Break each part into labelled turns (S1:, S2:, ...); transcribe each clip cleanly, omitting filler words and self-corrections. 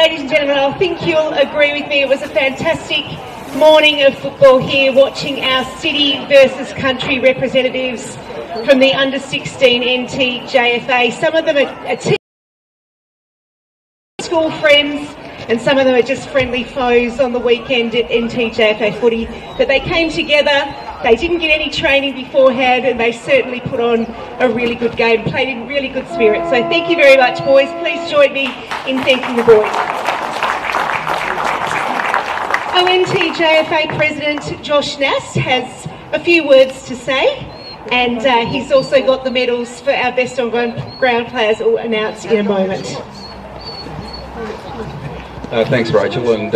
S1: Ladies and gentlemen, I think you'll agree with me. It was a fantastic morning of football here, watching our city versus country representatives from the under-16 NTJFA. Some of them are school friends, and some of them are just friendly foes on the weekend at NTJFA footy. But they came together, they didn't get any training beforehand, and they certainly put on a really good game, played in really good spirit. So thank you very much, boys. Please join me in thanking the boys. Our NTJFA President, Josh Nass, has a few words to say, and he's also got the medals for our best on ground players all announced in a moment.
S2: Thanks, Rachel, and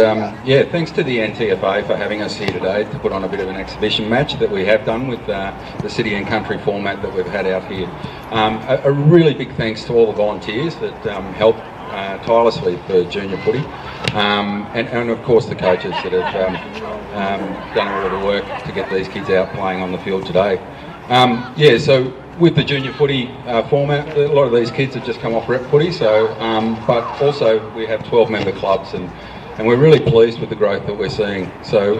S2: thanks to the NTFA for having us here today to put on a bit of an exhibition match that we have done with the city and country format that we've had out here. A really big thanks to all the volunteers that help tirelessly for junior footy, and of course the coaches that have done all of the work to get these kids out playing on the field today. So with the junior footy format, a lot of these kids have just come off rep footy, so but also we have 12 member clubs, and we're really pleased with the growth that we're seeing. So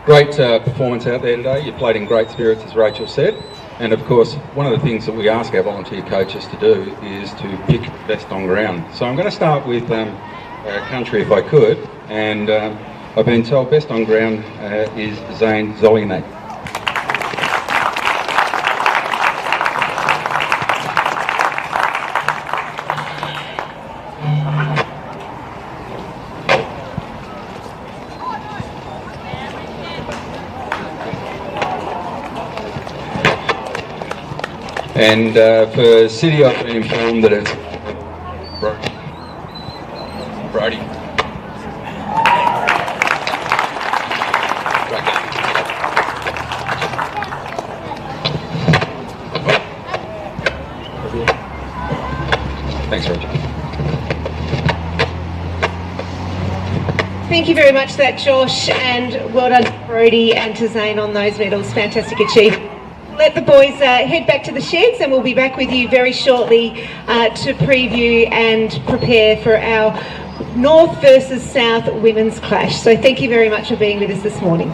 S2: great performance out there today. You played in great spirits, as Rachel said, and of course one of the things that we ask our volunteer coaches to do is to pick best on ground. So I'm going to start with country if I could, and I've been told best on ground is Zane Zolinak. And for City, I've been informed that it's Brody. Thanks, Roger.
S1: Thank you very much for that, Josh, and well done to Brody and to Zane on those medals. Fantastic achievement. Let the boys head back to the sheds, and we'll be back with you very shortly to preview and prepare for our North versus South women's clash. So thank you very much for being with us this morning.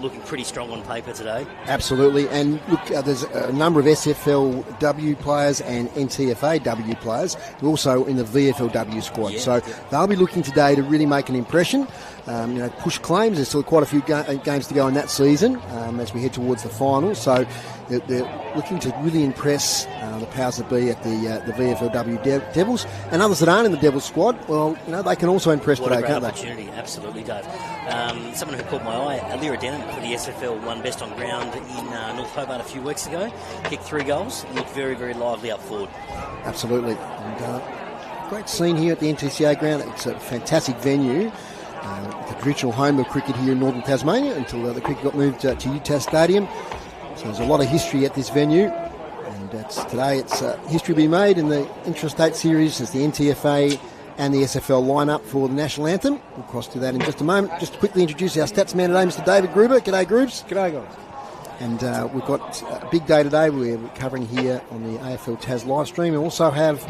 S3: Looking pretty strong on paper today.
S4: Absolutely, and look, there's a number of SFLW players and NTFA players who are also in the VFLW squad. So they'll be looking today to really make an impression, push claims. There's still quite a few games to go in that season as we head towards the final. So they're looking to really impress the powers that be at the VFLW Devils, and others that aren't in the Devils squad. Well, they can also impress today, can't they?
S3: Opportunity, absolutely, Dave. Someone who caught my eye, Alira Denham for the SFL, won Best on Ground in North Hobart a few weeks ago. Kicked 3 goals, looked very, very lively up forward.
S4: Absolutely. And, great scene here at the NTCA Ground. It's a fantastic venue. The traditional home of cricket here in northern Tasmania until the cricket got moved to UTAS Stadium. So there's a lot of history at this venue. And today it's history being made in the Intrastate Series as the NTFA and the SFL lineup for the national anthem. We'll cross to that in just a moment. Just to quickly introduce our stats man today, Mr. David Gruber. G'day, Grubes.
S5: G'day, guys.
S4: And we've got a big day today. We're covering here on the AFL Tas live stream. We also have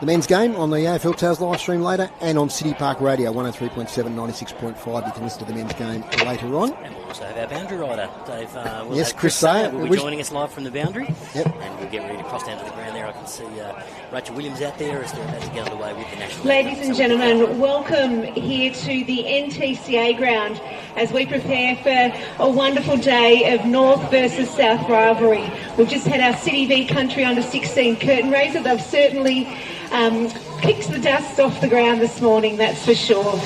S4: the men's game on the AFL Tales live stream later, and on City Park Radio 103.7, 96.5. You can listen to the men's game later on.
S3: And we'll also have our boundary rider, Dave. We'll
S4: Yes,
S3: have
S4: Chris Sayer.
S3: will be joining us live from the boundary.
S4: Yep.
S3: And we'll get ready to cross down to the ground there. I can see Rachel Williams out there as they're about to get underway with the national.
S1: Ladies and gentlemen, welcome here to the NTCA Ground as we prepare for a wonderful day of North versus South rivalry. We've just had our City v Country under 16 curtain raiser. They've certainly kicked the dust off the ground this morning, that's for sure.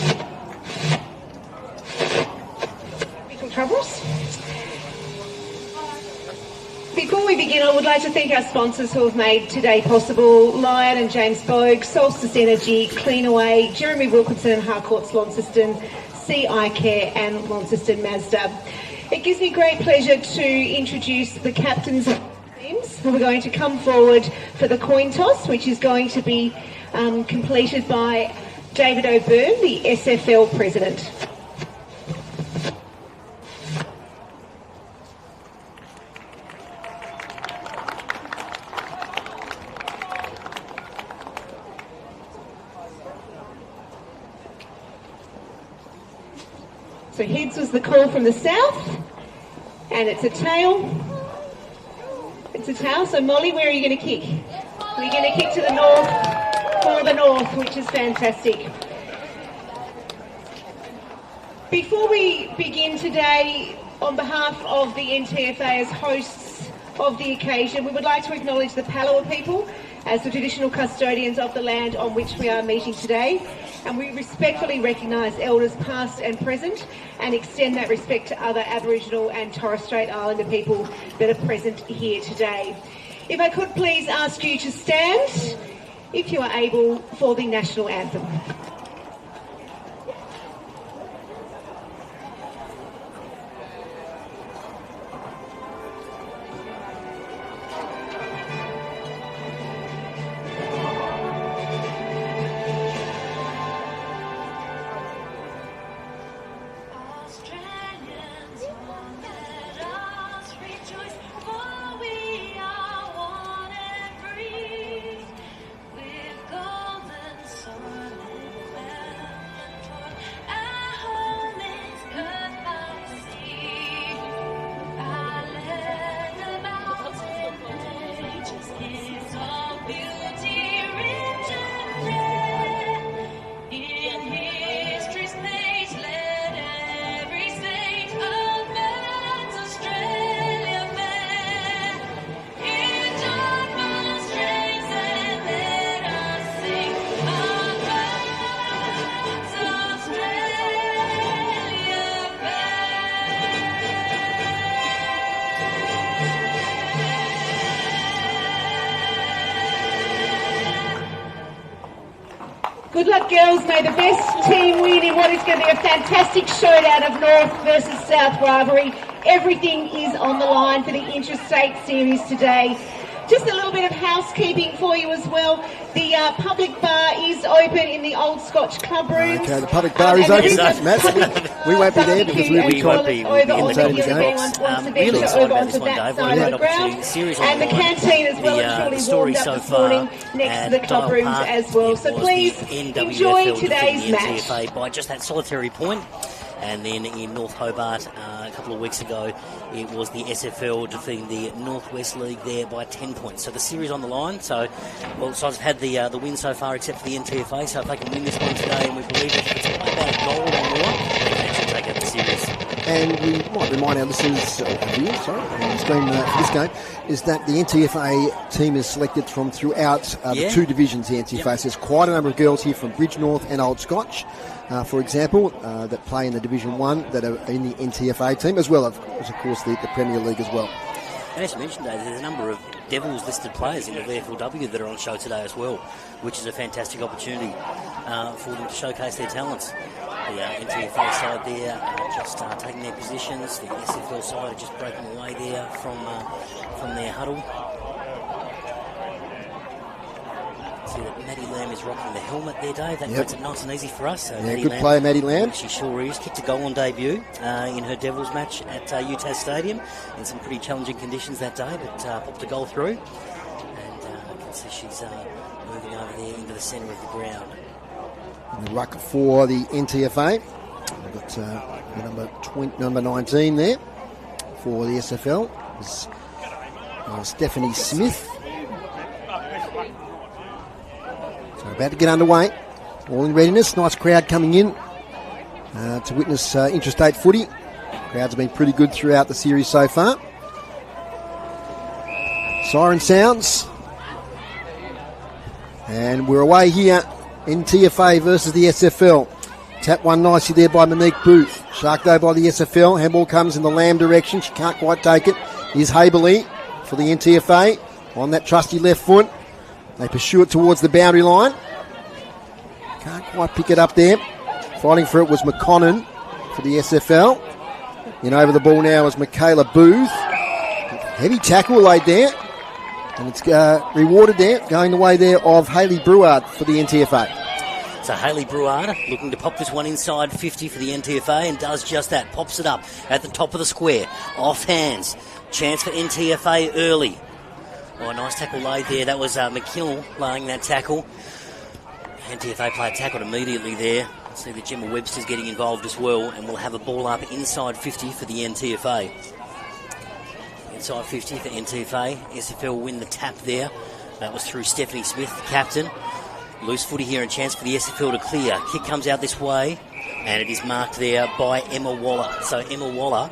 S1: Technical troubles. Before we begin, I would like to thank our sponsors who have made today possible: Lion and James Bogue, Solstice Energy, Cleanaway, Jeremy Wilkinson and Harcourt's Launceston, CI Care and Launceston Mazda. It gives me great pleasure to introduce the captains of the teams who are going to come forward for the coin toss, which is going to be completed by David O'Byrne, the SFL President. So heads was the call from the south, and it's a tail. It's a tail. So Molly, where are you going to kick? We're going to kick to the north, for the north, which is fantastic. Before we begin today, on behalf of the NTFA as hosts of the occasion, we would like to acknowledge the Palawa people as the traditional custodians of the land on which we are meeting today, and we respectfully recognise elders past and present and extend that respect to other Aboriginal and Torres Strait Islander people that are present here today. If I could please ask you to stand, if you are able, for the national anthem. Good luck, girls. May the best team win in what is going to be a fantastic showdown of North versus South rivalry. Everything is on the line for the Interstate Series today. Just a little bit of housekeeping for you as well. The public bar is open in the Old Scotch Club room.
S4: Okay, the public bar is open, Matt. We won't be there because we'll be
S3: won't be in the
S4: game.
S3: Really excited about this one, Dave. We've had opportunity series on
S1: and the canteen as well.
S3: the story so far
S1: next to the club rooms as well. So please enjoy today's match
S3: by just that solitary point. And then in North Hobart a couple of weeks ago, it was the SFL defeating the Northwest League there by 10 points. So the series on the line. So both sides have had the win so far, except for the NTFA. So if they can win this one today, and we believe if it's about a goal or more, they can actually take out the series.
S4: And we might remind our listeners, on the screen for this game, is that the NTFA team is selected from throughout the two divisions the NTFA. So there's quite a number of girls here from Bridge North and Old Scotch, for example, that play in the Division 1 that are in the NTFA team, as well as, of course, the Premier League as well.
S3: And as you mentioned, Dave, there's a number of Devils listed players in the VFLW that are on show today as well, which is a fantastic opportunity for them to showcase their talents. The NTFA side there just taking their positions. The SFL side are just breaking away there from their huddle. See that Maddie Lamb is rocking the helmet there, Dave. That makes it nice and easy for us. So
S4: yeah, good player, Maddie Lamb.
S3: She sure is. Kicked a goal on debut in her Devils match at UTAS Stadium in some pretty challenging conditions that day, but popped a goal through. And So she's moving over there into the centre of the ground.
S4: In the ruck for the NTFA. We've got number 19 there for the SFL. It's, Stephanie Smith. So about to get underway. All in readiness. Nice crowd coming in to witness interstate footy. Crowds have been pretty good throughout the series so far. Siren sounds. And we're away here. NTFA versus the SFL. Tap one nicely there by Monique Booth. Sharked over by the SFL. Handball comes in the Lamb direction. She can't quite take it. Here's Haberley for the NTFA on that trusty left foot. They pursue it towards the boundary line. Can't quite pick it up there. Fighting for it was McConnon for the SFL. In over the ball now is Michaela Booth. Heavy tackle laid there. And it's rewarded there, going the way there of Hayley Brouard for the NTFA.
S3: So Hayley Brouard looking to pop this one inside 50 for the NTFA and does just that. Pops it up at the top of the square. Off hands. Chance for NTFA early. Oh, a nice tackle laid there. That was McKinnell laying that tackle. NTFA player tackled immediately there. See that Gemma Webster's getting involved as well, and we'll have a ball up inside 50 for the NTFA. Inside 50 for NTFA. SFL win the tap there. That was through Stephanie Smith, the captain. Loose footy here and chance for the SFL to clear. Kick comes out this way, and it is marked there by Emma Waller. So Emma Waller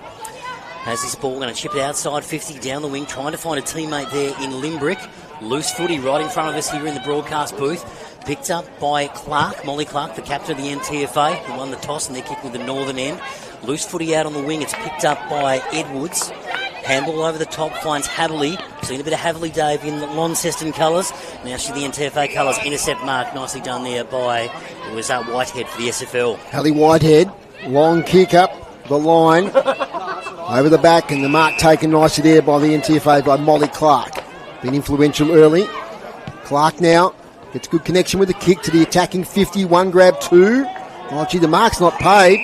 S3: has this ball, going to chip it outside 50 down the wing, trying to find a teammate there in Limbrick. Loose footy right in front of us here in the broadcast booth. Picked up by Clark, Molly Clark, the captain of the NTFA, who won the toss and they're kicking with the northern end. Loose footy out on the wing. It's picked up by Edwards. Handball over the top finds Haverley. Seen a bit of Haverley, Dave, in the Launceston colours. Now she's the NTFA colours. Intercept mark nicely done there by, it was Whitehead for the SFL.
S4: Hallie Whitehead, long kick up the line. Over the back, and the mark taken nicely there by the NTFA by Molly Clark. Been influential early. Clark now gets good connection with the kick to the attacking 50. One grab, two. Oh, gee, the mark's not paid.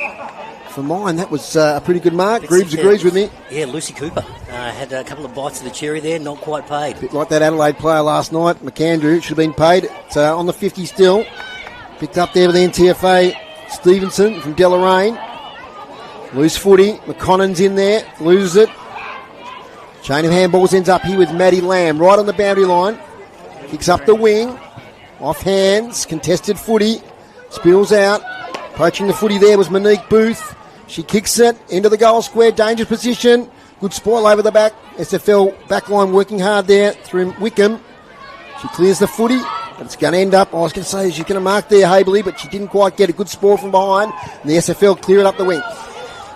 S4: For mine, that was a pretty good mark. Greaves agrees with me.
S3: Yeah, Lucy Cooper had a couple of bites of the cherry there, not quite paid.
S4: A bit like that Adelaide player last night, McAndrew, should have been paid. It's on the 50 still. Picked up there with the NTFA. Stevenson from Deloraine. Loose footy. McConnon's in there. Loses it. Chain of handballs ends up here with Maddie Lamb. Right on the boundary line. Kicks up the wing. Off hands. Contested footy. Spills out. Poaching the footy there was Monique Booth. She kicks it into the goal square. Dangerous position. Good spoil over the back. SFL backline working hard there through Wickham. She clears the footy. But it's going to end up, I was going to say, she's going to mark there, Haberley, but she didn't quite get a good spoil from behind. And the SFL clear it up the wing.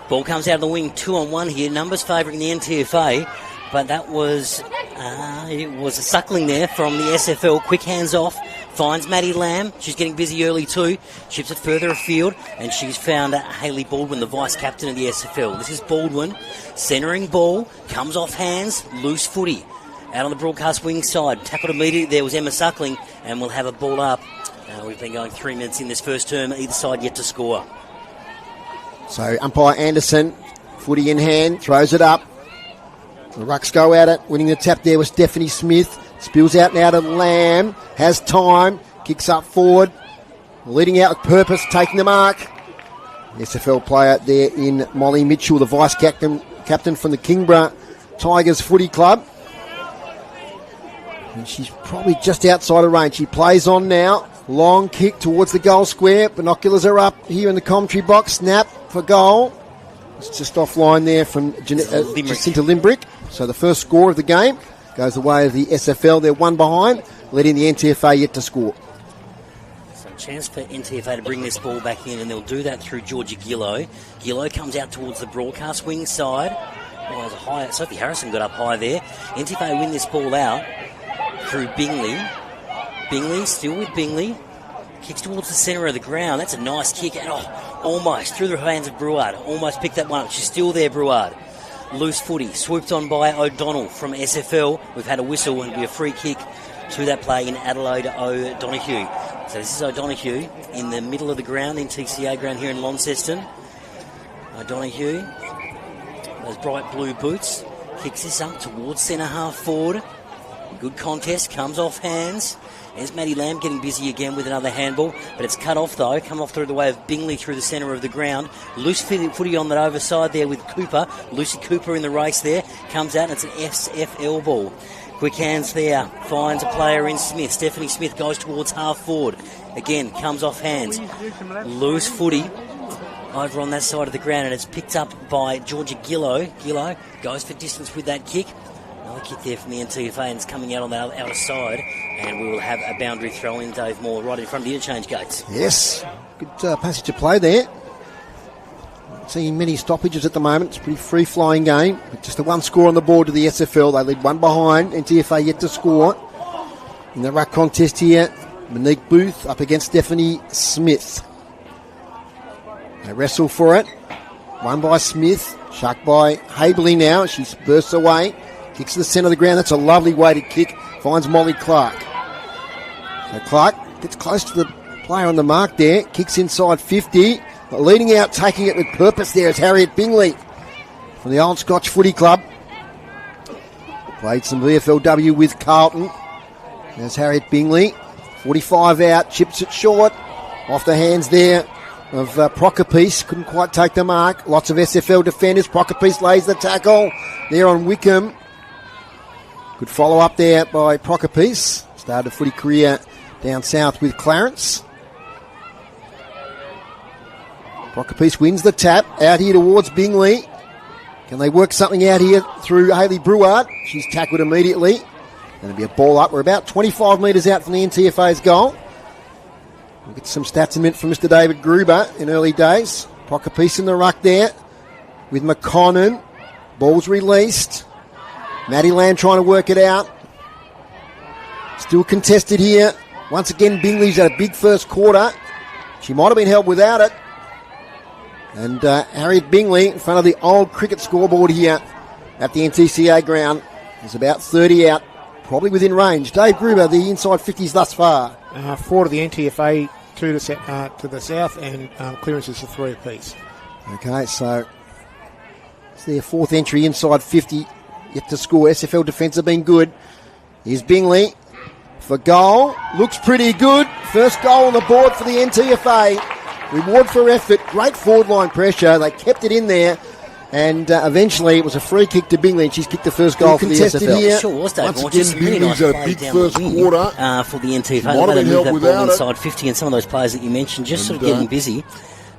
S3: Ball comes out of the wing, 2-on-1 here. Numbers favouring the NTFA, but that was it was a suckling there from the SFL. Quick hands off, finds Maddie Lamb. She's getting busy early too. Chips it further afield, and she's found Hayley Baldwin, the vice captain of the SFL. This is Baldwin, centering ball, comes off hands, loose footy. Out on the broadcast wing side, tackled immediately. There was Emma Suckling, and we'll have a ball up. We've been going 3 minutes in this first term, either side yet to score.
S4: So umpire Anderson, footy in hand, throws it up. The Rucks go at it. Winning the tap there was Stephanie Smith. Spills out now to Lamb. Has time. Kicks up forward. Leading out with purpose. Taking the mark. SFL player there in Molly Mitchell, the vice captain from the Kingborough Tigers Footy Club. And she's probably just outside of range. She plays on now. Long kick towards the goal square. Binoculars are up here in the commentary box. Snap for goal. It's just offline there from Jacinta Limbrick. So the first score of the game goes the way of the SFL. They're one behind, letting the NTFA yet to score.
S3: So a chance for NTFA to bring this ball back in, and they'll do that through Georgia Gillow. Gillow comes out towards the broadcast wing side. Well, there's a high. Sophie Harrison got up high there. NTFA win this ball out through Bingley. Bingley, still with Bingley. Kicks towards the centre of the ground. That's a nice kick. And almost through the hands of Brouard. Almost picked that one up. She's still there, Brouard. Loose footy. Swooped on by O'Donnell from SFL. We've had a whistle and it'll be a free kick to that play in Adelaide O'Donoghue. So this is O'Donoghue in the middle of the ground, in NTCA Ground here in Launceston. O'Donoghue, those bright blue boots. Kicks this up towards centre half forward. Good contest, comes off hands. There's Maddie Lamb getting busy again with another handball, but it's cut off though, come off through the way of Bingley through the centre of the ground. Loose footy on that overside there with Cooper. Lucy Cooper in the race there, comes out and it's an SFL ball. Quick hands there, finds a player in Smith. Stephanie Smith goes towards half forward. Again, comes off hands. Loose footy over on that side of the ground, and it's picked up by Georgia Gillow. Gillow goes for distance with that kick. Another kick there from the NTFA, and it's coming out on the outer side, and we will have a boundary throw in, Dave Moore, right in front of the interchange gates.
S4: Yes, good passage of play there. Not seeing many stoppages at the moment. It's a pretty free-flying game. Just the one score on the board to the SFL. They lead one behind. NTFA yet to score. In the ruck contest here, Monique Booth up against Stephanie Smith. They wrestle for it. Won by Smith. Shucked by Habley now. She bursts away. Kicks to the centre of the ground. That's a lovely weighted kick. Finds Molly Clark. So Clark gets close to the player on the mark there. Kicks inside 50. But leading out, taking it with purpose there is Harriet Bingley from the Old Scotch Footy Club. Played some VFLW with Carlton. There's Harriet Bingley. 45 out. Chips it short. Off the hands there of Procopiece. Couldn't quite take the mark. Lots of SFL defenders. Procopiece lays the tackle there on Wickham. Good follow up there by Procopiece. Started a footy career down south with Clarence. Procopiece wins the tap. Out here towards Bingley. Can they work something out here through Hayley Breward? She's tackled immediately. Going to be a ball up. We're about 25 metres out from the NTFA's goal. We'll get some stats in a minute from Mr. David Gruber in early days. Procopiece in the ruck there with McConnon. Ball's released. Maddie Lamb trying to work it out. Still contested here. Once again, Bingley's had a big first quarter. She might have been held without it. And Harriet Bingley in front of the old cricket scoreboard here at the NTCA Ground is about 30 out, probably within range. Dave Gruber, the inside 50s thus far.
S5: 4 to the NTFA, 2 to the south, and clearances for 3 apiece.
S4: Okay, so it's their fourth entry inside 50. Yet to score. SFL defence have been good. Here's Bingley for goal. Looks pretty good. First goal on the board for the NTFA. Reward for effort. Great forward line pressure. They kept it in there. And eventually it was a free kick to Bingley, and she's kicked the first goal for the SFL.
S3: Here. Sure was, Dave.
S6: Once again, Bingley's had a big first quarter.
S3: For the NTFA. Might have been held without inside 50, and some of those players that you mentioned just sort of getting busy.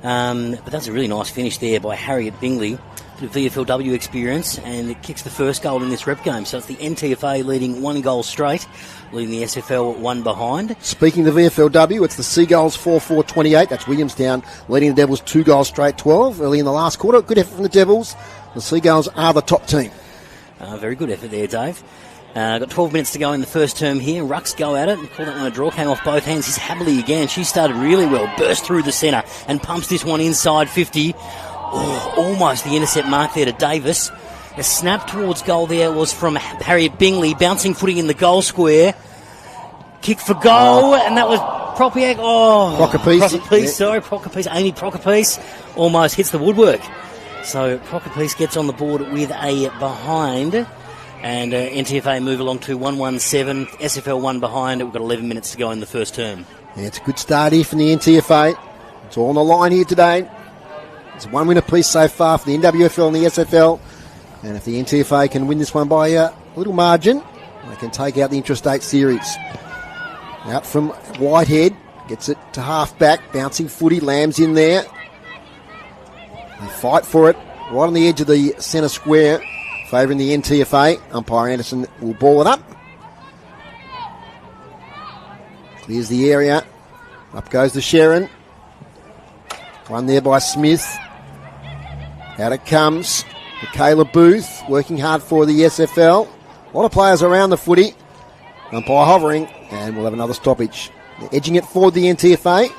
S3: But that's a really nice finish there by Harriet Bingley. Bit of VFLW experience, and it kicks the first goal in this rep game. So it's the NTFA leading 1 goal straight, leading the SFL 1 behind.
S4: Speaking of the VFLW, it's the Seagulls 4-4-28. That's Williamstown leading the Devils 2 goals straight, 12 early in the last quarter. Good effort from the Devils. The Seagulls are the top team.
S3: Very good effort there, Dave. Got 12 minutes to go in the first term here. Rucks go at it and call that one a draw. Came off both hands. Here's Habley again. She started really well. Burst through the centre and pumps this one inside 50. Oh, almost the intercept mark there to Davis. A snap towards goal there was from Harriet Bingley, bouncing footing in the goal square. Kick for goal, and that was Procopiece. Amy Procopiece almost hits the woodwork. So Procopiece gets on the board with a behind, and NTFA move along to 1-1-7. SFL 1 behind. We've got 11 minutes to go in the first term.
S4: Yeah, it's a good start here from the NTFA. It's all on the line here today. It's 1 win apiece so far for the NWFL and the SFL. And if the NTFA can win this one by a little margin, they can take out the Intrastate Series. Out from Whitehead, gets it to half-back, bouncing footy, Lamb's in there. They fight for it, right on the edge of the centre square, favouring the NTFA. Umpire Anderson will ball it up. Clears the area. Up goes the Sharon. One there by Smith. Out it comes. Michaela Booth working hard for the SFL. A lot of players around the footy. Umpire hovering, and we'll have another stoppage. They're edging it forward, the NTFA.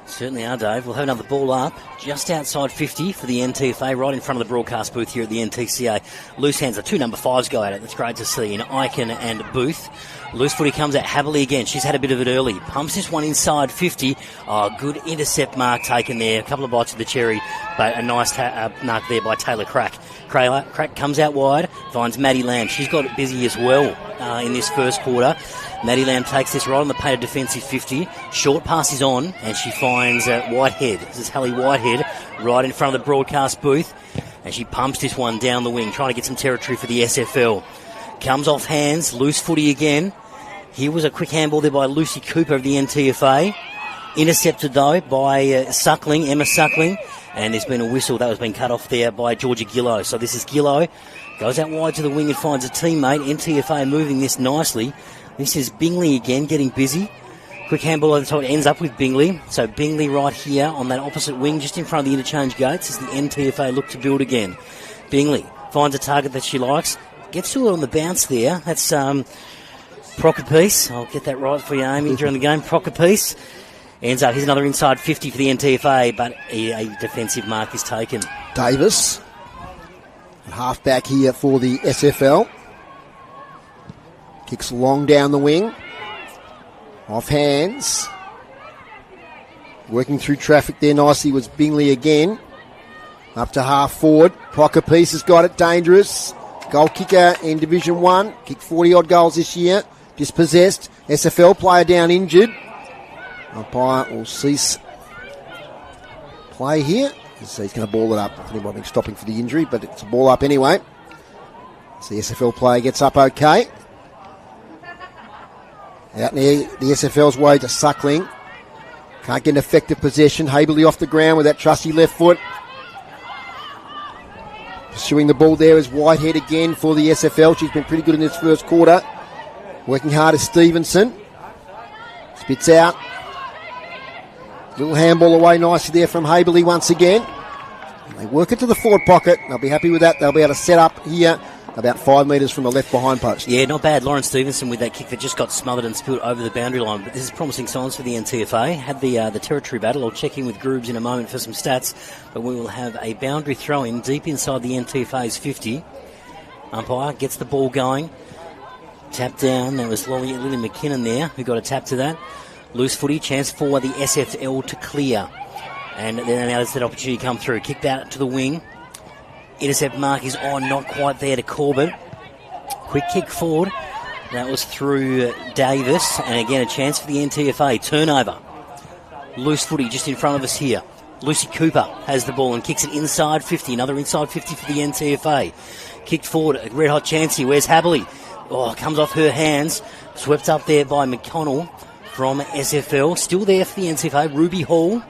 S3: Certainly are, Dave. We'll have another ball up just outside 50 for the NTFA, right in front of the broadcast booth here at the NTCA. Loose hands, the 2 number 5s go at it. That's great to see in Eichen and Booth. Loose footy comes out Habley again. She's had a bit of it early. Pumps this one inside 50. Oh, good intercept mark taken there. A couple of bites of the cherry, but a nice mark there by Taylor Crack. Crack comes out wide, finds Maddie Lamb. She's got it busy as well. in this first quarter. Maddie Lamb takes this right on the painted defensive 50. Short pass is on, and she finds Whitehead. This is Hallie Whitehead right in front of the broadcast booth, and she pumps this one down the wing, trying to get some territory for the SFL. Comes off hands, loose footy again. Here was a quick handball there by Lucy Cooper of the NTFA. Intercepted, though, by Emma Suckling. And there's been a whistle that was being cut off there by Georgia Gillow. So this is Gillow. Goes out wide to the wing and finds a teammate. NTFA moving this nicely. This is Bingley again, getting busy. Quick handball over the top. It ends up with Bingley. So Bingley right here on that opposite wing, just in front of the interchange gates, as the NTFA look to build again. Bingley finds a target that she likes. Gets to her on the bounce there. That's Procopese. I'll get that right for you, Amy, during the game. Procopese. Ends up, here's another inside 50 for the NTFA, but a defensive mark is taken.
S4: Davis, half back here for the SFL. Kicks long down the wing. Off hands. Working through traffic there nicely was Bingley again. Up to half forward. Procopese has got it, dangerous. Goal kicker in Division 1. Kicked 40-odd goals this year. Dispossessed. SFL player down injured. Umpire will cease play here. So he's going to ball it up. I think he's stopping for the injury, but it's a ball up anyway. So the SFL player gets up okay. Out near the SFL's way to Suckling. Can't get an effective possession. Haberley off the ground with that trusty left foot. Pursuing the ball there is Whitehead again for the SFL. She's been pretty good in this first quarter. Working hard is Stevenson. Spits out. Little handball away nicely there from Haberley once again. They work it to the forward pocket. They'll be happy with that. They'll be able to set up here about 5 metres from the left behind post.
S3: Yeah, not bad. Lauren Stevenson with that kick that just got smothered and spilled over the boundary line. But this is promising signs for the NTFA. Had the territory battle. I'll check in with Groobs in a moment for some stats. But we will have a boundary throw-in deep inside the NTFA's 50. Umpire gets the ball going. Tap down. There was Lily McKinnon there who got a tap to that. Loose footy, chance for the SFL to clear. And then now there's that opportunity come through. Kicked out to the wing. Intercept mark is on, not quite there to Corbett. Quick kick forward. That was through Davis. And again, a chance for the NTFA. Turnover. Loose footy just in front of us here. Lucy Cooper has the ball and kicks it inside 50. Another inside 50 for the NTFA. Kicked forward. A red hot chance here. Where's Haberley? Oh, comes off her hands. Swept up there by McConnell from SFL. Still there for the NTFA, Ruby Hall.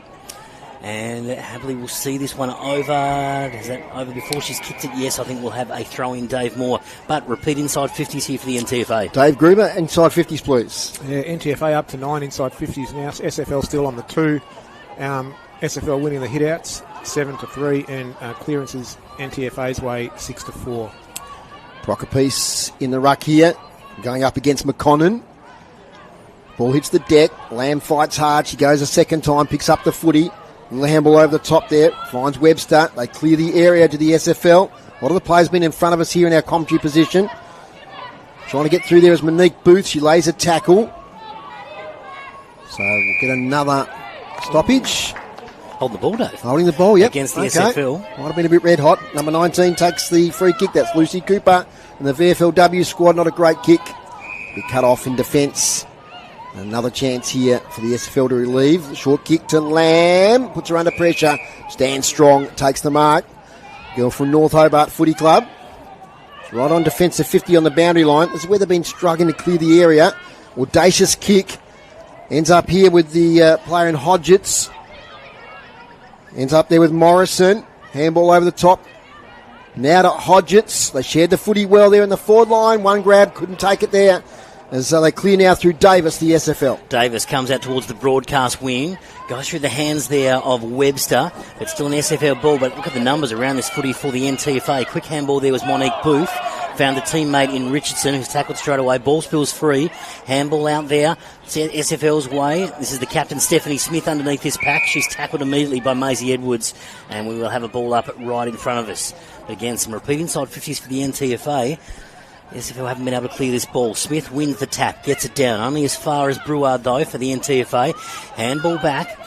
S3: And Haberley will see this one over. Is that over before she's kicked it? Yes, I think we'll have a throw-in, Dave Moore. But repeat inside 50s here for the NTFA.
S4: Dave Gruber, inside 50s, please.
S5: Yeah, NTFA up to 9 inside 50s now. SFL still on the 2. SFL winning the hit-outs, 7-3, and clearances NTFA's way, 6-4.
S4: Procopese in the ruck here, going up against McConnon. Ball hits the deck. Lamb fights hard. She goes a second time, picks up the footy. Little handball over the top there. Finds Webster. They clear the area to the SFL. A lot of the players been in front of us here in our commentary position. Trying to get through there is Monique Booth. She lays a tackle. So we'll get another stoppage.
S3: Holding the ball, Dave.
S4: Holding the ball, yep.
S3: Against the SFL.
S4: Might have been a bit red hot. Number 19 takes the free kick. That's Lucy Cooper. And the VFLW squad, not a great kick. Be cut off in defence. Another chance here for the SFL to relieve. Short kick to Lamb. Puts her under pressure. Stands strong. Takes the mark. Girl from North Hobart Footy Club. Right on defensive 50 on the boundary line. This is where they've been struggling to clear the area. Audacious kick. Ends up here with the player in Hodgetts. Ends up there with Morrison. Handball over the top. Now to Hodgetts. They shared the footy well there in the forward line. One grab. Couldn't take it there. As they clear now through Davis, the SFL.
S3: Davis comes out towards the broadcast wing. Goes through the hands there of Webster. It's still an SFL ball, but look at the numbers around this footy for the NTFA. Quick handball there was Monique Booth. Found a teammate in Richardson who's tackled straight away. Ball spills free. Handball out there. It's SFL's way. This is the captain, Stephanie Smith, underneath this pack. She's tackled immediately by Maisie Edwards. And we will have a ball up right in front of us. Again, some repeat inside 50s for the NTFA. SFL haven't been able to clear this ball. Smith wins the tap, gets it down. Only as far as Breward, though, for the NTFA. Handball back.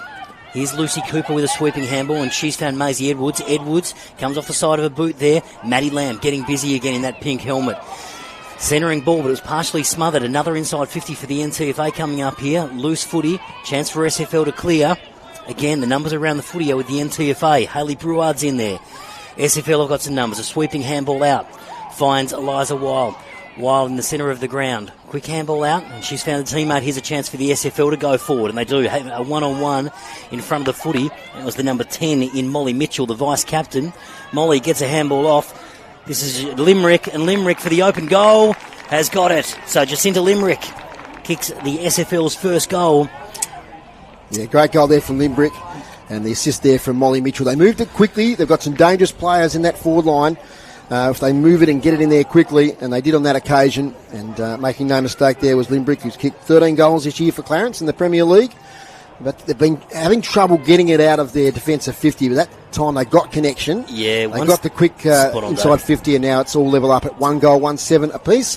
S3: Here's Lucy Cooper with a sweeping handball, and she's found Maisie Edwards. Edwards comes off the side of her boot there. Maddie Lamb getting busy again in that pink helmet. Centering ball, but it was partially smothered. Another inside 50 for the NTFA coming up here. Loose footy. Chance for SFL to clear. Again, the numbers around the footy are with the NTFA. Hayley Brouard's in there. SFL have got some numbers. A sweeping handball out. Finds Eliza Wild. Wild in the centre of the ground. Quick handball out, and she's found a teammate. Here's a chance for the SFL to go forward, and they do. Have a one-on-one in front of the footy. That was the number 10 in Molly Mitchell, the vice-captain. Molly gets a handball off. This is Limerick, and Limerick for the open goal has got it. So Jacinta Limerick kicks the SFL's first goal.
S4: Yeah, great goal there from Limerick, and the assist there from Molly Mitchell. They moved it quickly. They've got some dangerous players in that forward line. If they move it and get it in there quickly, and they did on that occasion, and making no mistake there was Limerick, who's kicked 13 goals this year for Clarence in the Premier League. But they've been having trouble getting it out of their defensive 50. But that time they got connection.
S3: Yeah,
S4: they got the quick inside 50, and now it's all level up at 1 goal, 1-7 apiece.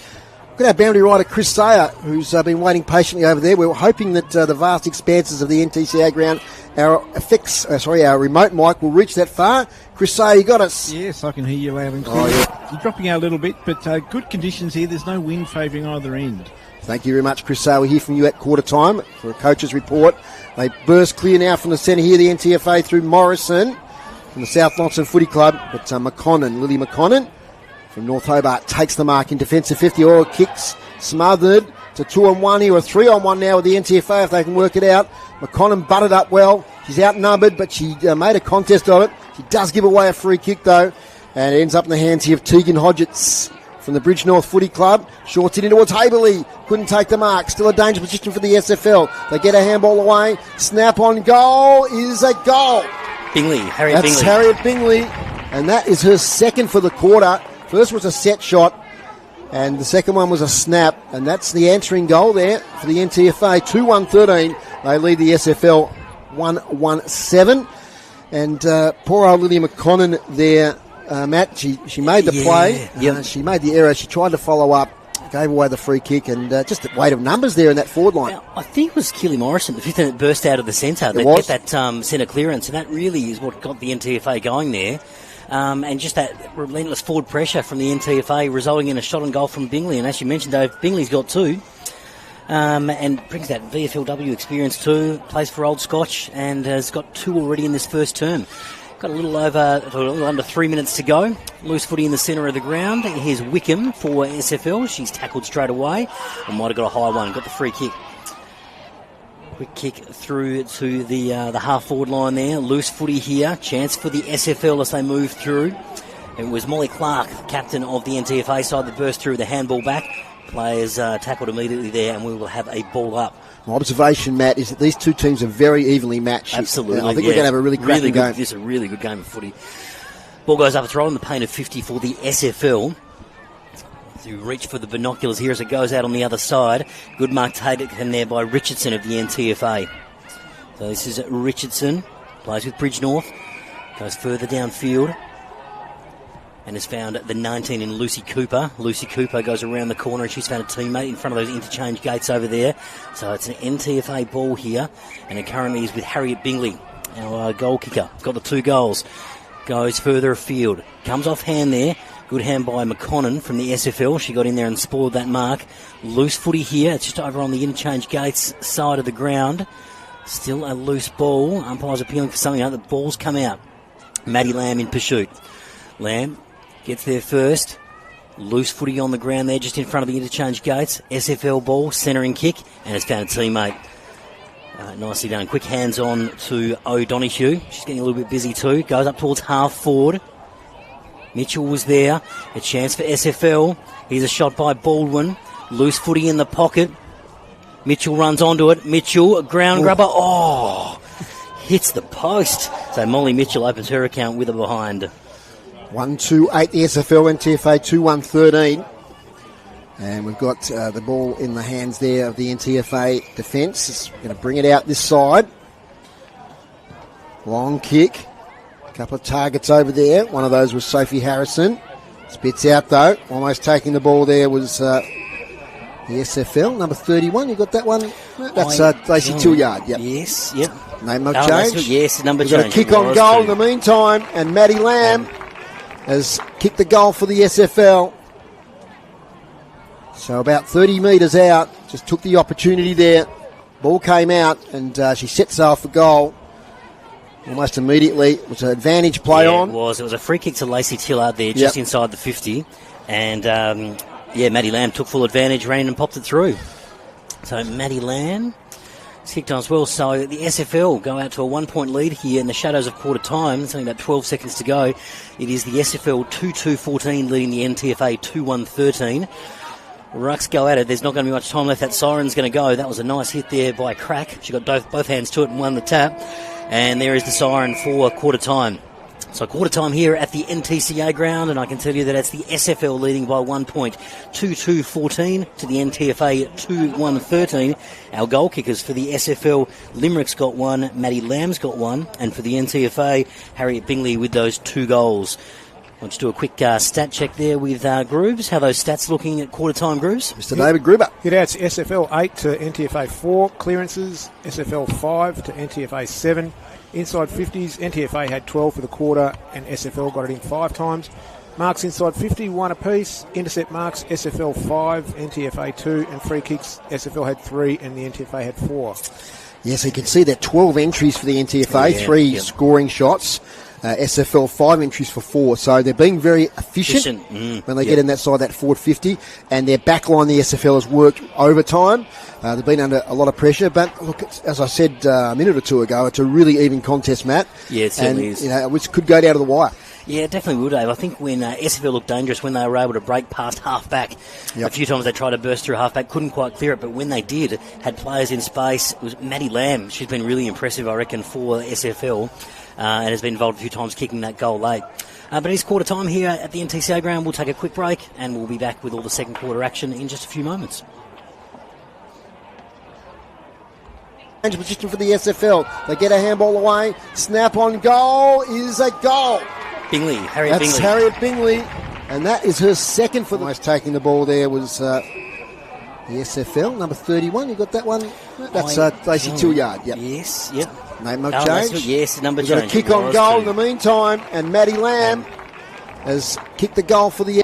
S4: Look at our boundary rider, Chris Sayer, who's been waiting patiently over there. We were hoping that the vast expanses of the NTCA ground, our remote mic will reach that far. Chris Sayer, you got us.
S7: Yes, I can hear you loud and clear.
S4: Oh, yeah.
S7: You're dropping out a little bit, but good conditions here. There's no wind favouring either end.
S4: Thank you very much, Chris Sayer. We'll hear from you at quarter time for a coach's report. They burst clear now from the centre here, the NTFA through Morrison from the South Launceston Footy Club. But Lily McConnon from North Hobart takes the mark in defensive 50. Or kicks smothered. It's a 2-on-1 here, or a 3-on-1 now with the NTFA if they can work it out. McConnon butted up well. She's outnumbered, but she made a contest of it. She does give away a free kick though, and it ends up in the hands here of Tegan Hodgetts from the Bridge North Footy Club. Shorts it in towards Haberley. Couldn't take the mark. Still a dangerous position for the SFL. They get a handball away. Snap on goal is a goal.
S3: Harriet Bingley.
S4: That's Harriet Bingley, and that is her second for the quarter. First was a set shot, and the second one was a snap, and that's the answering goal there for the NTFA. 2-1-13. They lead the SFL 1-1-7. And poor old Lily McConnon there, Matt, she made the play. She made the error. She tried to follow up, gave away the free kick, and just the weight of numbers there in that forward line.
S3: Now, I think it was Keely Morrison, the 15th that burst out of the centre. They get that centre clearance, and that really is what got the NTFA going there. And just that relentless forward pressure from the NTFA resulting in a shot on goal from Bingley. And as you mentioned, Dave, Bingley's got two. And brings that VFLW experience too, plays for Old Scotch, and has got two already in this first term. Got a little under 3 minutes to go. Loose footy in the centre of the ground. Here's Wickham for SFL. She's tackled straight away, and might have got a high one. Got the free kick. Quick kick through to the half-forward line there. Loose footy here. Chance for the SFL as they move through. It was Molly Clark, captain of the NTFA side, that burst through the handball back. Players tackled immediately there, and we will have a ball up. My
S4: observation, Matt, is that these two teams are very evenly matched.
S3: Absolutely.
S4: I think we're going to have a really cracking game.
S3: This is a really good game of footy. Ball goes up, it's right on the paint of 50 for the SFL. To reach for the binoculars here as it goes out on the other side. Good mark taken there by Richardson of the NTFA. So this is Richardson, plays with Bridge North, goes further downfield, and has found the 19 in Lucy Cooper. Lucy Cooper goes around the corner, and she's found a teammate in front of those interchange gates over there. So it's an NTFA ball here, and it currently is with Harriet Bingley, our goal kicker. Got the 2 goals. Goes further afield. Comes off hand there. Good hand by McConnon from the SFL. She got in there and spoiled that mark. Loose footy here. It's just over on the interchange gates side of the ground. Still a loose ball. Umpires appealing for something. The ball's come out. Maddie Lamb in pursuit. Lamb gets there first. Loose footy on the ground there just in front of the interchange gates. SFL ball, centering kick, and it's found a teammate. Nicely done. Quick hands on to O'Donoghue. She's getting a little bit busy too. Goes up towards half forward. Mitchell was there. A chance for SFL. Here's a shot by Baldwin. Loose footy in the pocket. Mitchell runs onto it. Mitchell, a ground grabber. Oh, hits the post. So Molly Mitchell opens her account with her behind.
S4: 1-2-8 the SFL, NTFA 2-1-13. And we've got the ball in the hands there of the NTFA defence. It's going to bring it out this side. Long kick. A couple of targets over there. One of those was Sophie Harrison. Spits out though. Almost taking the ball there was the SFL, number 31. You got that one? That's Lacey Tilliard. Yep.
S3: Yes, yep.
S4: Name no change.
S3: Yes, number change.
S4: We've got a kick on goal in the meantime, and Maddie Lamb has kicked the goal for the SFL. So about 30 metres out, just took the opportunity there. Ball came out and she sets off the goal almost immediately. It was an advantage play on.
S3: It was a free kick to Lacey Tillard there, just inside the 50. And, Maddie Lamb took full advantage, ran and popped it through. So Maddie Lamb kicked on as well. So the SFL go out to a 1-point lead here in the shadows of quarter time. It's only about 12 seconds to go. It is the SFL 2-2-14 leading the NTFA 2-1-13. Rucks go at it. There's not going to be much time left. That siren's going to go. That was a nice hit there by Crack. She got both hands to it and won the tap. And there is the siren for quarter time. So quarter time here at the NTCA Ground, and I can tell you that it's the SFL leading by 1 point, 2-2-14 to the NTFA 2-1-13. Our goal kickers for the SFL, Limerick's got one, Maddie Lamb's got one, and for the NTFA, Harriet Bingley with those 2 goals. I'll just do a quick stat check there with Grooves. How are those stats looking at quarter time, Grooves?
S4: Mr. David Gruber.
S5: It's SFL 8 to NTFA 4 clearances, SFL 5 to NTFA 7. Inside 50s, NTFA had 12 for the quarter and SFL got it in 5 times. Marks inside 50, 1 apiece. Intercept marks, SFL 5, NTFA 2, and free kicks, SFL had 3 and the NTFA had 4.
S4: Yeah, so you can see that 12 entries for the NTFA, 3 scoring shots. SFL 5 entries for 4, so they're being very efficient when they get in that side, that forward 50, and their backline, the SFL, has worked overtime. They've been under a lot of pressure, but look, as I said a minute or two ago, it's a really even contest, Matt.
S3: Yeah, it certainly is.
S4: Which could go down to the wire.
S3: Yeah, it definitely will, Dave. I think when SFL looked dangerous, when they were able to break past half-back, a few times they tried to burst through half-back, couldn't quite clear it, but when they did, had players in space. It was Maddie Lamb. She's been really impressive, I reckon, for SFL. And has been involved a few times kicking that goal late. But it is quarter time here at the NTCA Ground. We'll take a quick break and we'll be back with all the second quarter action in just a few moments.
S4: Change position for the SFL. They get a handball away. Snap on goal is a goal.
S3: Bingley, Harriet Bingley.
S4: That's Harriet Bingley. And that is her second for the most taking the ball there was the SFL, number 31. You got that one? That's Lacey Tilliard. Yep.
S3: Yes, yep.
S4: Name no change.
S3: Yes, number
S4: We've
S3: change.
S4: got a kick on goal in the meantime, and Maddie Lamb has kicked the goal for the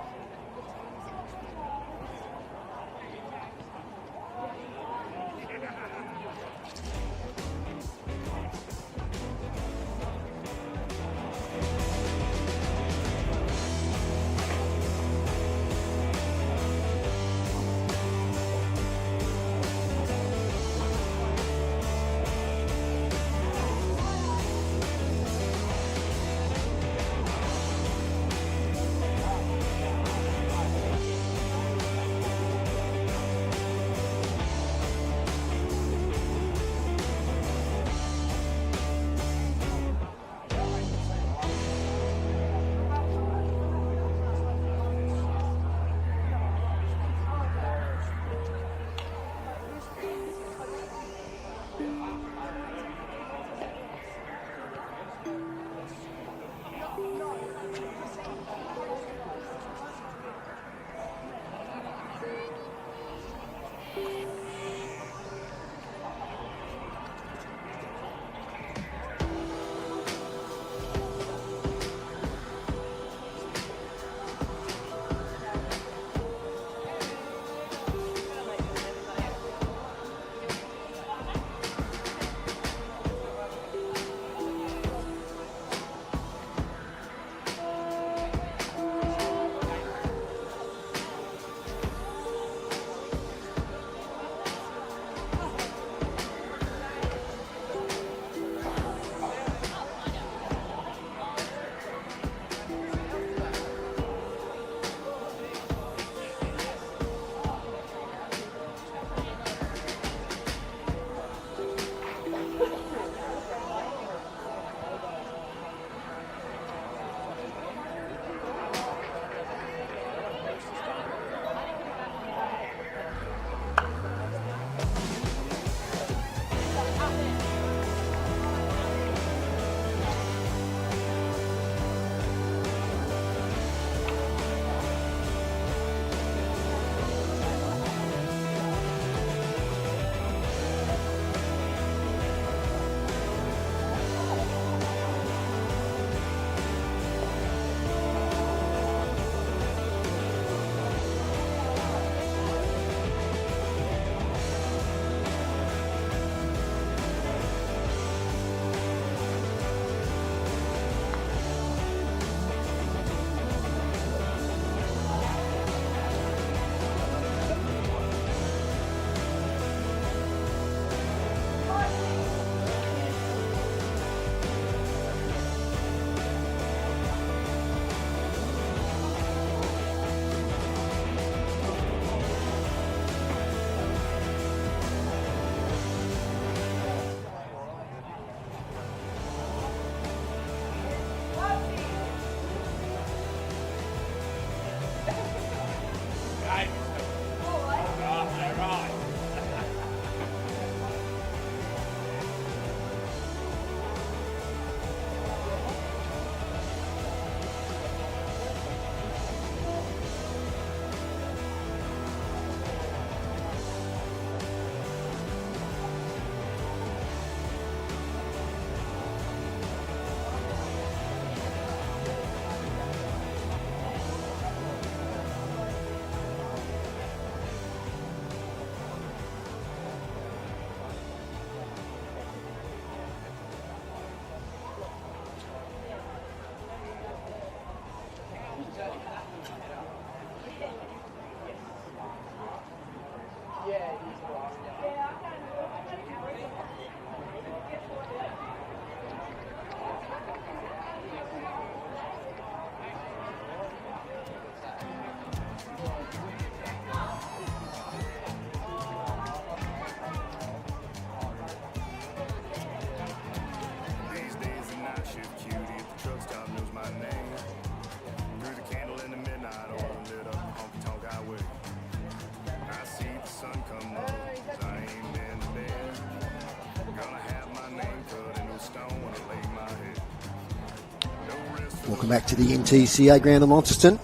S4: Welcome back to the NTCA Ground in Launceston.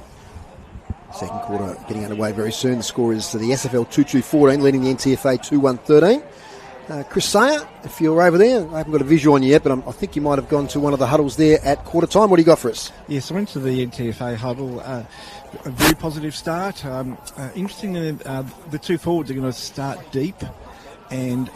S4: Second quarter getting underway very soon. The score is the SFL 2-2-14, leading the NTFA 2-1-13. Chris Sayer, if you're over there, I haven't got a visual on you yet, but I think you might have gone to one of the huddles there at quarter time. What do you got for us?
S7: Yes, I went to the NTFA huddle. A very positive start. Interestingly, the two forwards are going to start deep, and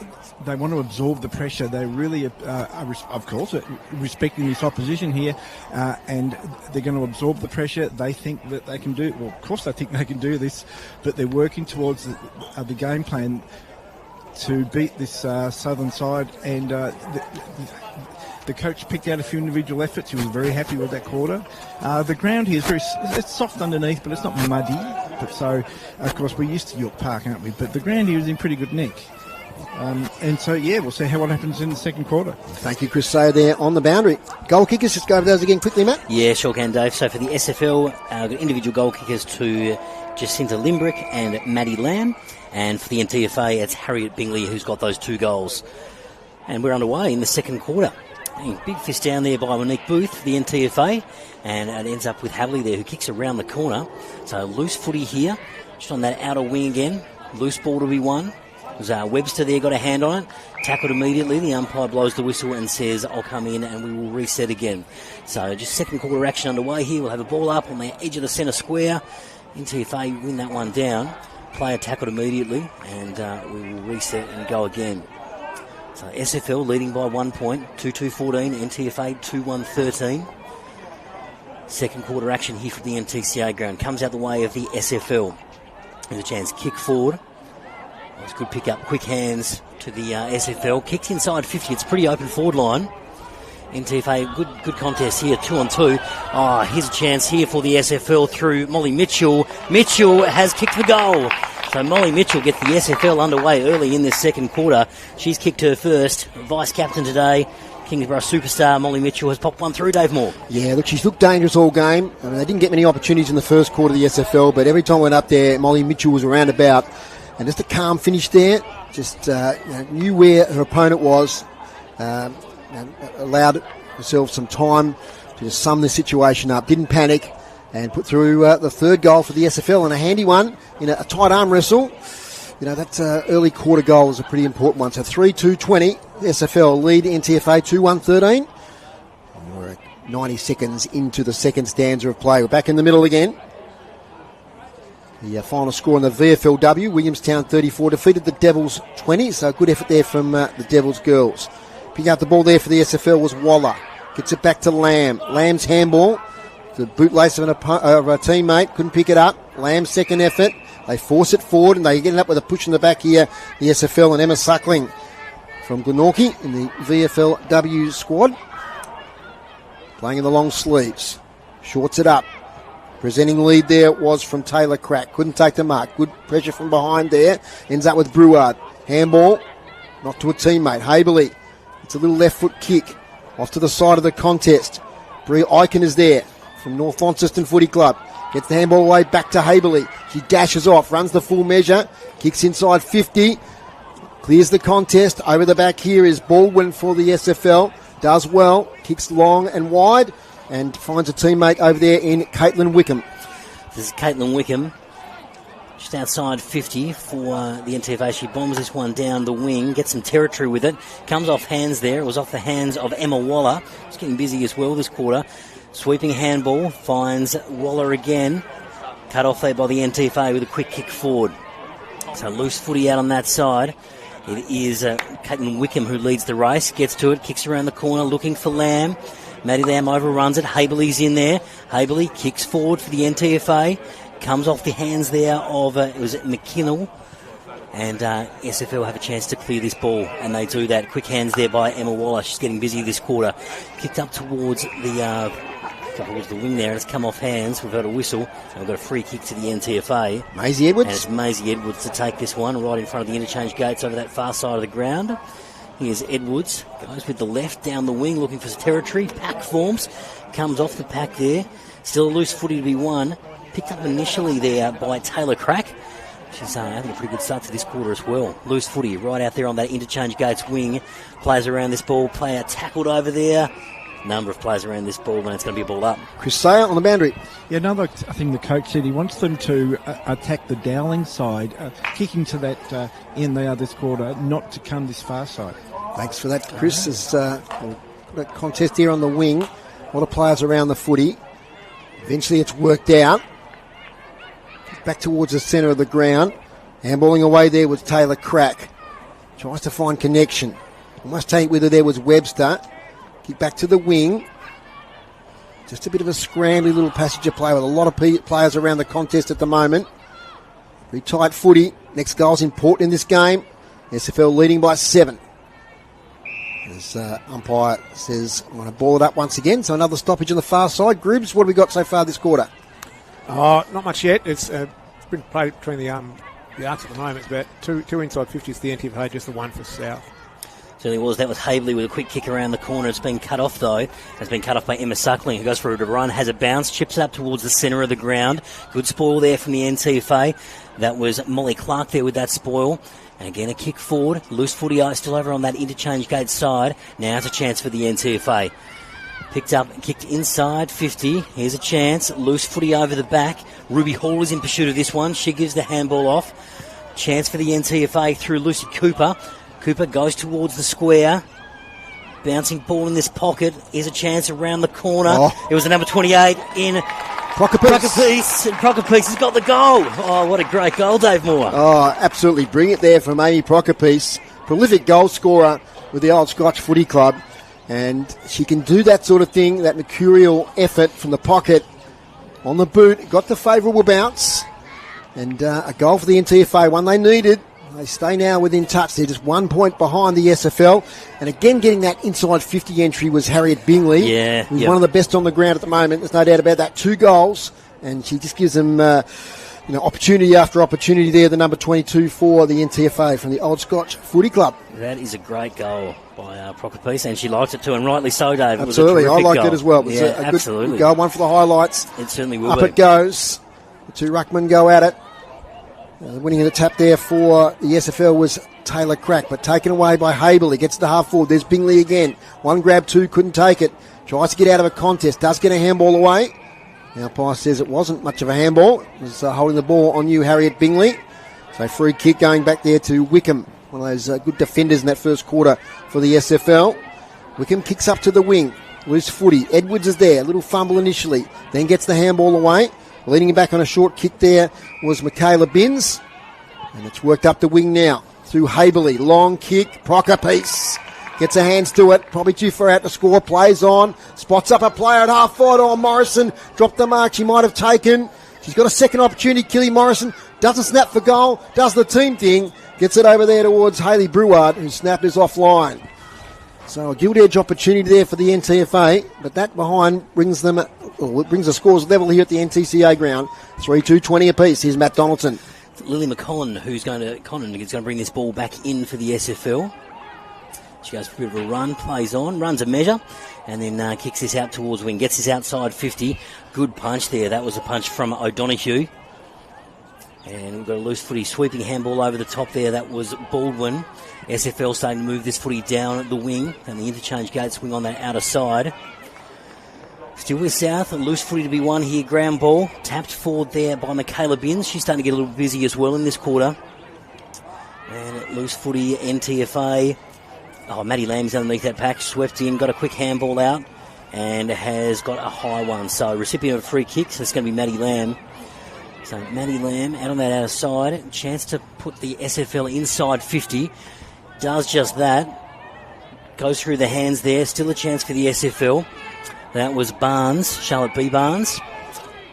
S7: they want to absorb the pressure. They really are, of course, respecting this opposition here, and they're going to absorb the pressure. They think that they can do it. Well, of course they think they can do this, but they're working towards the game plan to beat this southern side, and the coach picked out a few individual efforts. He was very happy with that quarter. The ground here is it's soft underneath, but it's not muddy. But so, of course, we're used to York Park, aren't we? But the ground here is in pretty good nick. And so, yeah, we'll see what happens in the second quarter.
S4: Thank you, Chris Sayer, there on the boundary. Goal kickers, just go over those again quickly, Matt.
S3: Yeah, sure can, Dave. So for the SFL, got individual goal kickers to Jacinta Limbrick and Maddie Lamb. And for the NTFA, it's Harriet Bingley who's got those 2 goals. And we're underway in the second quarter. Big fist down there by Monique Booth for the NTFA. And it ends up with Havley there, who kicks around the corner. So loose footy here, just on that outer wing again. Loose ball to be won. Webster there got a hand on it, tackled immediately. The umpire blows the whistle and says, I'll come in and we will reset again. So just second quarter action underway here. We'll have a ball up on the edge of the centre square. NTFA win that one down. Player tackled immediately, and we will reset and go again. So SFL leading by 1 point, 2-2-14, NTFA 2-1-13. Second quarter action here from the NTCA Ground. Comes out the way of the SFL. There's a chance, kick forward. It's good pick up, quick hands to the SFL. Kicked inside 50, it's pretty open forward line. NTFA, good contest here, 2-on-2. Here's a chance here for the SFL through Molly Mitchell. Mitchell has kicked the goal. So Molly Mitchell gets the SFL underway early in this second quarter. She's kicked her first. Vice captain today, Kingsborough superstar Molly Mitchell has popped one through, Dave Moore.
S4: Yeah, look, she's looked dangerous all game. I mean, they didn't get many opportunities in the first quarter of the SFL, but every time I went up there, Molly Mitchell was around about. And just a calm finish there, just knew where her opponent was, allowed herself some time to just sum the situation up, didn't panic, and put through the third goal for the SFL, and a handy one in a tight arm wrestle. That early quarter goal was a pretty important one. So 3-2-20, SFL lead NTFA 2-1-13. We're 90 seconds into the second stanza of play. We're back in the middle again. The final score on the VFLW, Williamstown 34 defeated the Devils 20, so good effort there from the Devils girls. Picking up the ball there for the SFL was Waller. Gets it back to Lamb. Lamb's handball. The bootlace of a teammate, couldn't pick it up. Lamb's second effort. They force it forward and they get it up with a push in the back here. The SFL and Emma Suckling from Glenorchy in the VFLW squad. Playing in the long sleeves. Shorts it up. Presenting lead there was from Taylor Crack. Couldn't take the mark. Good pressure from behind there. Ends up with Breward. Handball. Not to a teammate. Haberley. It's a little left foot kick. Off to the side of the contest. Brie Eichen is there from North Launceston Footy Club. Gets the handball away back to Haberley. She dashes off. Runs the full measure. Kicks inside 50. Clears the contest. Over the back here is Baldwin for the SFL. Does well. Kicks long and wide. And finds a teammate over there in Caitlin Wickham.
S3: This is Caitlin Wickham, just outside 50 for the NTFA. She bombs this one down the wing, gets some territory with it. Comes off hands there. It was off the hands of Emma Waller. She's getting busy as well this quarter. Sweeping handball, finds Waller again. Cut off there by the NTFA with a quick kick forward. So loose footy out on that side. It is Caitlin Wickham who leads the race, gets to it, kicks around the corner, looking for Lamb. Maddie Lamb overruns it. Haberley's in there. Haberley kicks forward for the NTFA. Comes off the hands there of, it was McKinnell. And SFL have a chance to clear this ball, and they do that. Quick hands there by Emma Waller. She's getting busy this quarter. Kicked up towards the wing there, and it's come off hands. We've got a whistle, and we've got a free kick to the NTFA.
S4: Maisie Edwards.
S3: And it's Maisie Edwards to take this one right in front of the interchange gates over that far side of the ground. Here's Edwards, goes with the left down the wing looking for territory. Pack forms, comes off the pack there. Still a loose footy to be won. Picked up initially there by Taylor Crack. She's having a pretty good start to this quarter as well. Loose footy right out there on that interchange gates wing. Plays around this ball. Player tackled over there. number of players around this ball, then it's going to be a ball up.
S4: Chris Sayer on the boundary.
S7: Yeah, another thing the coach said, he wants them to attack the Dowling side, kicking to that in the this quarter, not to come this far side.
S4: Thanks for that, Chris. There's a contest here on the wing. A lot of players around the footy. Eventually it's worked out. Back towards the centre of the ground. Handballing away there was Taylor Crack. Tries to find connection. Almost take it with her there was Webster. Kick back to the wing. Just a bit of a scrambly little passage of play with a lot of players around the contest at the moment. Very tight footy. Next goal's important in this game. SFL leading by 7. As umpire says, I'm going to ball it up once again. So another stoppage on the far side. Groobs, what have we got so far this quarter?
S5: Not much yet. It's been played between the arcs at the moment. It's about two inside 50s, the NTFA, just the one for South.
S3: Certainly was. That was Habley with a quick kick around the corner. It's been cut off, though. It's been cut off by Emma Suckling, who goes for a run, has a bounce, chips it up towards the centre of the ground. Good spoil there from the NTFA. That was Molly Clark there with that spoil. And again, a kick forward. Loose footy still over on that interchange gate side. Now it's a chance for the NTFA. Picked up, kicked inside 50. Here's a chance. Loose footy over the back. Ruby Hall is in pursuit of this one. She gives the handball off. Chance for the NTFA through Lucy Cooper. Cooper goes towards the square. Bouncing ball in this pocket. Here's a chance around the corner. It was the number 28 in Procopese. And Procopese has got the goal. Oh, what a great goal, Dave Moore.
S4: Oh, absolutely brilliant there from Amy Procopese. Prolific goal scorer with the Old Scotch Footy Club. And she can do that sort of thing, that mercurial effort from the pocket on the boot. Got the favourable bounce. And a goal for the NTFA, one they needed. They stay now within touch. They're just 1 point behind the SFL. And again, getting that inside 50 entry was Harriet Bingley.
S3: Yeah.
S4: Who's one of the best on the ground at the moment. There's no doubt about that. 2 goals. And she just gives them opportunity after opportunity there, the number 22 for the NTFA from the Old Scotch Footy Club.
S3: That is a great goal by Procopese, and she liked it too, and rightly so, Dave.
S4: Absolutely.
S3: It was a
S4: I liked
S3: goal.
S4: it as well. It was a
S3: absolutely.
S4: good goal, one for the highlights.
S3: It certainly will
S4: Up
S3: be.
S4: it goes. The 2 ruckmen go at it. Winning the tap there for the SFL was Taylor Crack, but taken away by Habel. He gets to half forward. There's Bingley again. 1 grab, 2, couldn't take it. Tries to get out of a contest. Does get a handball away. The umpire says it wasn't much of a handball. It was holding the ball on you, Harriet Bingley. So free kick going back there to Wickham. One of those good defenders in that first quarter for the SFL. Wickham kicks up to the wing. Loose footy. Edwards is there. A little fumble initially. Then gets the handball away. Leading him back on a short kick there was Michaela Binns. And it's worked up the wing now through Haberley. Long kick. Procopese gets her hands to it. Probably too far out to score. Plays on. Spots up a player at half forward. Oh, Morrison dropped the mark she might have taken. She's got a second opportunity. Killy Morrison doesn't snap for goal. Does the team thing. Gets it over there towards Hayley Breward, who snapped is offline. So a gilt edge opportunity there for the NTFA, but that behind brings the scores level here at the NTCA ground. 3-2-20 apiece. Here's Matt Donaldson.
S3: Lily McConnell, who's going to bring this ball back in for the SFL. She goes for a bit of a run, plays on, runs a measure, and then kicks this out towards wing. Gets this outside 50. Good punch there. That was a punch from O'Donoghue. And we've got a loose footy sweeping handball over the top there. That was Baldwin. SFL starting to move this footy down the wing, and the interchange gate swing on that outer side. Still with South, a loose footy to be won here. Ground ball tapped forward there by Michaela Binns. She's starting to get a little busy as well in this quarter. And loose footy, NTFA. Oh, Maddie Lamb's underneath that pack, swept in, got a quick handball out, and has got a high one. So recipient of a free kick, so it's going to be Maddie Lamb. So Maddie Lamb out on that outer side. Chance to put the SFL inside 50. Does just that. Goes through the hands there. Still a chance for the SFL. That was Barnes, Charlotte B. Barnes.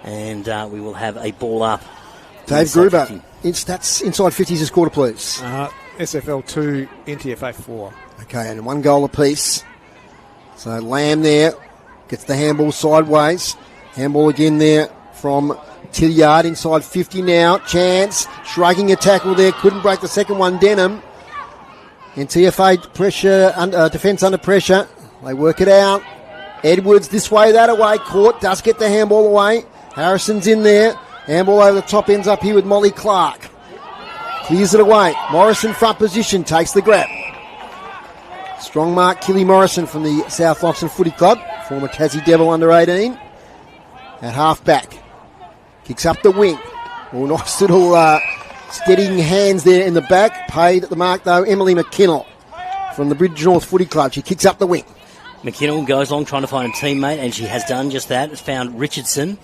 S3: And we will have a ball up.
S4: Dave Gruber, stats inside 50s as quarter, please.
S5: SFL 2, NTFA 4.
S4: Okay, and 1 goal apiece. So Lamb there gets the handball sideways. Handball again there from Tilliard inside 50 now. Chance, shrugging a tackle there. Couldn't break the second one, Denham. NTFA pressure, defence under pressure. They work it out. Edwards this way, that away. Caught, does get the handball away. Harrison's in there. Handball over the top, ends up here with Molly Clark. Clears it away. Morrison front position, takes the grab. Strong mark, Killy Morrison from the South Loxton Footy Club. former Tassie Devil under 18. At half-back. Kicks up the wing. Oh, nice little steadying hands there in the back. Paid at the mark, though, Emily McKinnell from the Bridge North Footy Club. She kicks up the wing.
S3: McKinnell goes along trying to find a teammate, and she has done just that. It's found Richardson.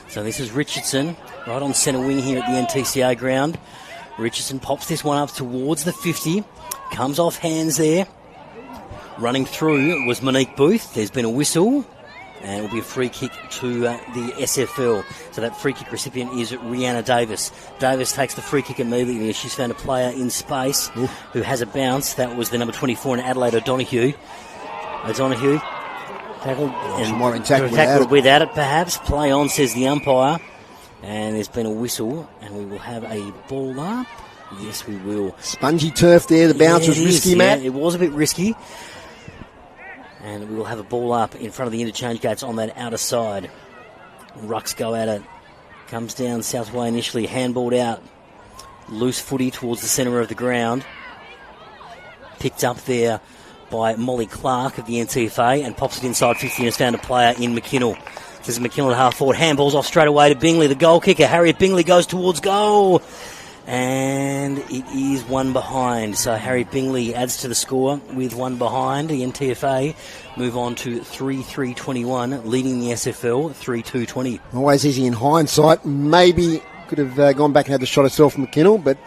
S3: So this is Richardson right on centre wing here at the NTCA Ground. Richardson pops this one up towards the 50. Comes off hands there. Running through was Monique Booth. There's been a whistle. And it will be a free kick to the SFL. So that free kick recipient is Rihanna Davis. Davis takes the free kick immediately. She's found a player in space who has a bounce. That was the number 24 in Adelaide, O'Donoghue. O'Donoghue tackled and tackled without it, perhaps. Play on, says the umpire. And there's been a whistle, and we will have a ball up. Yes, we will.
S4: Spongy turf there. The bounce was risky, Matt.
S3: Yeah, it was a bit risky. And we will have a ball up in front of the interchange gates on that outer side. Rucks go at it. Comes down South Way initially. Handballed out. Loose footy towards the centre of the ground. Picked up there by Molly Clark of the NTFA and pops it inside 50 and has found a player in McKinnell. This is McKinnell at half forward. Handballs off straight away to Bingley, the goal kicker. Harriet Bingley goes towards goal. And it is one behind. So Harry Bingley adds to the score with one behind. The NTFA move on to 3-3-21, leading the SFL 3-2-20.
S4: Always easy in hindsight. Maybe could have gone back and had the shot herself from McKinnell. But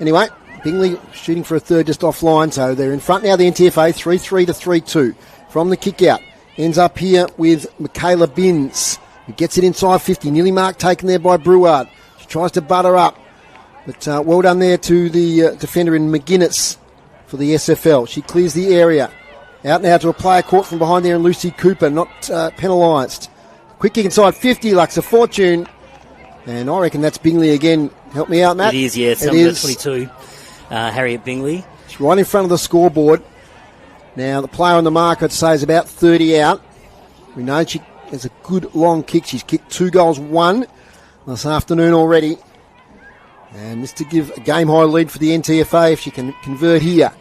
S4: anyway, Bingley shooting for a third just offline. So they're in front now, the NTFA, 3-3-3-2. From the kick out. Ends up here with Michaela Binns, who gets it inside 50. Nearly mark taken there by Breward. She tries to butter up. But well done there to the defender in McGuinness for the SFL. She clears the area. Out now to a player caught from behind there, and Lucy Cooper, not penalised. Quick kick inside 50, Lux a fortune. And I reckon that's Bingley again. Help me out, Matt.
S3: It is, yeah. It's number 22, Harriet Bingley.
S4: It's right in front of the scoreboard. Now, the player on the mark, I'd say, is about 30 out. We know she has a good long kick. She's kicked 2 goals, 1 this afternoon already. And this to give a game-high lead for the NTFA if she can convert here.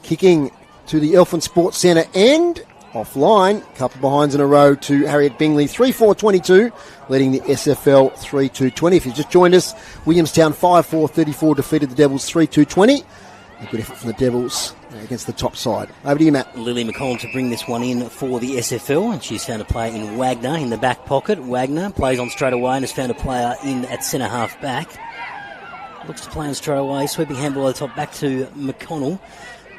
S4: Kicking to the Elfin Sports Centre and offline. A couple of behinds in a row to Harriet Bingley. 3-4-22, leading the SFL 3-2-20. If you've just joined us, Williamstown 5-4-34 defeated the Devils 3-2-20. A good effort from the Devils against the top side. Over to you, Matt.
S3: Lily McCollum to bring this one in for the SFL, and she's found a player in Wagner in the back pocket. Wagner plays on straight away and has found a player in at centre half back. Looks to play on straight away, sweeping handball over the top back to McConnell.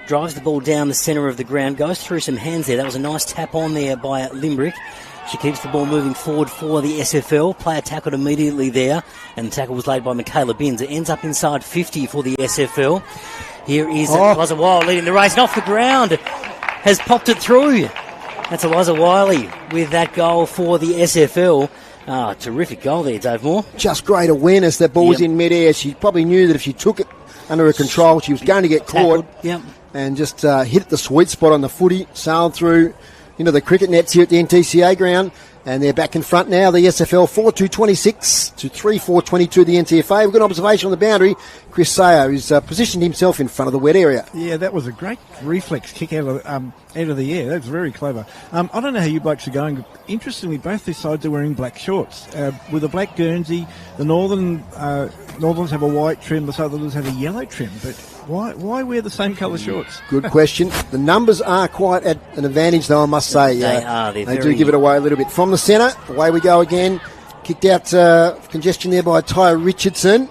S3: Drives the ball down the centre of the ground, goes through some hands there. That was a nice tap on there by Limbrick. She keeps the ball moving forward for the SFL. Player tackled immediately there, and the tackle was laid by Michaela Binns. It ends up inside 50 for the SFL. Here is Eliza Wiley leading the race, and off the ground has popped it through. That's Eliza Wiley with that goal for the SFL. Terrific goal there, Dave Moore.
S4: Just great awareness. That ball was in mid-air. She probably knew that if she took it under her control, she was going to get caught. And just hit the sweet spot on the footy, sailed through into the cricket nets here at the NTCA Ground. And they're back in front now, the SFL 4-2-26 to 3-4-22 the NTFA. We've got an observation on the boundary. Chris Sayo, who's positioned himself in front of the wet area.
S7: Yeah, that was a great reflex kick out of the air. That was very clever. I don't know how you blokes are going. Interestingly, both these sides are wearing black shorts. With a black Guernsey, the Northerners have a white trim, the Southerners have a yellow trim. But why wear the same colour shorts?
S4: Good question. The numbers are quite at an advantage, though, I must say.
S3: They are.
S4: They do give it away a little bit. From the centre, away we go again. Kicked out congestion there by Tyre Richardson.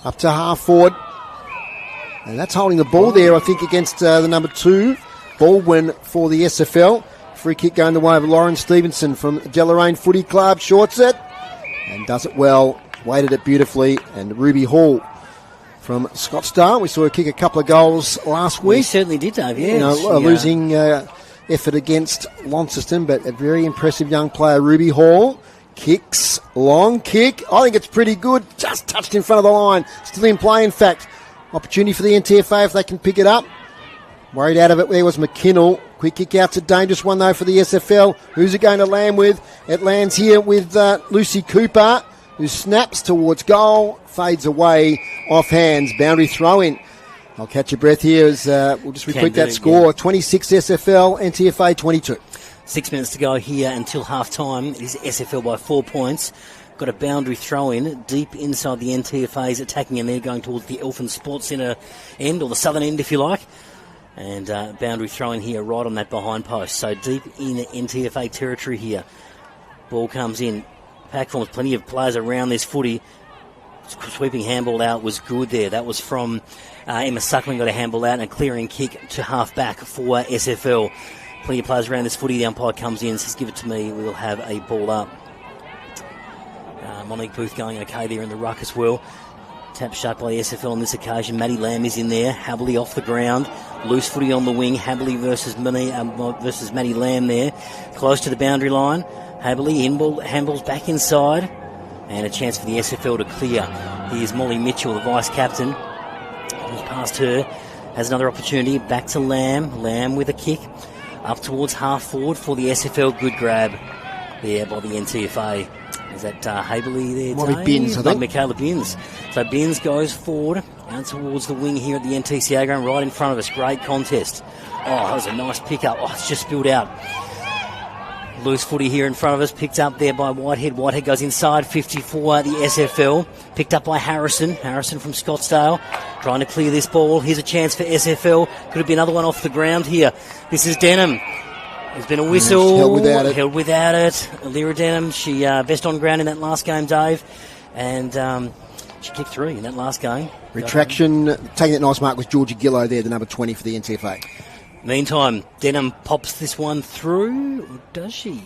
S4: Up to half forward. And that's holding the ball there, I think, against the number 2, Baldwin for the SFL. Free kick going the way of Lauren Stevenson from Deloraine Footy Club. Shorts it and does it well. Weighted it beautifully. And Ruby Hall from Scottsdale. We saw her kick a couple of goals last week.
S3: We certainly did, Dave, yeah.
S4: Losing effort against Launceston, but a very impressive young player, Ruby Hall. Kicks, long kick. I think it's pretty good. Just touched in front of the line. Still in play, in fact. Opportunity for the NTFA if they can pick it up. Worried out of it there was McKinnell. Quick kick out's a dangerous one, though, for the SFL. Who's it going to land with? It lands here with Lucy Cooper, who snaps towards goal, fades away off hands. Boundary throw-in. I'll catch your breath here as we'll just repeat that score. 26 SFL, NTFA 22.
S3: 6 minutes to go here until half-time. It is SFL by 4 points. Got a boundary throw-in deep inside the NTFA's attacking, and they're going towards the Elfin Sports Centre end, or the southern end, if you like. And boundary throw-in here right on that behind post. So deep in NTFA territory here. Ball comes in. Pack forms, plenty of players around this footy. Sweeping handball out was good there. That was from Emma Suckling, got a handball out, and a clearing kick to half-back for SFL. Plenty of players around this footy. The umpire comes in, says, give it to me. We'll have a ball up. Monique Booth going okay there in the ruck as well. Tap shut by the SFL on this occasion. Maddie Lamb is in there. Haberley off the ground. Loose footy on the wing. Haberley versus Maddie Lamb there. Close to the boundary line. Haberley handballs back inside. And a chance for the SFL to clear. Here's Molly Mitchell, the vice-captain. Who's past her. Has another opportunity. Back to Lamb. Lamb with a kick. Up towards half-forward for the SFL. Good grab there by the NTFA. Is that Haberley there,
S4: Might be Binns, I think.
S3: Michaela Binns. So Binns goes forward, out towards the wing here at the NTCA Ground, right in front of us. Great contest. Oh, that was a nice pick-up. Oh, it's just spilled out. Loose footy here in front of us, picked up there by Whitehead. Whitehead goes inside, 54, the SFL. Picked up by Harrison. Harrison from Scottsdale, trying to clear this ball. Here's a chance for SFL. Could have been another one off the ground here. This is Denham. There's been a whistle. Held without it. Lyra Denham, she best on ground in that last game, Dave. And she kicked 3 in that last game.
S4: Retraction. Taking that nice mark was Georgia Gillow there, the number 20 for the NTFA.
S3: Meantime, Denham pops this one through. Or does she?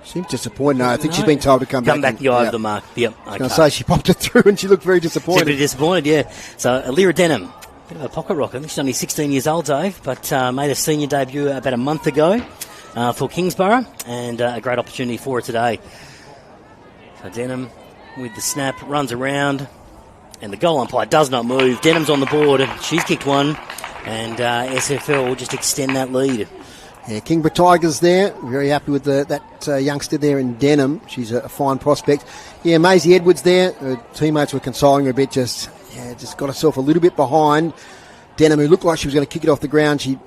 S4: Seems disappointed. No, I think she's been told to come back.
S3: Come back the eye of the mark. Yep. Okay.
S4: I was going to say, she popped it through and she looked very disappointed.
S3: She's a bit disappointed, yeah. So, Lyra Denham, bit of a pocket rocket. I think she's only 16 years old, Dave, but made a senior debut about a month ago. For Kingsborough, and a great opportunity for her today. So Denham with the snap, runs around, and the goal umpire does not move. Denham's on the board, she's kicked one, and SFL will just extend that lead.
S4: Yeah, Kingborough Tigers there, very happy with that youngster there in Denham. She's a fine prospect. Yeah, Maisie Edwards there, her teammates were consoling her a bit, just got herself a little bit behind. Denham, who looked like she was going to kick it off the ground, she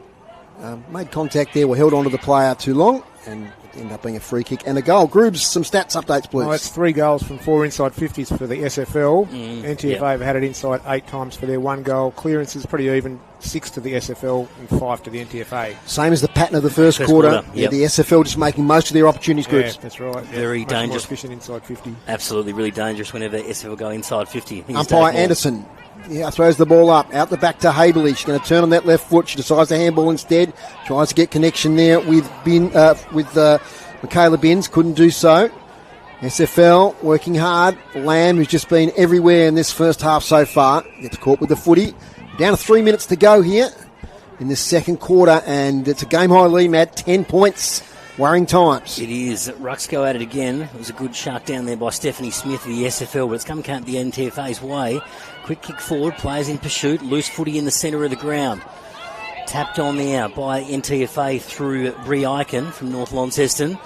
S4: made contact there, were held onto the player too long, and it ended up being a free kick and a goal. Groobs, some stats updates, please.
S5: Oh, it's 3 goals from 4 inside 50s for the SFL. NTFA have had it inside 8 times for their 1 goal. Clearances pretty even, 6 to the SFL and 5 to the NTFA.
S4: Same as the pattern of the first quarter. Yeah, the SFL just making most of their opportunities, Groobs.
S5: Yeah, that's right.
S3: Very dangerous.
S5: More efficient inside 50.
S3: Absolutely, really dangerous whenever SFL go inside 50.
S4: Umpire Anderson. Yeah, throws the ball up, out the back to Haberley. She's going to turn on that left foot. She decides to handball instead. Tries to get connection there with Michaela Binns. Couldn't do so. SFL working hard. Lamb, who's just been everywhere in this first half so far, gets caught with the footy. Down to 3 minutes to go here in this second quarter, and it's a game high lead, Matt. 10 points. Worrying times.
S3: It is. Rucks go at it again. It was a good shot down there by Stephanie Smith of the SFL, but it's come the NTFA's way. Quick kick forward, players in pursuit, loose footy in the centre of the ground. Tapped on there by NTFA through Bree Eichen from North Launceston.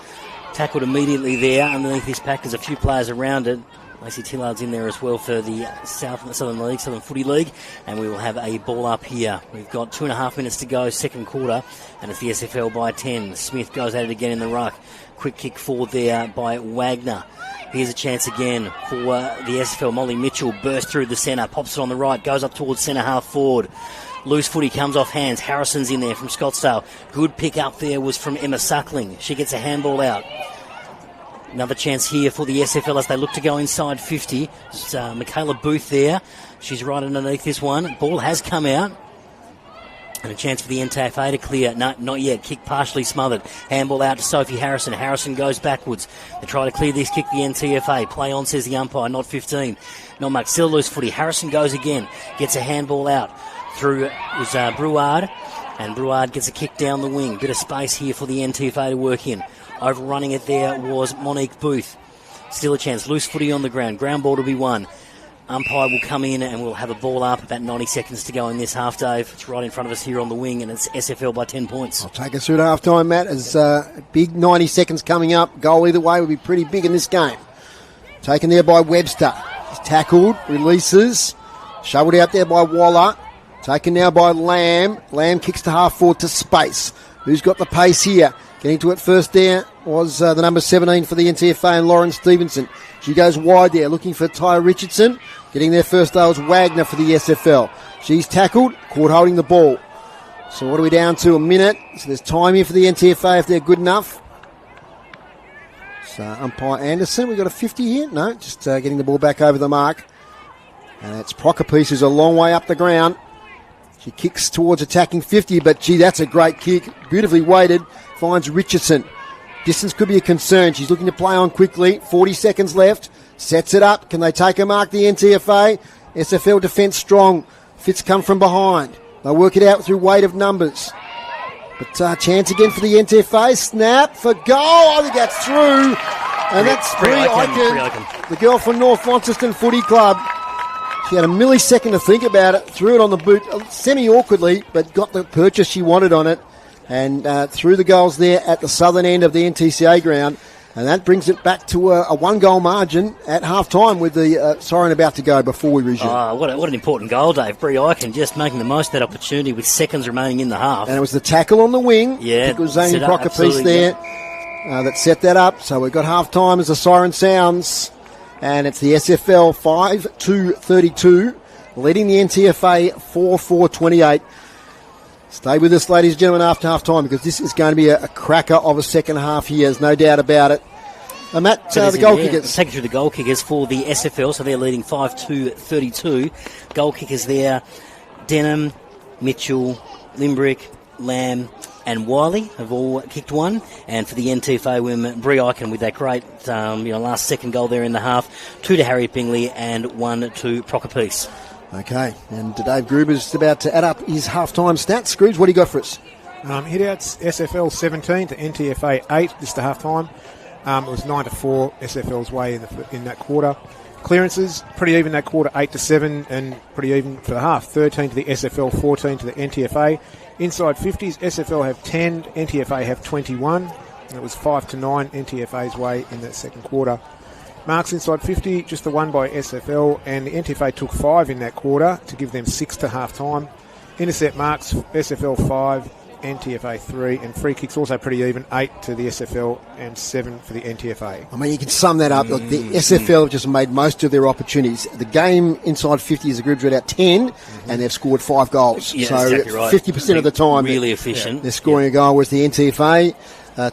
S3: Tackled immediately there. Underneath this pack, there's a few players around it. Lacey Tillard's in there as well for the Southern Footy League, and we will have a ball up here. We've got 2.5 minutes to go, second quarter, and it's the SFL by 10. Smith goes at it again in the ruck. Quick kick forward there by Wagner. Here's a chance again for the SFL. Molly Mitchell bursts through the centre, pops it on the right, goes up towards centre half forward. Loose footy comes off hands. Harrison's in there from Scottsdale. Good pick up there was from Emma Suckling. She gets a handball out. Another chance here for the SFL as they look to go inside 50. It's Michaela Booth there. She's right underneath this one. Ball has come out. And a chance for the NTFA to clear. No, not yet. Kick partially smothered. Handball out to Sophie Harrison. Harrison goes backwards. They try to clear this kick, the NTFA. Play on, says the umpire. Not 15. Not much. Still loose footy. Harrison goes again. Gets a handball out. Through was Brouard. And Brouard gets a kick down the wing. Bit of space here for the NTFA to work in. Overrunning it there was Monique Booth. Still a chance. Loose footy on the ground. Ground ball to be won. Umpire will come in and we'll have a ball up. About 90 seconds to go in this half, Dave. It's right in front of us here on the wing, and it's SFL by 10 points.
S4: I'll take us through to half time, Matt, as big 90 seconds coming up. Goal either way would be pretty big in this game. Taken there by Webster. He's tackled, releases, shoveled out there by Waller. Taken now by Lamb. Lamb kicks to half forward to space. Who's got the pace here? Getting to it first there was the number 17 for the NTFA and Lauren Stevenson. She goes wide there, looking for Ty Richardson. Getting there first though was Wagner for the SFL. She's tackled, caught holding the ball. So what are we down to? A minute. So there's time here for the NTFA if they're good enough. So umpire Anderson, we got a 50 here? No, just getting the ball back over the mark. And that's Procopiece, who's a long way up the ground. She kicks towards attacking 50, but gee, that's a great kick. Beautifully weighted. Finds Richardson. Distance could be a concern. She's looking to play on quickly. 40 seconds left. Sets it up. Can they take a mark, the NTFA? SFL defence strong. Fitz come from behind. They'll work it out through weight of numbers. But chance again for the NTFA. Snap for goal. I think that's through. And that's Brie Eichen, the girl from North Launceston Footy Club. She had a millisecond to think about it. Threw it on the boot semi-awkwardly, but got the purchase she wanted on it. And threw the goals there at the southern end of the NTCA ground. And that brings it back to a one-goal margin at half-time with the siren about to go before we resume.
S3: Oh, what an important goal, Dave. Brie Eichen just making the most of that opportunity with seconds remaining in the half.
S4: And it was the tackle on the wing.
S3: Yeah.
S4: I think it was Amy Procopiece there that set that up. So we've got half-time as the siren sounds. And it's the SFL 5-2-32, leading the NTFA 4-4-28. Stay with us, ladies and gentlemen, after half-time, because this is going to be a cracker of a second half here. There's no doubt about it. Matt, the goal kickers.
S3: Take you through the goal kickers for the SFL, so they're leading 5-2-32. Goal kickers there, Denham, Mitchell, Limbrick, Lamb and Wiley have all kicked one. And for the NTFA women, Brie Eichen with that great last second goal there in the half. 2 to Harriet Bingley and 1 to Procopiece.
S4: Okay, and Dave Gruber's about to add up his half-time stats. Scrooge, what do you got for us?
S5: Hit-outs, SFL 17 to NTFA 8, this to half-time. It was 9-4 SFL's way in that quarter. Clearances, pretty even that quarter, 8-7, and pretty even for the half. 13 to the SFL, 14 to the NTFA. Inside 50s, SFL have 10, NTFA have 21. And it was 5-9 NTFA's way in that second quarter. Marks inside 50, just the one by SFL, and the NTFA took 5 in that quarter to give them 6 to half-time. Intercept marks, SFL 5, NTFA 3, and free kicks also pretty even, 8 to the SFL and 7 for the NTFA.
S4: I mean, you can sum that up. Look, the SFL have just made most of their opportunities. The game inside 50 is a group read out 10, and they've scored 5 goals.
S3: Yeah,
S4: so
S3: exactly right.
S4: 50% of the time,
S3: really efficient.
S4: They're scoring a goal, whereas the NTFA,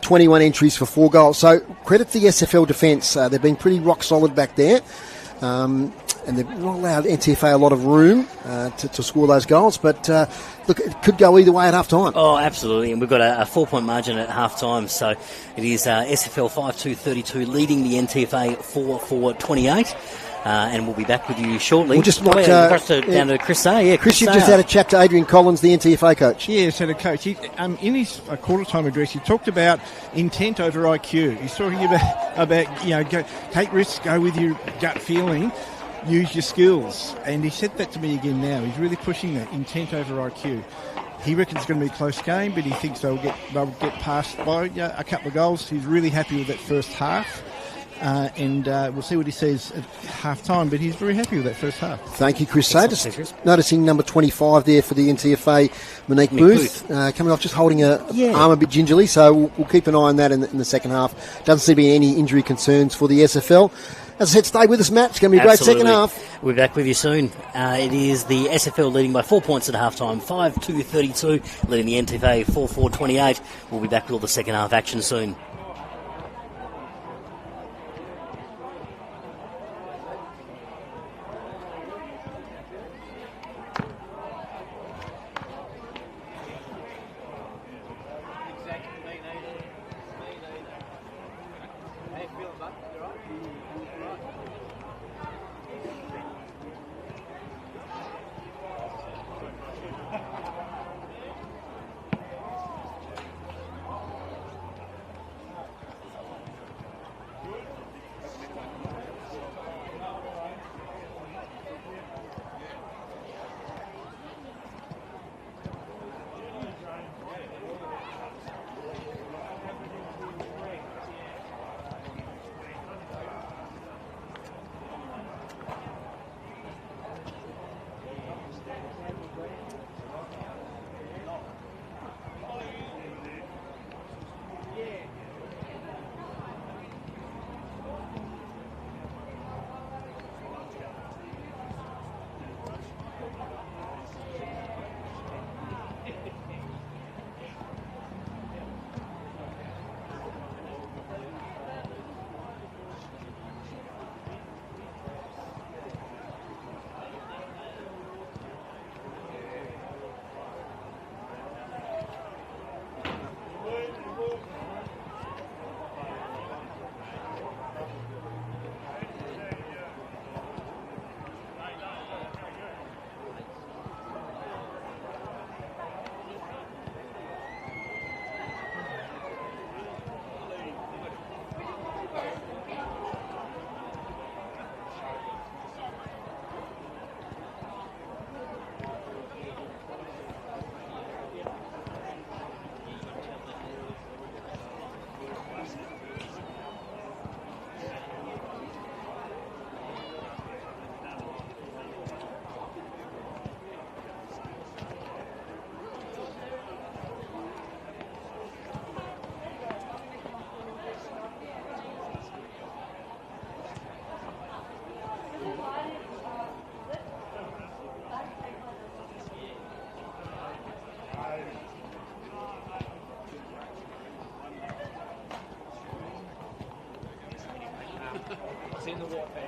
S4: 21 entries for 4 goals. So credit to the SFL defence. They've been pretty rock solid back there. And they've not allowed NTFA a lot of room to score those goals. But, look, it could go either way at half-time.
S3: Oh, absolutely. And we've got a 4-point margin at half-time. So it is SFL 5-2-32 leading the NTFA 4-4-28. And we'll be back with you shortly.
S4: We'll just
S3: down to Chris Sayer. Yeah,
S4: Chris, you've just had a chat to Adrian Collins, the NTFA coach.
S7: Yeah, so the coach, he, in his quarter-time address, he talked about intent over IQ. He's talking about take risks, go with your gut feeling, use your skills. And he said that to me again now. He's really pushing that, intent over IQ. He reckons it's going to be a close game, but he thinks they'll get past by a couple of goals. He's really happy with that first half. And we'll see what he says at half-time, but he's very happy with that first half.
S4: Thank you, Chris. So just noticing number 25 there for the NTFA, Monique Booth, coming off just holding her arm a bit gingerly, so we'll keep an eye on that in the second half. Doesn't seem to be any injury concerns for the SFL. As I said, stay with us, Matt. It's going to be a great second half.
S3: We're back with you soon. It is the SFL leading by 4 points at half-time, 5-2-32, leading the NTFA 4-4-28. We'll be back with all the second half action soon.
S8: It's in the warfare.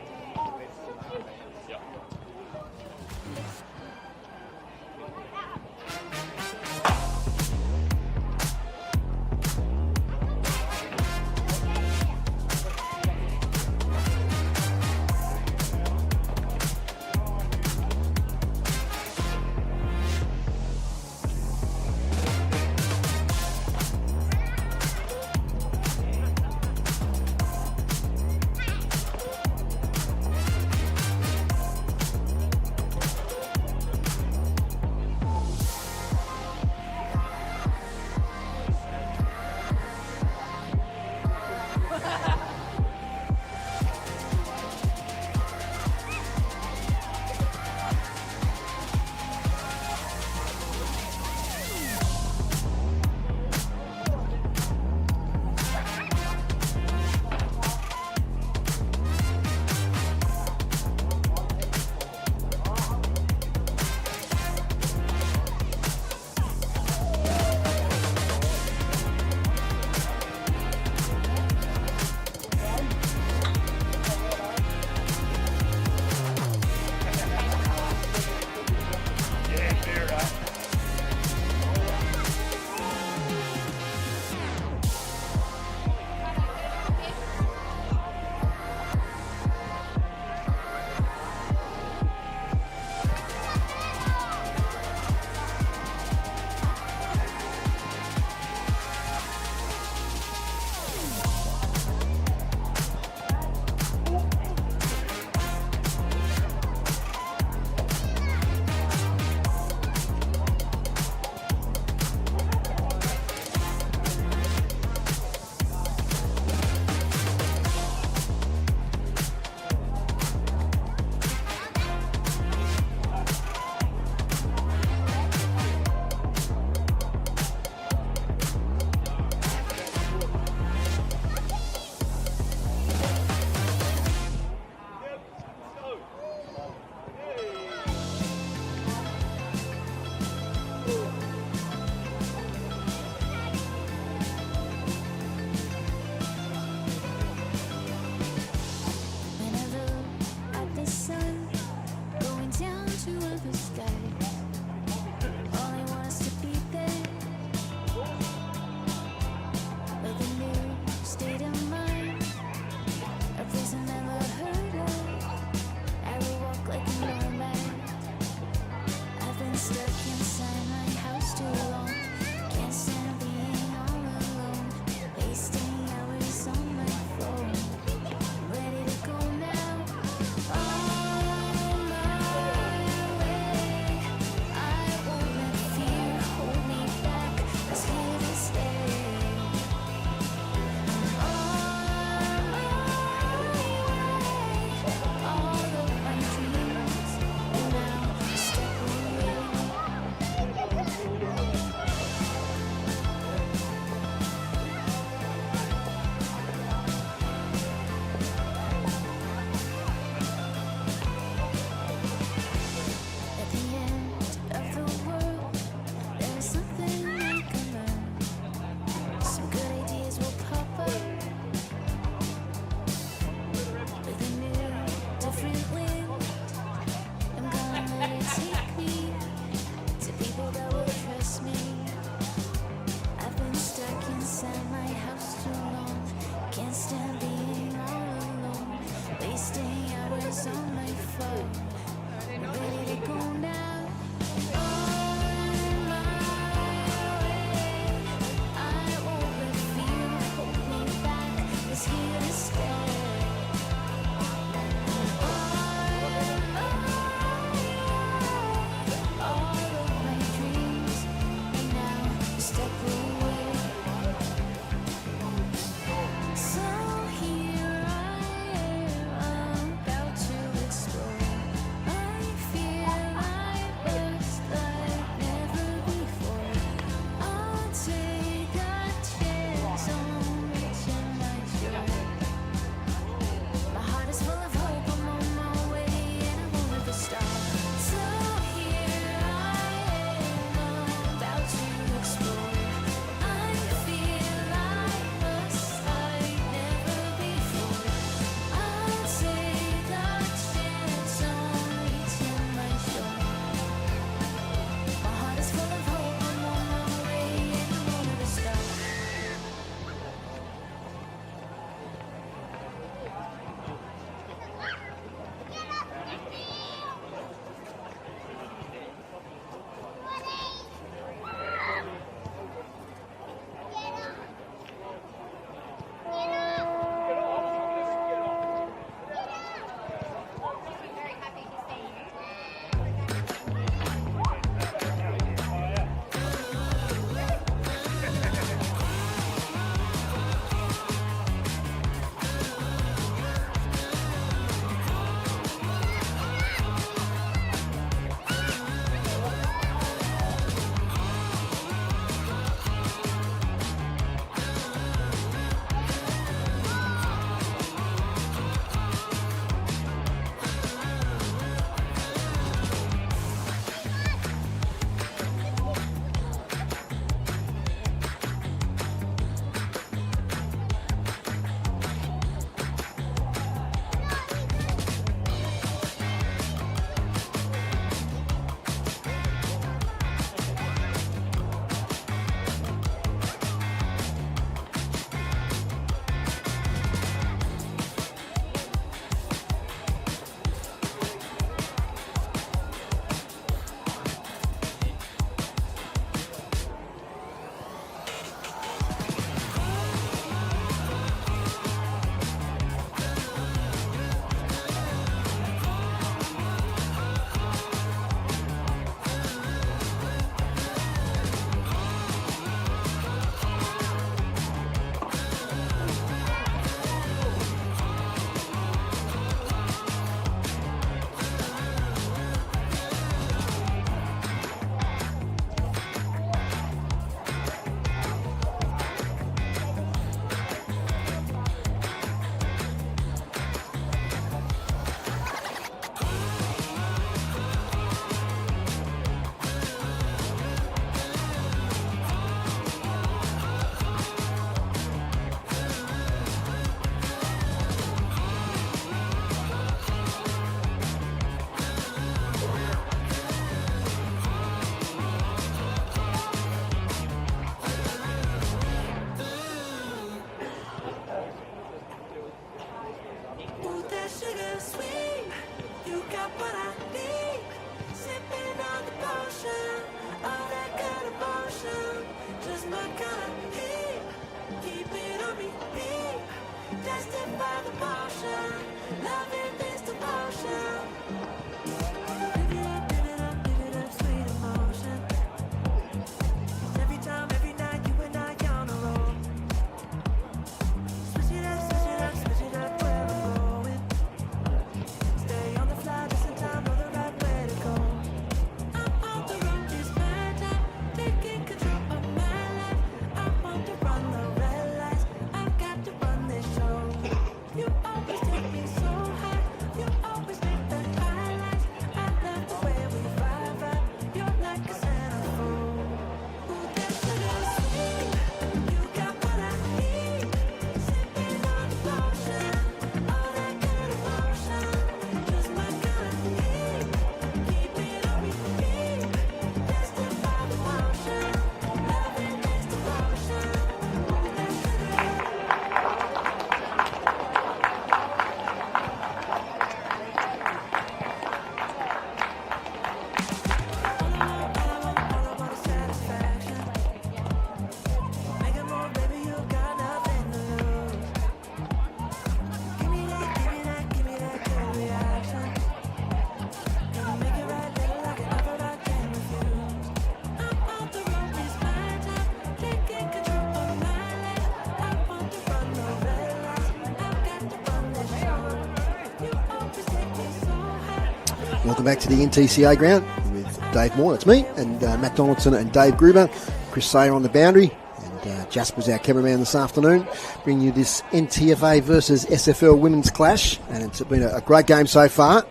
S4: Welcome back to the NTCA Ground with Dave Moore, that's me, and Matt Donaldson and Dave Gruber. Chris Sayer on the boundary, and Jasper's our cameraman this afternoon, bringing you this NTFA versus SFL women's clash, and it's been a great game so far,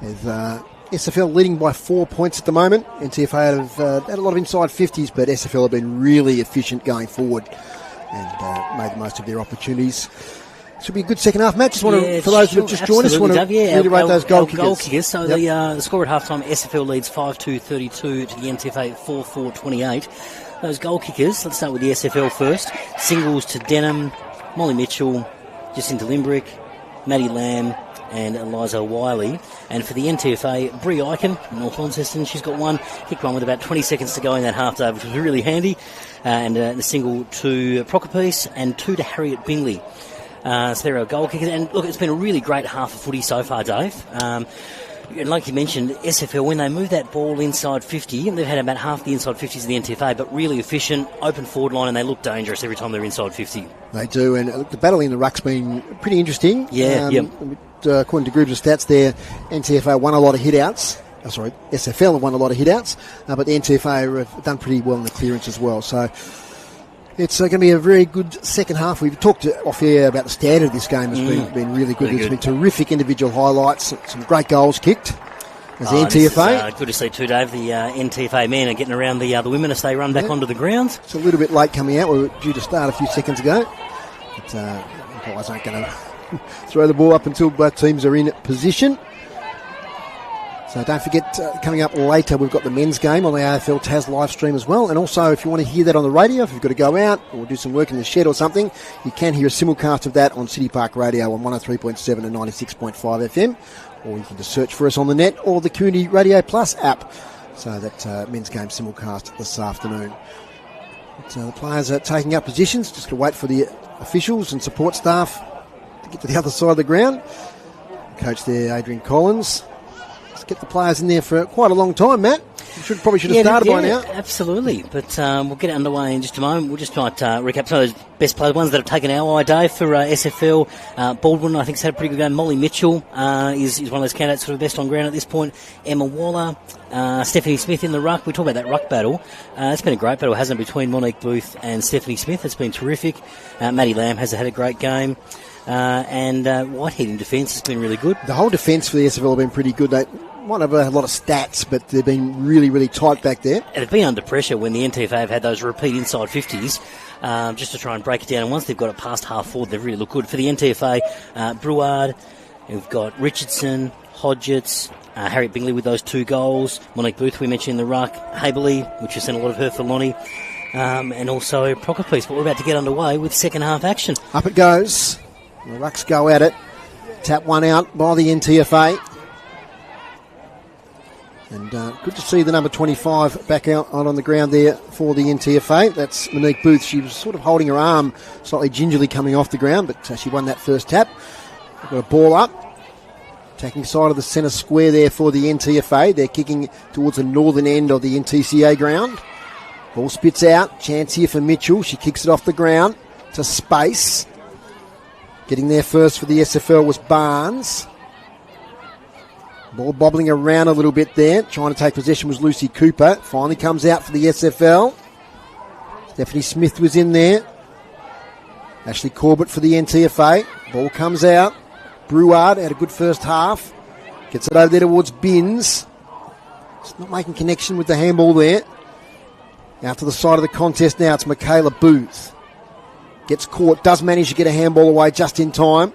S4: with SFL leading by 4 points at the moment. NTFA have had a lot of inside 50s, but SFL have been really efficient going forward and made the most of their opportunities. Should be a good second half, Matt. Just want to, for those who have just joined us, want to reiterate those goal kickers.
S3: So the score at half time, SFL leads 5-2-32 to the NTFA 4-4-28. Those goal kickers, let's start with the SFL first. Singles to Denham, Molly Mitchell, Jacinta Limbrick, Maddie Lamb, and Eliza Wiley. And for the NTFA, Bree Eichen, North Launceston, she's got one. Kicked one with about 20 seconds to go in that half day, which was really handy. And the single to Procopiece and two to Harriet Bingley. So there are goal kickers. And look, it's been a really great half of footy so far, Dave. And like you mentioned, SFL, when they move that ball inside 50, they've had about half the inside 50s of the NTFA, but really efficient, open forward line, and they look dangerous every time they're inside 50. They
S4: do, and the battle in the ruck's been pretty interesting.
S3: Yeah,
S4: according to groups of stats there, NTFA won a lot of hit-outs. SFL have won a lot of hit-outs, but the NTFA have done pretty well in the clearance as well. So it's going to be a very good second half. We've talked off air about the standard of this game has been really good. There's been terrific individual highlights, some great goals kicked. As the NTFA.
S3: Good to see too, Dave. The NTFA men are getting around the women as they run back onto the ground.
S4: It's a little bit late coming out. We were due to start a few seconds ago. But guys aren't going to throw the ball up until both teams are in position. So don't forget, coming up later, we've got the men's game on the AFL Tas live stream as well. And also, if you want to hear that on the radio, if you've got to go out or do some work in the shed or something, you can hear a simulcast of that on City Park Radio on 103.7 and 96.5 FM. Or you can just search for us on the net or the Community Radio Plus app. So that men's game simulcast this afternoon. But, the players are taking up positions, just to wait for the officials and support staff to get to the other side of the ground. Coach there, Adrian Collins. Let's get the players in there for quite a long time, Matt. Probably should have started by now.
S3: Absolutely, but we'll get it underway in just a moment. We'll just might recap some of those best players, ones that have taken our eye, Dave, for SFL. Baldwin, I think, has had a pretty good game. Molly Mitchell is one of those candidates for the best on ground at this point. Emma Waller, Stephanie Smith in the ruck. We talk about that ruck battle. It's been a great battle, hasn't it, between Monique Booth and Stephanie Smith. It's been terrific. Maddie Lamb has had a great game. And Whitehead in defence has been really good.
S4: The whole defence for the SFL have been pretty good. They might have a lot of stats, but they've been really, really tight back there.
S3: And they've been under pressure when the NTFA have had those repeat inside 50s, just to try and break it down. And once they've got it past half forward, they've really looked good. For the NTFA, Brouard, we've got Richardson, Hodgetts, Harriet Bingley with those two goals. Monique Booth, we mentioned in the ruck. Haberley, which has sent a lot of her for Lonnie. And also Procopiece. But we're about to get underway with second half action.
S4: Up it goes. The rucks go at it. tap one out by the NTFA. And good to see the number 25 back out on the ground there for the NTFA. That's Monique Booth. She was sort of holding her arm slightly gingerly coming off the ground, but she won that first tap. Got a ball up. Attacking side of the centre square there for the NTFA. They're kicking towards the northern end of the NTCA ground. Ball spits out. Chance here for Mitchell. She kicks it off the ground to space. Getting there first for the SFL was Barnes. Ball bobbling around a little bit there. Trying to take possession was Lucy Cooper. Finally comes out for the SFL. Stephanie Smith was in there. Ashley Corbett for the NTFA. Ball comes out. Breward had a good first half. Gets it over there towards Binns. It's not making connection with the handball there. Out to the side of the contest now, it's Michaela Booth. Gets caught, does manage to get a handball away just in time.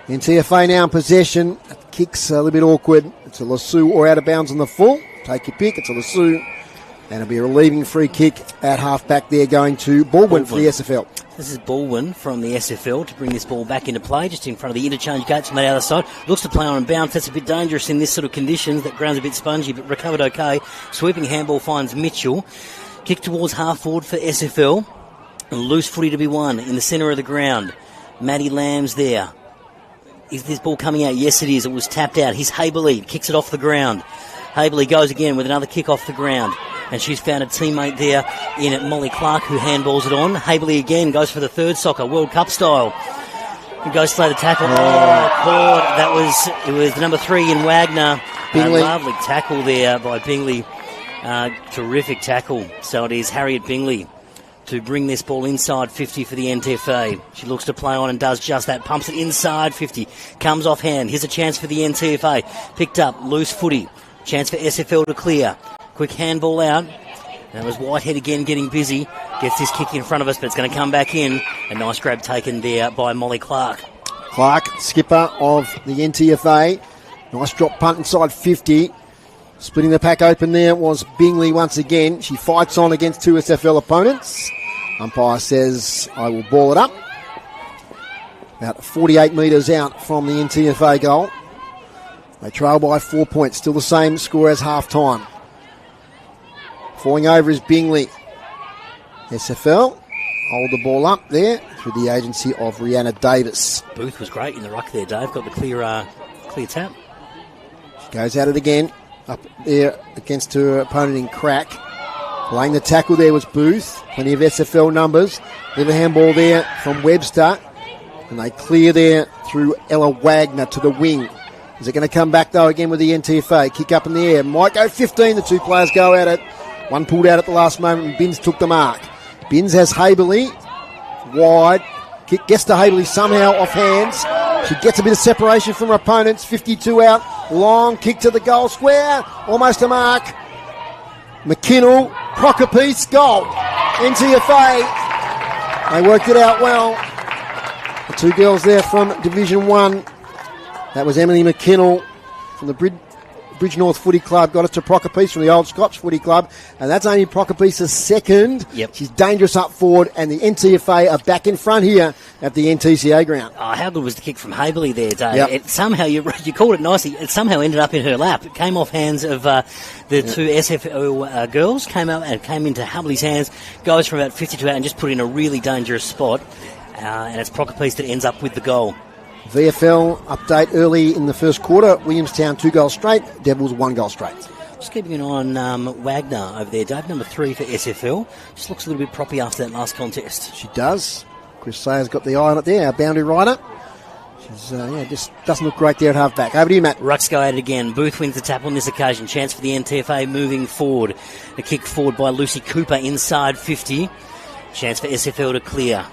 S4: NTFA now in possession. Kicks a little bit awkward. It's a Lassou or out of bounds on the full. Take your pick. It's a Lassou. And it'll be a relieving free kick at half back there going to Baldwin for the SFL.
S3: This is Baldwin from the SFL to bring this ball back into play, just in front of the interchange gates from the other side. Looks to play on and bounce. That's a bit dangerous in this sort of conditions. That ground's a bit spongy, but recovered okay. Sweeping handball finds Mitchell. Kick towards half forward for SFL. A loose footy to be won in the centre of the ground. Maddie Lamb's there. Is this ball coming out? Yes, it is. It was tapped out. Here's Haberley. Kicks it off the ground. Haberley goes again with another kick off the ground. And she's found a teammate there in Molly Clark who handballs it on. Haberley again goes for the third soccer, World Cup style. He goes slow to tackle. Caught. It was the number 3 in Wagner. Lovely tackle there by Bingley. Terrific tackle. So it is Harriet Bingley to bring this ball inside 50 for the NTFA. She looks to play on and does just that. Pumps it inside 50. Comes off hand. Here's a chance for the NTFA. Picked up. Loose footy. Chance for SFL to clear. Quick handball out. That was Whitehead again getting busy. Gets this kick in front of us, but it's going to come back in. A nice grab taken there by Molly Clark.
S4: Clark, skipper of the NTFA. Nice drop punt inside 50. Splitting the pack open there was Bingley once again. She fights on against 2 SFL opponents. Umpire says, I will ball it up. About 48 metres out from the NTFA goal. They trail by 4 points. Still the same score as half-time. Falling over is Bingley. SFL hold the ball up there through the agency of Rihanna Davis.
S3: Booth was great in the ruck there, Dave. Got the clear tap.
S4: She goes at it again. Up there against her opponent in crack. Playing the tackle there was Booth. Plenty of SFL numbers. Little handball there from Webster. And they clear there through Ella Wagner to the wing. Is it going to come back though again with the NTFA? Kick up in the air. Might go 15. The 2 players go at it. One pulled out at the last moment and Binns took the mark. Binns has Haberley. Wide. Kick gets to Haberley somehow off hands. She gets a bit of separation from her opponents. 52 out. Long kick to the goal square. Almost a mark. McKinnell. Procopese. Goal. NTFA. They worked it out well. The 2 girls there from Division 1. That was Emily McKinnell from the Bridge North Footy Club. Got it to Procopese from the Old Scotch Footy Club. And that's only Procopese's second.
S3: Yep.
S4: She's dangerous up forward. And the NTFA are back in front here at the NTCA ground.
S3: Oh, how good was the kick from Haberley there, Dave?
S4: Yep.
S3: It somehow, you called it nicely, it somehow ended up in her lap. It came off hands of the 2 SFL girls, came out and came into Haberley's hands, goes from about 52 out and just put in a really dangerous spot. And it's Procopese that ends up with the goal.
S4: VFL update early in the first quarter. Williamstown 2 goals straight. Devils 1 goal straight.
S3: Just keeping an eye on Wagner over there, Dave. Number 3 for SFL. Just looks a little bit proppy after that last contest.
S4: She does. Chris Sayer's got the eye on it there, our boundary rider. She's just doesn't look great there at half back. Over to you, Matt.
S3: Rucks go at it again. Booth wins the tap on this occasion. Chance for the NTFA moving forward. A kick forward by Lucy Cooper inside 50. Chance for SFL to clear.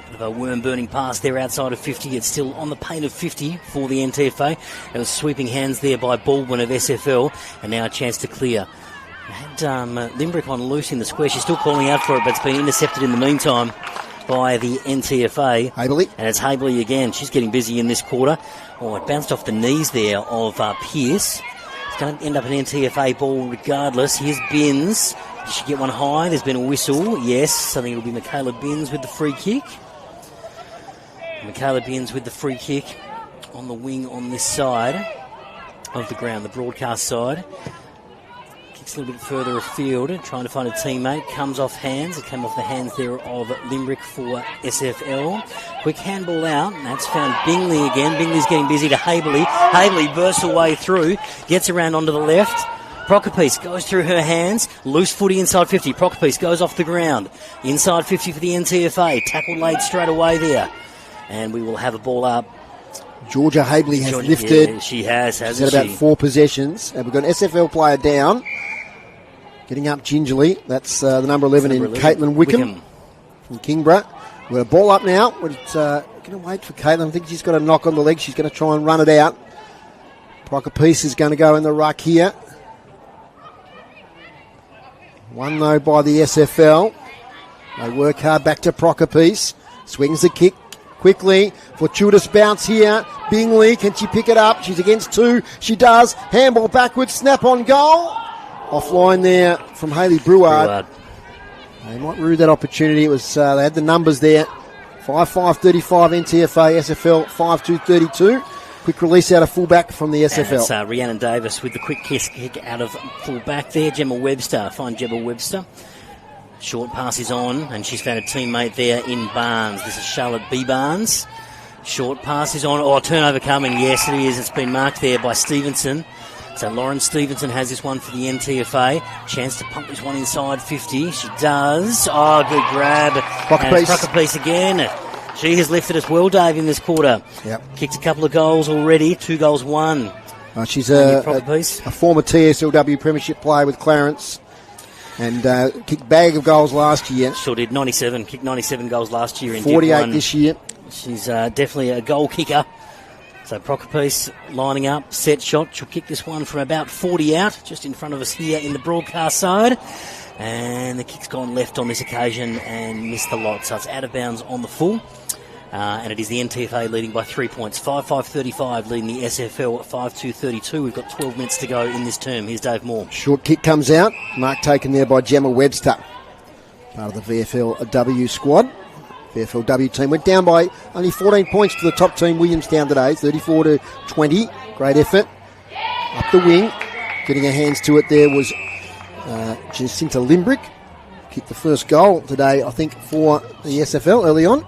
S3: Bit of a worm-burning pass there outside of 50. It's still on the paint of 50 for the NTFA. It was sweeping hands there by Baldwin of SFL. And now a chance to clear. Had Limbrick on loose in the square. She's still calling out for it, but it's been intercepted in the meantime by the NTFA.
S4: Haberley.
S3: And it's Haberley again. She's getting busy in this quarter. Oh, it bounced off the knees there of Pearce. It's going to end up an NTFA ball regardless. Here's Binns. Did she get one high? There's been a whistle. Yes, I think it'll be Michaela Binns with the free kick. Michaela Binns with the free kick on the wing on this side of the ground, the broadcast side. Kicks a little bit further afield, trying to find a teammate. Comes off hands. It came off the hands there of Limerick for SFL. Quick handball out. And that's found Bingley again. Bingley's getting busy to Haberley. Haberley bursts away through. Gets around onto the left. Prokopice goes through her hands. Loose footy inside 50. Prokopice goes off the ground. Inside 50 for the NTFA. Tackle laid straight away there. And we will have a ball up.
S4: Georgia Haberley has lifted.
S3: Yeah, she has, hasn't
S4: she? She's had about 4 possessions. And we've got an SFL player down. Getting up gingerly. That's the number 11 in Caitlin Wickham from Kingborough. We've got a ball up now. We're going to wait for Caitlin. I think she's got a knock on the leg. She's going to try and run it out. Prokopice is going to go in the ruck here. One, though, by the SFL. They work hard back to Prokopice. Swings the kick quickly. Fortuitous bounce here. Bingley, can she pick it up? She's against 2. She does. Handball backwards. Snap on goal. Offline there from Hayley Brouard. They might rue that opportunity. It was they had the numbers there. 5-5-35 NTFA, SFL 5-2-32. Quick release out of fullback from the SFL.
S3: And it's Rhiannon Davis with the quick kick out of fullback there. Gemma Webster. Find Gemma Webster. Short pass is on, and she's found a teammate there in Barnes. This is Charlotte B. Barnes. Short pass is on. Oh, turnover coming. Yes, it is. It's been marked there by Stevenson. So Lauren Stevenson has this one for the NTFA. Chance to pump this one inside 50. She does. Oh, good grab. Prokopice again. She has lifted as well, Dave, in this quarter.
S4: Yep.
S3: Kicked a couple of goals already. 2 goals won.
S4: She's a former TSLW Premiership player with Clarence. And kicked bag of goals last year.
S3: Sure did. 97. Kicked 97 goals last year in
S4: 48
S3: Div 1.
S4: this year.
S3: She's definitely a goal kicker. So Prokopice lining up, set shot. She'll kick this one from about 40 out, just in front of us here in the broadcast side. And the kick's gone left on this occasion and missed the lot. So it's out of bounds on the full. And it is the NTFA leading by 3 points. 5-5-35 leading the SFL 5-2-32. We've got 12 minutes to go in this term. Here's Dave Moore.
S4: Short kick comes out. Mark taken there by Gemma Webster. Part of the VFLW squad. VFLW team went down by only 14 points to the top team, Williamstown today, 34-20. Great effort. Up the wing. Getting her hands to it there was Jacinta Limbrick. Kicked the first goal today, I think, for the SFL early on.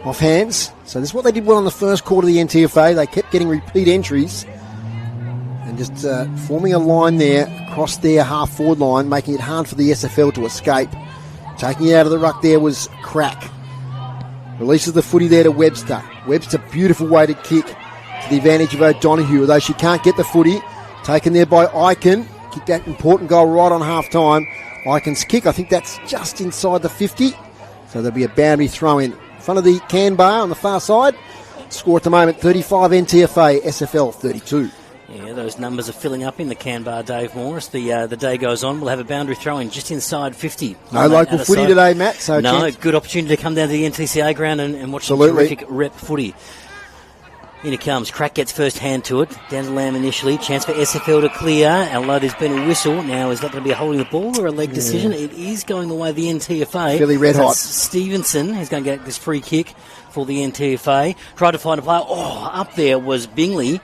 S4: Off hands. So this is what they did well in the first quarter of the NTFA. They kept getting repeat entries and just forming a line there across their half-forward line, making it hard for the SFL to escape. Taking it out of the ruck there was Crack. Releases the footy there to Webster. Webster, beautiful way to kick to the advantage of O'Donoghue, although she can't get the footy. Taken there by Eichen. Kicked that important goal right on half-time. Eichen's kick, I think that's just inside the 50. So there'll be a boundary throw in front of the can bar on the far side. Score at the moment, 35 NTFA, SFL 32.
S3: Yeah, those numbers are filling up in the can bar, Dave Morris. The day goes on. We'll have a boundary throw in just inside 50.
S4: No local footy today, Matt. So
S3: no, good opportunity to come down to the NTCA ground and watch some terrific rep footy. In it comes. Crack gets first hand to it. Down to Lamb initially. Chance for SFL to clear. Although there's been a whistle. Now, is that going to be a holding the ball or a leg decision? It is going the way of the NTFA.
S4: Fairly red hot.
S3: Stevenson is going to get this free kick for the NTFA. Tried to find a player. Oh, up there was Bingley.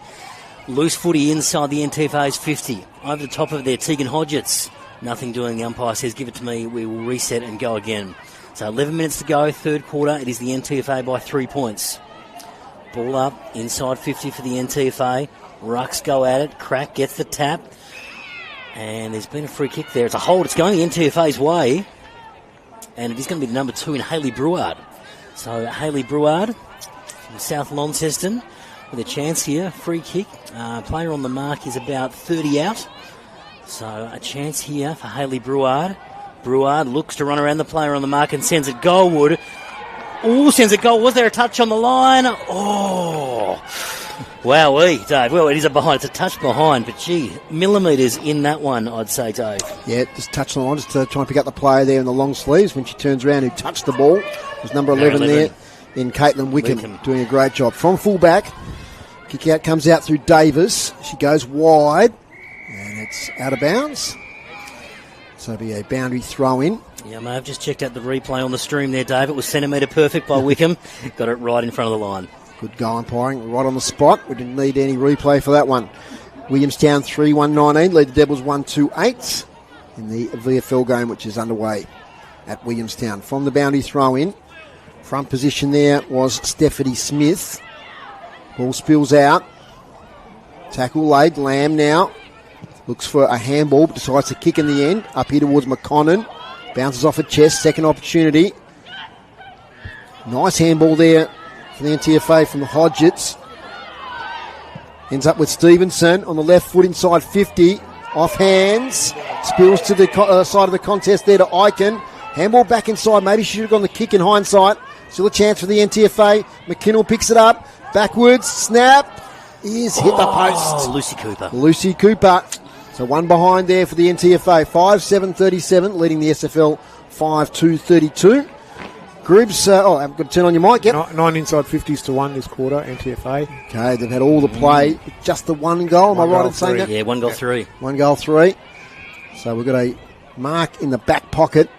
S3: Loose footy inside the NTFA's 50. Over the top of there, Tegan Hodgetts. Nothing doing. The umpire says, give it to me. We will reset and go again. So 11 minutes to go, third quarter. It is the NTFA by 3 points. Ball up, inside 50 for the NTFA. Rucks go at it. Crack gets the tap. And there's been a free kick there. It's a hold. It's going the NTFA's way. And it is going to be the number 2 in Hayley Brouard. So Hayley Brouard from South Launceston with a chance here. Free kick. Player on the mark is about 30 out. So a chance here for Hayley Brouard. Brouard looks to run around the player on the mark and sends it goalward. Oh, sends it goal. Was there a touch on the line? Oh. Wowee, Dave. Well, it is it's a touch behind, but gee, millimetres in that one, I'd say, Dave.
S4: Yeah, just touched on the line, just to try and pick up the player there in the long sleeves when she turns around who touched the ball. There's number 11 there in Caitlin Wickham doing a great job. From fullback, kick out comes out through Davis. She goes wide, and it's out of bounds. So it'll be a boundary throw in.
S3: Yeah, I may have just checked out the replay on the stream there, Dave. It was centimetre perfect by Wickham. Got it right in front of the line.
S4: Good goal umpiring, right on the spot. We didn't need any replay for that one. Williamstown 3-1-19, lead the Devils 1-2-8 in the VFL game, which is underway at Williamstown. From the boundary throw in, front position there was Stephanie Smith. Ball spills out. Tackle laid. Lamb now looks for a handball, but decides to kick in the end. Up here towards McConnell. Bounces off a chest. Second opportunity. Nice handball there for the NTFA from the Hodgetts. Ends up with Stevenson on the left foot inside 50. Off hands. Spills to the side of the contest there to Eichen. Handball back inside. Maybe she should have gone the kick in hindsight. Still a chance for the NTFA. McKinnell picks it up. Backwards. Snap. Is hit the post. Lucy Cooper. So one behind there for the NTFA. 5-7-37, leading the SFL 5-2-32. Gribs, I've got to turn on your mic. Yep.
S5: 9 inside 50s to 1 this quarter, NTFA.
S4: Okay, they've had all the play. Just the one goal, am I right in saying that?
S3: Yeah, 1 goal 3.
S4: 1 goal 3. So we've got a mark in the back pocket.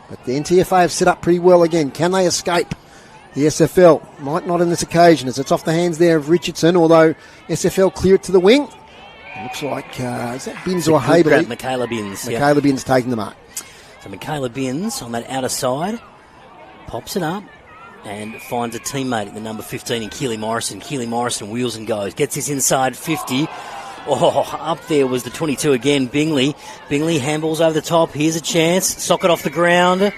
S4: But the NTFA have set up pretty well again. Can they escape the SFL? Might not on this occasion, as it's off the hands there of Richardson, although SFL clear it to the wing. It looks like, is that Binns or Haberly?
S3: Michaela Binns.
S4: Michaela Binns taking the mark.
S3: So Michaela Binns on that outer side. Pops it up and finds a teammate at the number 15 in Keely Morrison. Keely Morrison wheels and goes. Gets this inside 50. Oh, up there was the 22 again, Bingley. Bingley handballs over the top. Here's a chance. Socket off the ground.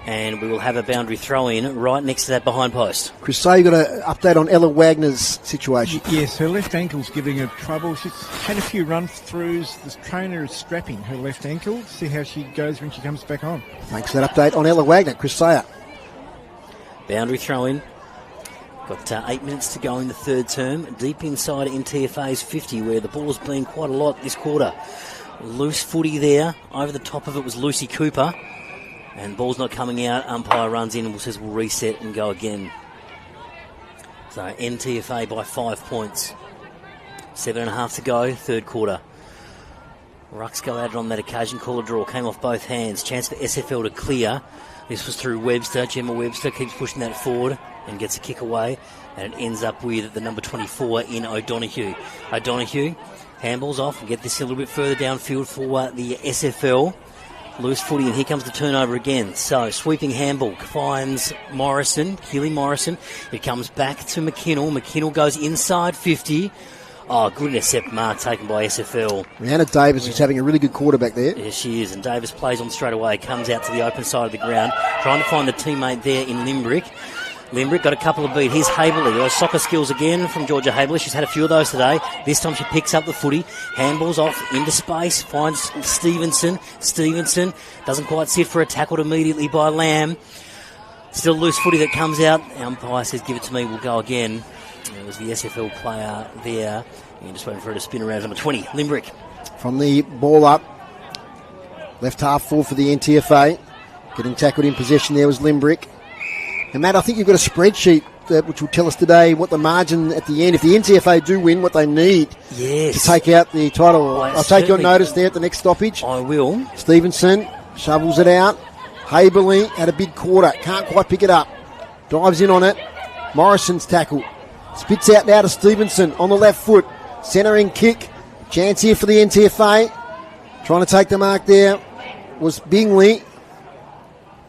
S3: And we will have a boundary throw in right next to that behind post.
S4: Chris, so you got an update on Ella Wagner's situation?
S7: Yes, her left ankle's giving her trouble. She's had a few run-throughs. The trainer is strapping her left ankle. See how she goes when she comes back on.
S4: Thanks for that update on Ella Wagner. Chris Sayer.
S3: Boundary throw in. Got 8 minutes to go in the third term. Deep inside NTFA's 50, where the ball's been quite a lot this quarter. Loose footy there. Over the top of it was Lucy Cooper. And ball's not coming out. Umpire runs in and says we'll reset and go again. So NTFA by 5 points. 7.5 to go, third quarter. Rucks go at it on that occasion. Call a draw. Came off both hands. Chance for SFL to clear. This was through Webster. Gemma Webster keeps pushing that forward and gets a kick away. And it ends up with the number 24 in O'Donoghue. O'Donoghue handballs off and get this a little bit further downfield for the SFL. Loose footy, and here comes the turnover again. So, sweeping handball finds Morrison, Keely Morrison. It comes back to McKinnell. McKinnell goes inside 50. Oh, good intercept mark taken by SFL.
S4: Rihanna Davis is having a really good quarterback there.
S3: Yes, she is, and Davis plays on straight away. Comes out to the open side of the ground, trying to find the teammate there in Limbrick. Limbrick got a couple of beat. Here's Haberly. Those soccer skills again from Georgia Haberly. She's had a few of those today. This time she picks up the footy. Handballs off into space. Finds Stevenson. Stevenson doesn't quite sit for a tackled immediately by Lamb. Still loose footy that comes out. The umpire says, give it to me. We'll go again. It was the SFL player there. And just waiting for her to spin around. Number 20, Limbrick.
S4: From the ball up. Left half full for the NTFA. Getting tackled in possession there was Limbrick. And Matt, I think you've got a spreadsheet which will tell us today what the margin at the end, if the NTFA do win, what they need to take out the title. I'll take your notice there at the next stoppage.
S3: I will.
S4: Stevenson shovels it out. Haberly had a big quarter. Can't quite pick it up. Dives in on it. Morrison's tackle. Spits out now to Stevenson on the left foot. Centering kick. Chance here for the NTFA. Trying to take the mark there was Bingley.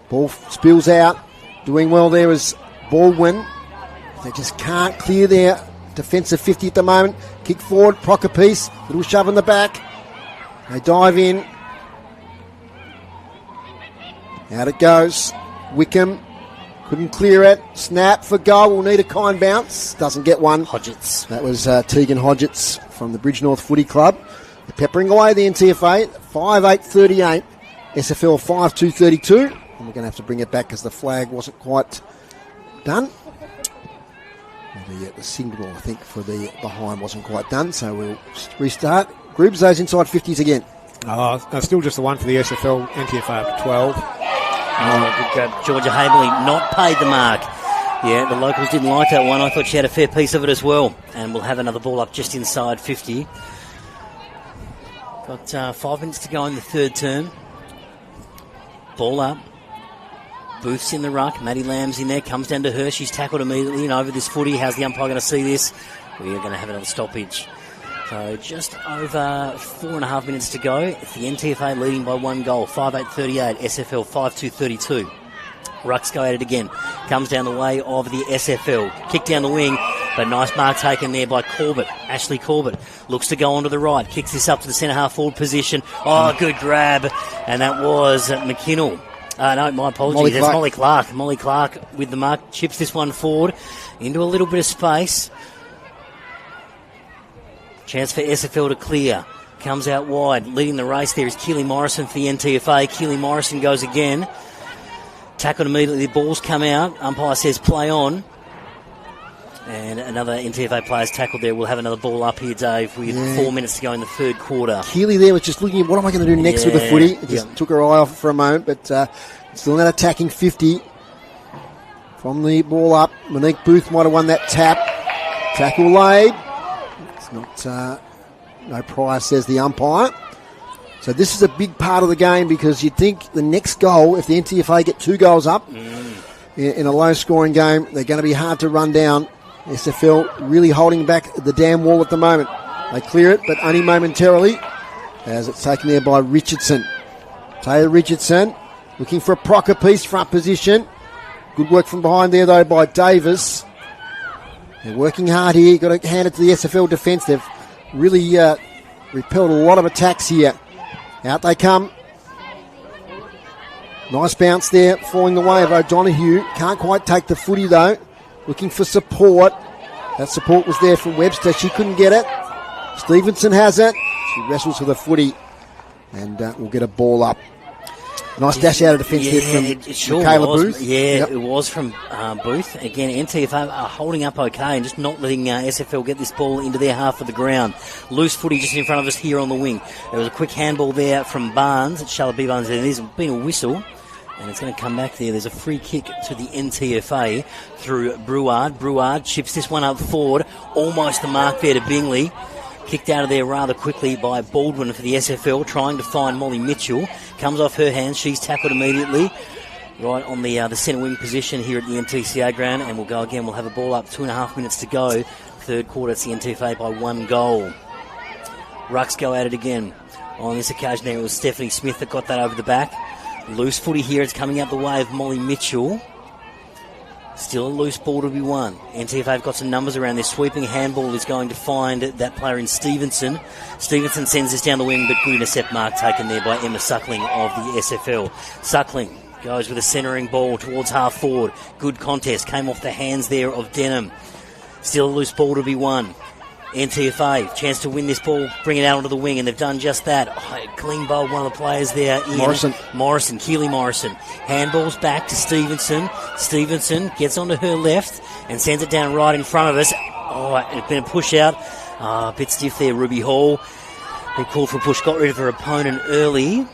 S4: Ball spills out. Doing well there is Baldwin. They just can't clear their defensive 50 at the moment. Kick forward, Procker piece, little shove in the back. They dive in. Out it goes. Wickham couldn't clear it. Snap for goal. Will need a kind bounce. Doesn't get one.
S3: Hodgetts.
S4: That was Tegan Hodgetts from the Bridge North Footy Club. They're peppering away the NTFA. 5-8-38. SFL 5-2-32. And we're going to have to bring it back because the flag wasn't quite done. The signal, I think, for the behind wasn't quite done, so we'll restart. Groups those inside 50s again.
S5: Still just the one for the SFL, NTFA up to 12.
S3: Georgia Haberly not paid the mark. Yeah, the locals didn't like that one. I thought she had a fair piece of it as well. And we'll have another ball up just inside 50. Got 5 minutes to go in the third term. Ball up. Booth's in the ruck. Maddie Lamb's in there. Comes down to her. She's tackled immediately and over this footy. How's the umpire going to see this? We are going to have another stoppage. So just over 4.5 minutes to go. It's the NTFA leading by 1 goal. 5-8-38. SFL 5-2-32. Rucks go at it again. Comes down the way of the SFL. Kick down the wing, but nice mark taken there by Corbett. Ashley Corbett looks to go onto the right. Kicks this up to the centre half forward position. Oh, good grab. And that was McKinnell. No, my apologies. That's Molly Clark. Molly Clark with the mark. Chips this one forward into a little bit of space. Chance for SFL to clear. Comes out wide. Leading the race there is Keely Morrison for the NTFA. Keely Morrison goes again. Tackled immediately. The balls come out. Umpire says play on. And another NTFA player's tackled there. We'll have another ball up here, Dave, with 4 minutes to go in the third quarter.
S4: Keely there was just looking at what am I going to do next with the footy. It just took her eye off it for a moment, but still not attacking 50. From the ball up, Monique Booth might have won that tap. Tackle laid. It's not, no prior, says the umpire. So this is a big part of the game because you think the next goal, if the NTFA get 2 goals up in a low-scoring game, they're going to be hard to run down. SFL really holding back the damn wall at the moment. They clear it, but only momentarily, as it's taken there by Richardson. Taylor Richardson looking for a Procker piece, front position. Good work from behind there, though, by Davis. They're working hard here. Got to hand it to the SFL defence. They've really repelled a lot of attacks here. Out they come. Nice bounce there, falling the way of O'Donoghue. Can't quite take the footy, though. Looking for support. That support was there from Webster. She couldn't get it. Stevenson has it. She wrestles for the footy. And we'll get a ball up. Nice dash out of defence there from Michaela Booth.
S3: It was from Booth. Again, NTFA are holding up okay and just not letting SFL get this ball into their half of the ground. Loose footy just in front of us here on the wing. There was a quick handball there from Barnes, Charlotte B. Barnes. There's been a whistle. And it's going to come back there. There's a free kick to the NTFA through Brouard. Brouard chips this one up forward. Almost the mark there to Bingley. Kicked out of there rather quickly by Baldwin for the SFL, trying to find Molly Mitchell. Comes off her hands. She's tackled immediately. Right on the centre wing position here at the NTCA Ground. And we'll go again. We'll have a ball up. 2.5 minutes to go. Third quarter, it's the NTFA by 1 goal. Rucks go at it again. On this occasion there, it was Stephanie Smith that got that over the back. Loose footy here. It's coming out the way of Molly Mitchell. Still a loose ball to be won. NTFA have got some numbers around. Their sweeping handball is going to find that player in Stevenson. Stevenson sends this down the wing, but good intercept mark taken there by Emma Suckling of the SFL. Suckling goes with a centering ball towards half forward. Good contest. Came off the hands there of Denham. Still a loose ball to be won. NTFA, chance to win this ball, bring it out onto the wing, and they've done just that. Clean bowl, one of the players there. Morrison, Keely Morrison. Handballs back to Stevenson. Stevenson gets onto her left and sends it down right in front of us. It's been a push out. A bit stiff there, Ruby Hall. They called for a push, got rid of her opponent early,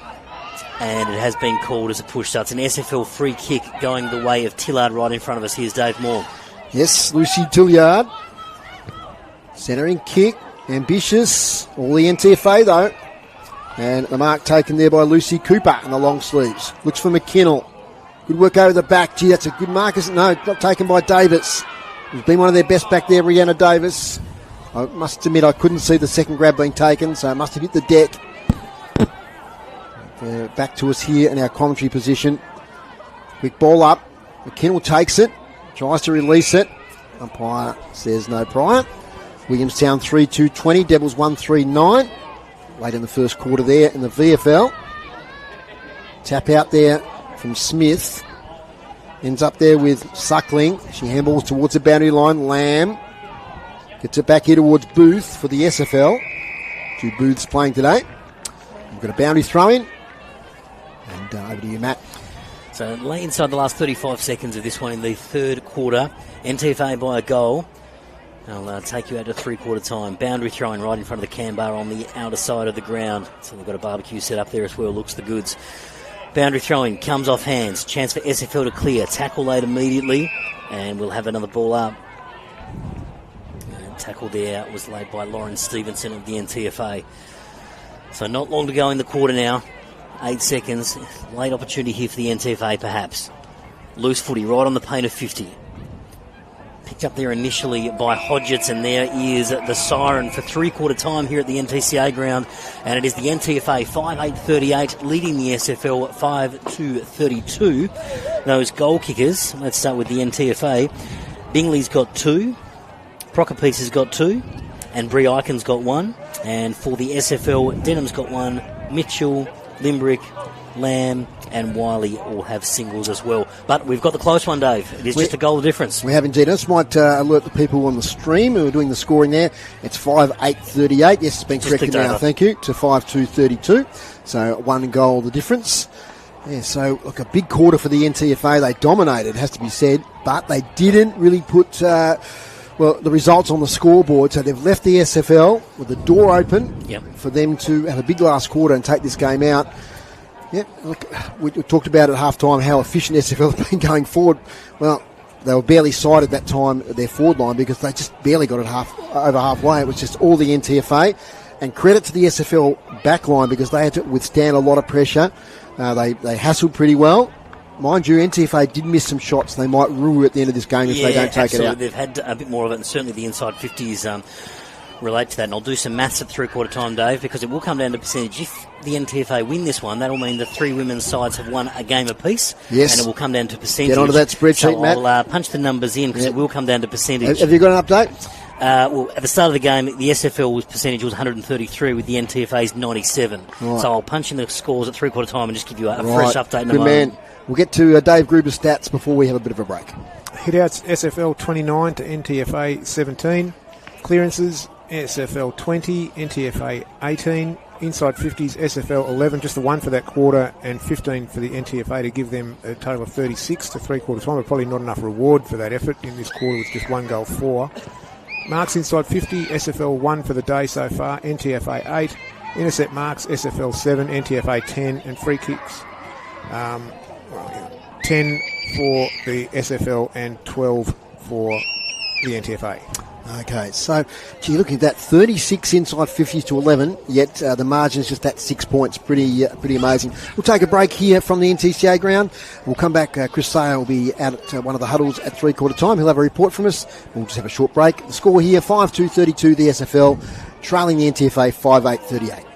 S3: and it has been called as a push. So it's an SFL free kick going the way of Tillard right in front of us. Here's Dave Moore.
S4: Yes, Lucy Tillard. Centering kick, ambitious. All the NTFA though. And the mark taken there by Lucy Cooper in the long sleeves. Looks for McKinnell. Good work over the back. Gee, that's a good mark, isn't it? No, not taken by Davis. It's been one of their best back there, Brianna Davis. I must admit I couldn't see the second grab being taken, so it must have hit the deck. Back to us here in our commentary position. Quick ball up. McKinnell takes it. Tries to release it. Umpire says no prior. Williamstown 3-2-20, Devils 1-3-9. Late in the first quarter there in the VFL. Tap out there from Smith. Ends up there with Suckling. She handballs towards the boundary line. Lamb gets it back here towards Booth for the SFL. 2 Booths playing today. We've got a boundary throw in. And over to you, Matt.
S3: So late inside the last 35 seconds of this one in the third quarter. NTFA by a goal. I'll take you out to three-quarter time. Boundary throwing right in front of the can bar on the outer side of the ground. So they've got a barbecue set up there as well. Looks the goods. Boundary throwing comes off hands. Chance for SFL to clear. Tackle laid immediately. And we'll have another ball up. And tackle there was laid by Lauren Stevenson of the NTFA. So not long to go in the quarter now. 8 seconds. Late opportunity here for the NTFA perhaps. Loose footy right on the paint of 50. Picked up there initially by Hodgetts, and there is the siren for three-quarter time here at the NTCA Ground, and it is the NTFA 5-8-38 leading the SFL 5-2-32. Those goal kickers, let's start with the NTFA. Bingley's got 2, Procopiece has got 2, and Bree Icon's got 1. And for the SFL, Denham's got 1, Mitchell, Limbrick, Lamb and Wiley all have singles as well. But we've got the close one, Dave. It is just a goal of difference.
S4: We have indeed. I just might alert the people on the stream who are doing the scoring there. It's 5-8-38. Yes, it's been corrected now, thank you, to 5-2-32. So 1 goal the difference. Yeah, so look, a big quarter for the NTFA. They dominated, has to be said, but they didn't really put the results on the scoreboard. So they've left the SFL with the door open for them to have a big last quarter and take this game out. Yeah, look, we talked about at half-time how efficient SFL have been going forward. Well, they were barely sighted that time at their forward line because they just barely got it over halfway. It was just all the NTFA. And credit to the SFL back line because they had to withstand a lot of pressure. They hassled pretty well. Mind you, NTFA did miss some shots. They might rue at the end of this game if they don't take it out.
S3: They've had a bit more of it, and certainly the inside 50s relate to that. And I'll do some maths at three-quarter time, Dave, because it will come down to percentage. If the NTFA win this one, that'll mean the 3 women's sides have won a game apiece.
S4: Yes.
S3: And it will come down to percentage.
S4: Get onto that spreadsheet, Matt.
S3: I'll punch the numbers in because it will come down to percentage.
S4: Have you got an update?
S3: Well, at the start of the game, the SFL percentage was 133 with the NTFA's 97. Right. So I'll punch in the scores at three-quarter time and just give you a fresh update in a moment.
S4: Man. We'll get to Dave Gruber's stats before we have a bit of a break.
S5: Hitouts SFL 29 to NTFA 17. Clearances SFL 20, NTFA 18. Inside 50s SFL 11, just the 1 for that quarter, and 15 for the NTFA to give them a total of 36 to three-quarter time. But probably not enough reward for that effort in this quarter with just 1 goal 4. Marks inside 50, SFL 1 for the day so far, NTFA 8. Intercept marks, SFL 7, NTFA 10, and free kicks 10 for the SFL and 12 for the NTFA.
S4: Okay, so you're looking at that 36 inside 50s to 11, yet the margin is just that 6 points. Pretty amazing. We'll take a break here from the NTCA Ground. We'll come back. Chris Sayer will be out at one of the huddles at three-quarter time. He'll have a report from us. We'll just have a short break. The score here, 5-2-32, the SFL, trailing the NTFA 5-8-38.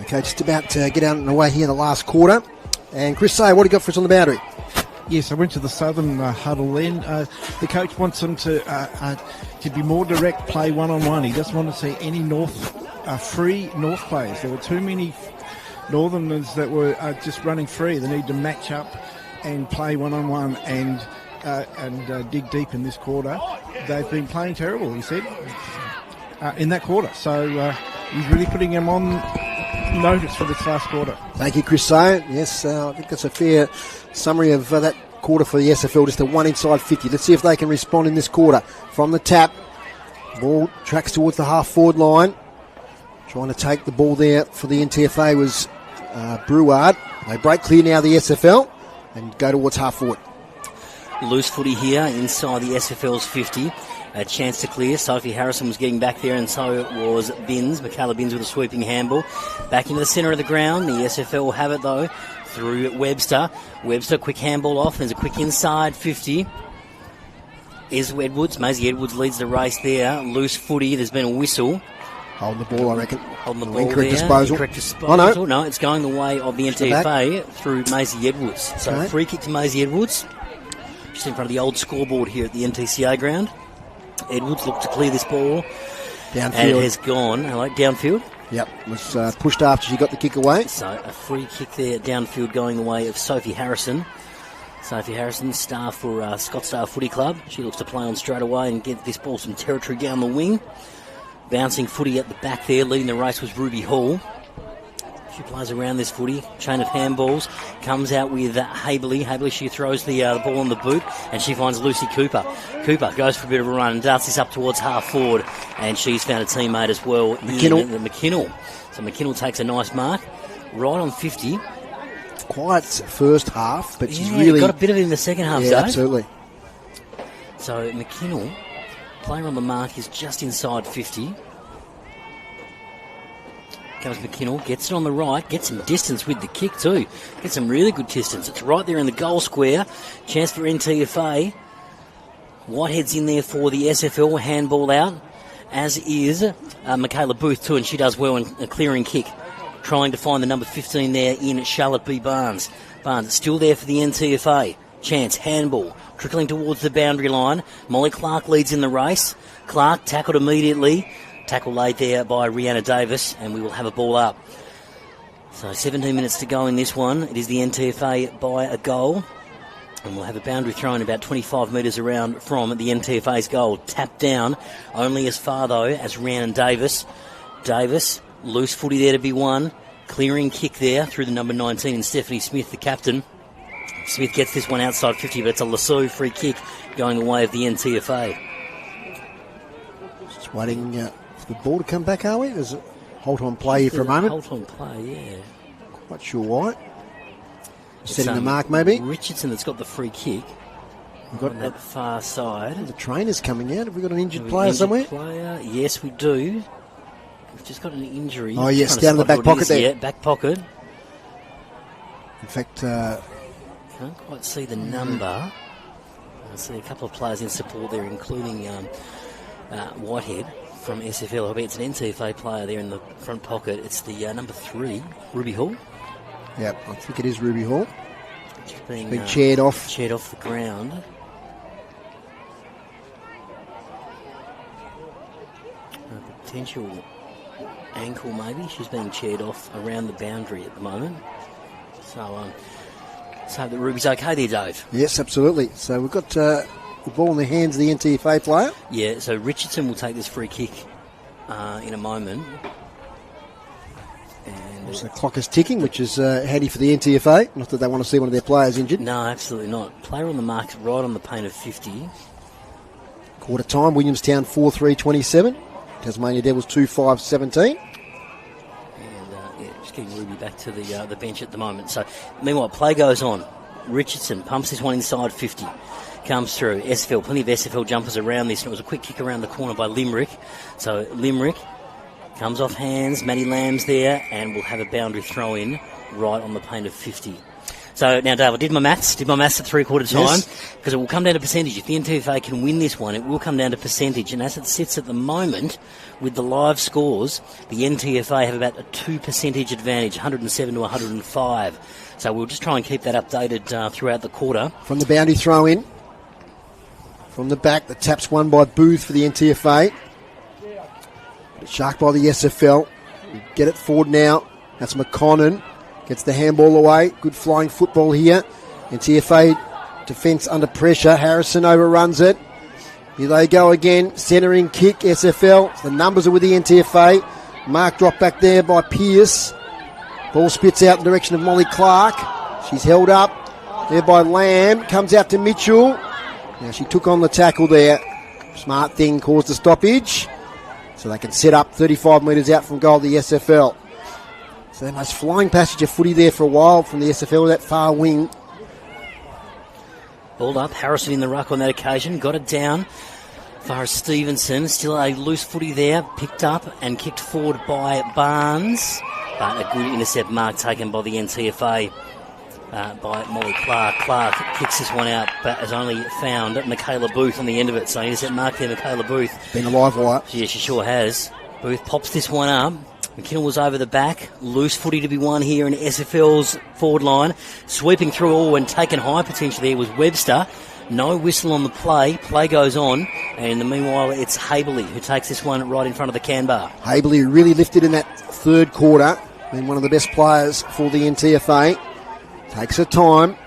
S4: Okay, just about to get out and away here in the last quarter. And Chris Say, what do you got for us on the boundary?
S7: Yes, I went to the southern huddle then. The coach wants them to be more direct, play one-on-one. He doesn't want to see any free North players. There were too many Northerners that were just running free. They need to match up and play one-on-one and dig deep in this quarter. They've been playing terrible, he said, in that quarter. So he's really putting them on notice for this last quarter.
S4: Thank you, Chris Say. Yes, I think that's a fair summary of that quarter for the SFL, just a one inside 50. Let's see if they can respond in this quarter. From the tap, ball tracks towards the half-forward line. Trying to take the ball there for the NTFA was Breward. They break clear now, the SFL, and go towards half-forward.
S3: Loose footy here inside the SFL's 50. A chance to clear. Sophie Harrison was getting back there, and so was Binns. Michaela Binns with a sweeping handball. Back into the centre of the ground. The SFL will have it, though, through Webster. Webster, quick handball off. There's a quick inside 50. Is Edwards. Maisie Edwards leads the race there. Loose footy. There's been a whistle.
S4: Holding the ball, I reckon.
S3: Holding the ball
S4: Incorrect
S3: there.
S4: disposal.
S3: Incorrect disposal.
S4: Oh, no.
S3: No, it's going the way of the NTFA through Maisie Edwards. So
S4: Okay.
S3: free kick to Maisie Edwards. Just in front of the old scoreboard here at the NTCA Ground. Edwards looked to clear this ball.
S4: Downfield.
S3: And it has gone. Downfield.
S4: Yep, was pushed after she got the kick away.
S3: So a free kick there downfield going the way of Sophie Harrison. Sophie Harrison, star for Scottsdale Footy Club. She looks to play on straight away and get this ball some territory down the wing. Bouncing footy at the back there. Leading the race was Ruby Hall. She plays around this footy. Chain of handballs. Comes out with Haberley. Haberley, she throws the ball on the boot and she finds Lucy Cooper. Cooper goes for a bit of a run and darts this up towards half forward, and she's found a teammate as well
S4: McKinnell.
S3: in McKinnell. So McKinnell takes a nice mark. Right on 50.
S4: Quiet first half, but she's
S3: Yeah,
S4: really...
S3: got a bit of it in the second half,
S4: Yeah,
S3: Dave.
S4: absolutely.
S3: So McKinnell, player on the mark, is just inside 50. Comes McKinnell, gets it on the right, gets some distance with the kick too. Gets some really good distance. It's right there in the goal square. Chance for NTFA. Whitehead's in there for the SFL, handball out, as is Michaela Booth too, and she does well in a clearing kick. Trying to find the number 15 there in Charlotte B. Barnes. Barnes still there for the NTFA. Chance, handball, trickling towards the boundary line. Molly Clark leads in the race. Clark tackled immediately. Tackle laid there by Rihanna Davis, and we will have a ball up. So 17 minutes to go in this one. It is the NTFA by a goal. And we'll have a boundary thrown about 25 metres around from the NTFA's goal. Tapped down, only as far though as Rihanna Davis. Davis, loose footy there to be won. Clearing kick there through the number 19 and Stephanie Smith, the captain. Smith gets this one outside 50, but it's a Lasso free kick going the way of the NTFA.
S4: Just waiting for the ball to come back, are we? There's a hold on play here for a moment.
S3: Hold on play, yeah.
S4: Quite sure why.
S3: It's,
S4: Setting the mark, maybe.
S3: Richardson that's got the free kick.
S4: We've got
S3: On that far side.
S4: the trainers coming out. Have we got an injured
S3: Have we
S4: player
S3: injured
S4: somewhere?
S3: Player? Yes, we do. We've just got an injury.
S4: Oh, yes,
S3: Trying to
S4: down in the
S3: spot
S4: back
S3: who it
S4: pocket
S3: is.
S4: there.
S3: Yeah, back pocket.
S4: In fact,
S3: Can't quite see the number. I see a couple of players in support there, including Whitehead from SFL. I bet it's an NTFA player there in the front pocket. It's the number 3, Ruby Hall.
S4: yeah, I think it is Ruby Hall.
S3: She's being
S4: Been chaired off.
S3: chaired off the ground. A potential ankle, maybe. She's being chaired off around the boundary at the moment. So, let's hope that Ruby's okay there, Dave.
S4: Yes, absolutely. So we've got the ball in the hands of the NTFA player.
S3: Yeah, so Richardson will take this free kick in a moment. And
S4: So the clock is ticking, which is handy for the NTFA. Not that they want to see one of their players injured.
S3: no, absolutely not. Player on the mark right on the paint of 50.
S4: Quarter time, Williamstown 4-3-27. Tasmania Devils 2-5-17.
S3: And yeah, just getting Ruby back to the bench at the moment. So, meanwhile, play goes on. Richardson pumps this one inside 50. Comes through. SFL, plenty of SFL jumpers around this. And it was a quick kick around the corner by Limerick. So, Limerick comes off hands. Maddie Lamb's there. And we'll have a boundary throw in right on the paint of 50. So now, Dave, I did my maths at three-quarter time, because it will come down to percentage. If the NTFA can win this one, it will come down to percentage. And as it sits at the moment, with the live scores, the NTFA have about a 2% advantage, 107 to 105. So we'll just try and keep that updated throughout the quarter.
S4: From the boundary throw in. From the back, the tap's won by Booth for the NTFA. Shark by the SFL. Get it forward now. That's McConnon. Gets the handball away. Good flying football here. NTFA defence under pressure. Harrison overruns it. Here they go again. Centering kick, SFL. The numbers are with the NTFA. Mark dropped back there by Pearce. Ball spits out in the direction of Molly Clark. She's held up there by Lamb. Comes out to Mitchell. Now she took on the tackle there. Smart thing, caused a stoppage. So they can set up 35 metres out from goal, the SFL. So the most flying passage of footy there for a while from the SFL, that far wing.
S3: Ball up, Harrison in the ruck on that occasion, got it down. Far as Stevenson, still a loose footy there, picked up and kicked forward by Barnes. But a good intercept mark taken by the NTFA by Molly Clark. Clark kicks this one out, but has only found Michaela Booth on the end of it. So intercept mark there, Michaela Booth.
S4: Been a live wire.
S3: Yeah, she sure has. Booth pops this one up. McKinnon was over the back. Loose footy to be won here in SFL's forward line. Sweeping through all and taken high potentially there was Webster. No whistle on the play. Play goes on. And in the meanwhile, it's Haberley who takes this one right in front of the can bar.
S4: Haberley really lifted in that third quarter. Been one of the best players for the NTFA. Takes her time.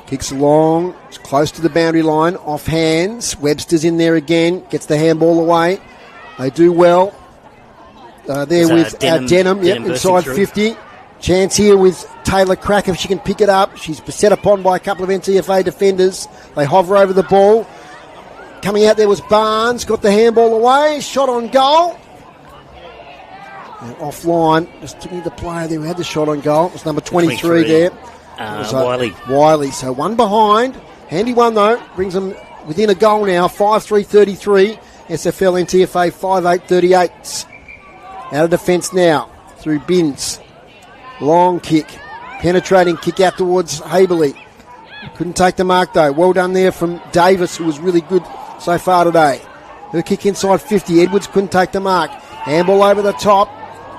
S4: Kicks long. It's close to the boundary line. Off hands. Webster's in there again. Gets the handball away. They do well. There with Denham inside 50. Chance here with Taylor Crack if she can pick it up. She's set upon by a couple of NTFA defenders. They hover over the ball. Coming out there was Barnes. Got the handball away. Shot on goal. And offline. Just took me the player there who had the shot on goal. It was number 23 there. Wiley. So one behind. Handy one though. Brings them within a goal now. 5-3-33. SFL NTFA 5-8-38. Out of defence now through Binns. Long kick. Penetrating kick out towards Haberley. Couldn't take the mark though. Well done there from Davis, who was really good so far today. Her kick inside 50. Edwards couldn't take the mark. Handball over the top.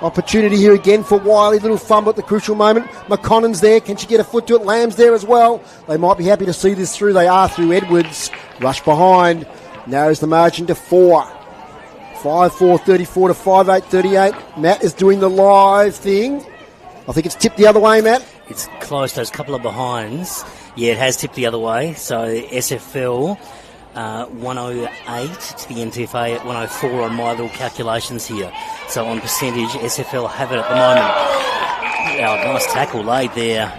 S4: Opportunity here again for Wiley. Little fumble at the crucial moment. McConnon's there. Can she get a foot to it? Lamb's there as well. They might be happy to see this through. They are through Edwards. Rush behind. Narrows the margin to 4. 5-4-34 to 5-8-38. Matt is doing the live thing. I think it's tipped the other way, Matt.
S3: It's close. Those couple of behinds. Yeah, it has tipped the other way. So SFL 108 to the NTFA at 104 on my little calculations here. So on percentage, SFL have it at the moment. Nice tackle laid there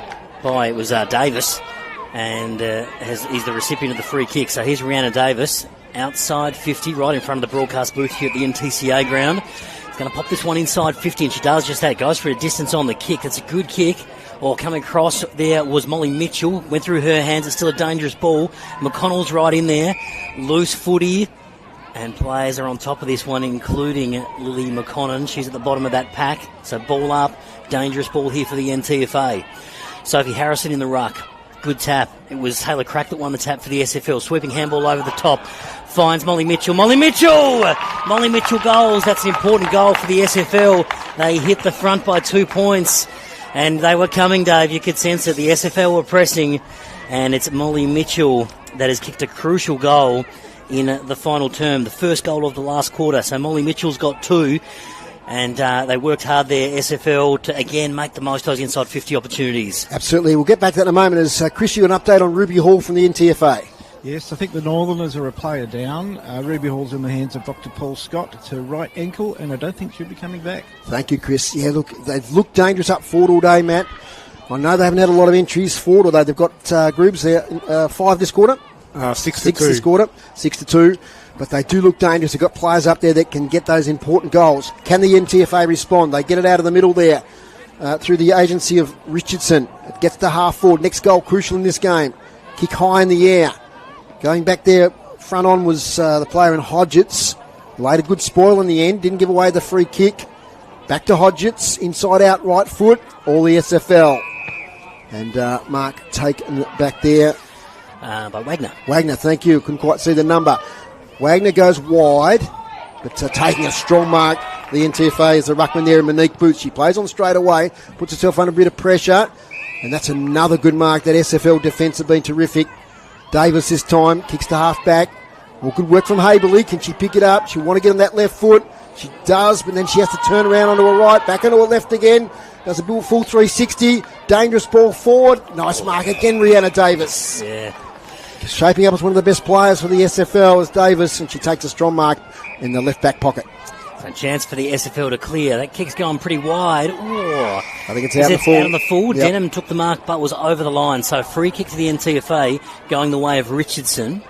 S3: by, it was Davis, and he's the recipient of the free kick. So here's Rihanna Davis, outside 50, right in front of the broadcast booth here at the NTCA Ground. She's going to pop this one inside 50, and she does just that. Goes for a distance on the kick. It's a good kick. Coming across there was Molly Mitchell. Went through her hands. It's still a dangerous ball. McConnell's right in there. Loose footy. And players are on top of this one, including Lily McConnon. She's at the bottom of that pack. So ball up. Dangerous ball here for the NTFA. Sophie Harrison in the ruck. Good tap. It was Taylor Crack that won the tap for the SFL. Sweeping handball over the top. Finds Molly Mitchell. Molly Mitchell goals. That's an important goal for the SFL. They hit the front by 2 points. And they were coming, Dave. You could sense it. The SFL were pressing. And it's Molly Mitchell that has kicked a crucial goal in the final term. The first goal of the last quarter. So Molly Mitchell's got 2. And they worked hard there, SFL, to again make the most of those inside 50 opportunities.
S4: Absolutely. We'll get back to that in a moment as Chris, you an update on Ruby Hall from the NTFA.
S7: Yes, I think the Northerners are a player down. Ruby Hall's in the hands of Dr. Paul Scott. It's her right ankle, and I don't think she'll be coming back.
S4: Thank you, Chris. Yeah, look, they've looked dangerous up forward all day, Matt. I know they haven't had a lot of entries forward, although they've got groups there, 5 this quarter.
S5: 6
S4: this quarter, 6-2. But they do look dangerous. They've got players up there that can get those important goals. Can the NTFA respond? They get it out of the middle there through the agency of Richardson. It gets to half forward. Next goal crucial in this game. Kick high in the air. Going back there, front on was the player in Hodgetts. Laid a good spoil in the end. Didn't give away the free kick. Back to Hodgetts. Inside out right foot. All the SFL. And mark taken back there.
S3: By Wagner.
S4: Wagner, thank you. Couldn't quite see the number. Wagner goes wide, but taking a strong mark. The NTFA is the ruckman there in Monique Boots. She plays on straight away, puts herself under a bit of pressure, and that's another good mark. That SFL defence have been terrific. Davis this time kicks to half back. Well, good work from Haberley. Can she pick it up? She'll want to get on that left foot. She does, but then she has to turn around onto her right, back onto her left again. Does a full 360. Dangerous ball forward. Nice mark again, Rihanna Davis.
S3: Yeah.
S4: Shaping up as one of the best players for the SFL is Davis, and she takes a strong mark in the left back pocket.
S3: So a chance for the SFL to clear. That kick's going pretty wide. Oh.
S4: I think it's out on the full.
S3: Yep. Denham took the mark but was over the line. So free kick to the NTFA going the way of Richardson.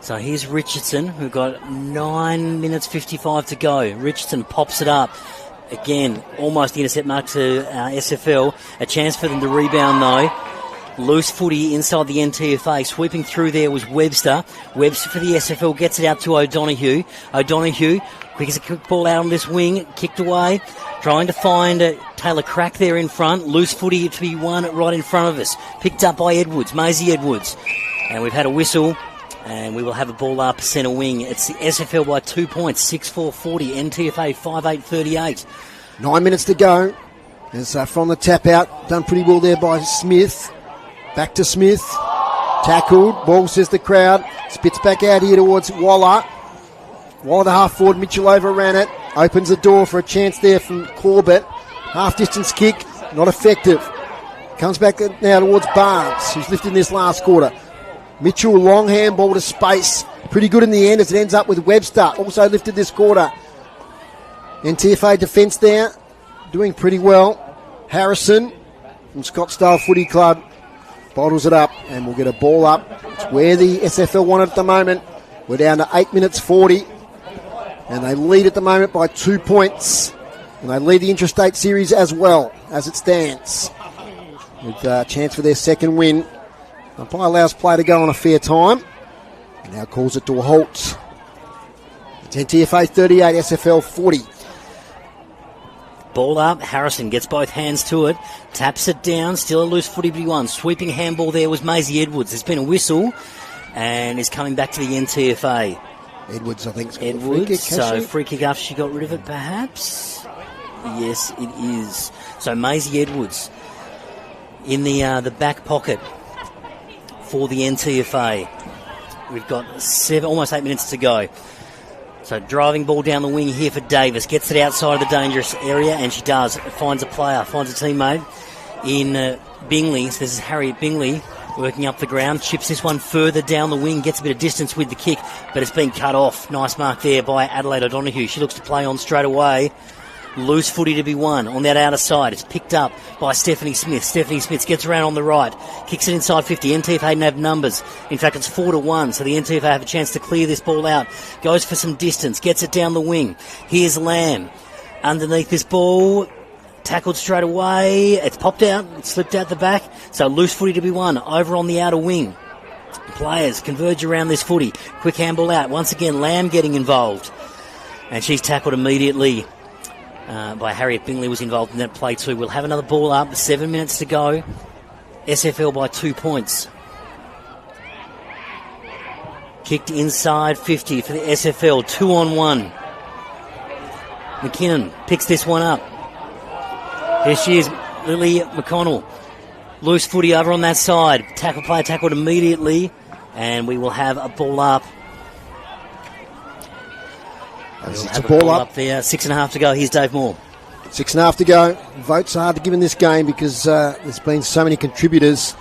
S3: So here's Richardson, who got 9 minutes 55 to go. Richardson pops it up. Again, almost intercept mark to SFL. A chance for them to rebound though. Loose footy inside the NTFA. Sweeping through there was Webster. Webster for the SFL gets it out to O'Donoghue. O'Donoghue, quick as a quick ball out on this wing. Kicked away. Trying to find Taylor Crack there in front. Loose footy to be won right in front of us. Picked up by Edwards, Maisie Edwards. And we've had a whistle. And we will have a ball up centre wing. It's the SFL by 2 points. 6-4-40. NTFA 5-8-38.
S4: 9 minutes to go. As from the tap out. Done pretty well there by Smith. Back to Smith. Tackled. Ball says the crowd. Spits back out here towards Waller. Waller the half forward. Mitchell overran it. Opens the door for a chance there from Corbett. Half distance kick. Not effective. Comes back now towards Barnes, who's lifting this last quarter. Mitchell, long handball to space. Pretty good in the end as it ends up with Webster. Also lifted this quarter. NTFA defence there. Doing pretty well. Harrison from Scottsdale Footy Club bottles it up and we'll get a ball up. It's where the SFL want it at the moment. We're down to 8 minutes 40 and they lead at the moment by 2 points and they lead the Interstate Series as well as it stands with a chance for their second win. Umpire allows play to go on a fair time and now calls it to a halt. It's NTFA 38, SFL 40.
S3: Ball up, Harrison gets both hands to it, taps it down, still a loose footy B1. Sweeping handball there was Maisie Edwards. There's been a whistle and is coming back to the NTFA.
S4: Edwards, I think.
S3: Free kick after she got rid of it, perhaps? Yes, it is. So Maisie Edwards in the back pocket for the NTFA. We've got almost 8 minutes to go. So driving ball down the wing here for Davis. Gets it outside of the dangerous area, and she does. Finds a player, finds a teammate in Bingley. So this is Harriet Bingley working up the ground. Chips this one further down the wing. Gets a bit of distance with the kick, but it's been cut off. Nice mark there by Adelaide O'Donoghue. She looks to play on straight away. Loose footy to be won on that outer side. It's picked up by Stephanie Smith. Stephanie Smith gets around on the right. Kicks it inside 50. NTFA didn't have numbers. In fact, it's 4-1, so the NTFA have a chance to clear this ball out. Goes for some distance. Gets it down the wing. Here's Lamb. Underneath this ball. Tackled straight away. It's popped out. It slipped out the back. So loose footy to be won. Over on the outer wing. Players converge around this footy. Quick handball out. Once again, Lamb getting involved. And she's tackled immediately. By Harriet Bingley was involved in that play too. We'll have another ball up. 7 minutes to go. SFL by 2 points. Kicked inside 50 for the SFL. 2-on-1. McKinnon picks this one up. Here she is, Lily McConnell. Loose footy over on that side. Player tackled immediately. And we will have a ball up.
S4: It's a ball up
S3: there. 6.5 to go. Here's Dave Moore.
S4: 6.5 to go. Votes are hard to give in this game because there's been so many contributors.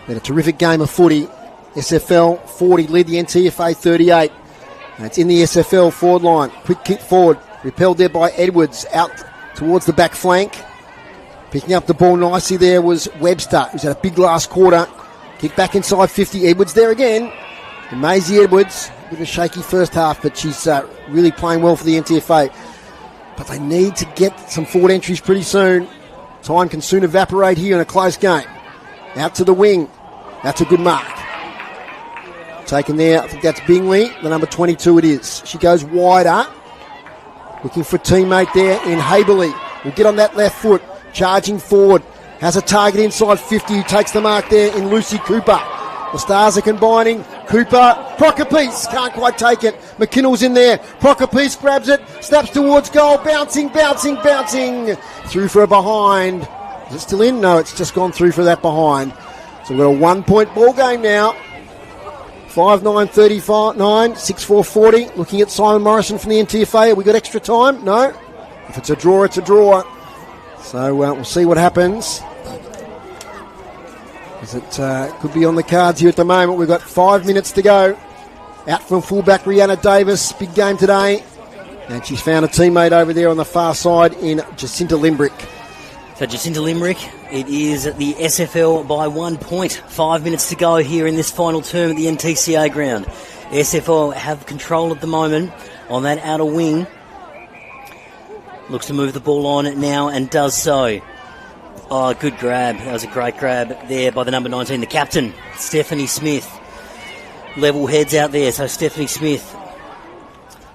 S4: Been a terrific game of footy. SFL 40 lead the NTFA 38. And it's in the SFL forward line. Quick kick forward. Repelled there by Edwards. Out towards the back flank. Picking up the ball nicely there was Webster, who's had a big last quarter. Kick back inside 50. Edwards there again. And Maisie Edwards. Bit of a shaky first half, but she's really playing well for the NTFA. But they need to get some forward entries pretty soon. Time can soon evaporate here in a close game. Out to the wing. That's a good mark. Taken there. I think that's Bingley. The number 22 it is. She goes wider. Looking for a teammate there in Haberley. Will get on that left foot. Charging forward. Has a target inside 50 who takes the mark there in Lucy Cooper. The Stars are combining. Cooper, Procopese can't quite take it. McKinnell's in there. Procopese grabs it, snaps towards goal, bouncing. Through for a behind. Is it still in? No, it's just gone through for that behind. So we've got a 1 point ball game now. 5-9-35-9, 6-4-40. Looking at Simon Morrison from the NTFA. Have we got extra time? No. If it's a draw, it's a draw. So we'll see what happens. As it could be on the cards here at the moment. We've got 5 minutes to go. Out from fullback Rihanna Davis. Big game today. And she's found a teammate over there on the far side in Jacinta Limbrick.
S3: So Jacinta Limerick, it is the SFL by 1 point. 5 minutes to go here in this final term at the NTCA Ground. SFL have control at the moment on that outer wing. Looks to move the ball on now and does so. Oh, good grab. That was a great grab there by the number 19, the captain, Stephanie Smith. Level heads out there, so Stephanie Smith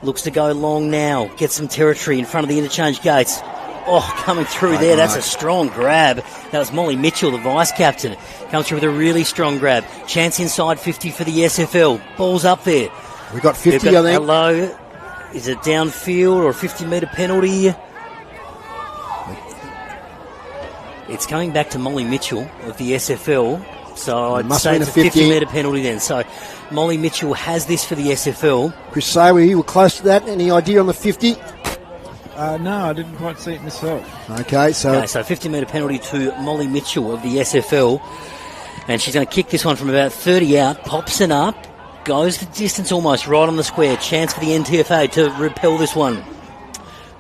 S3: looks to go long now. Get some territory in front of the interchange gates. Oh, coming through there. That's a strong grab. That was Molly Mitchell, the vice-captain. Comes through with a really strong grab. Chance inside 50 for the SFL. Ball's up there.
S4: We've got 50, I think.
S3: Hello. Is it downfield or a 50-metre penalty? It's coming back to Molly Mitchell of the SFL. So I'd say it's a 50-metre penalty then. So Molly Mitchell has this for the SFL.
S4: Chris Sayway, you were close to that. Any idea on the 50?
S7: No, I didn't quite see it myself.
S4: Okay, so
S3: 50-metre penalty to Molly Mitchell of the SFL. And she's going to kick this one from about 30 out. Pops it up. Goes the distance almost right on the square. Chance for the NTFA to repel this one.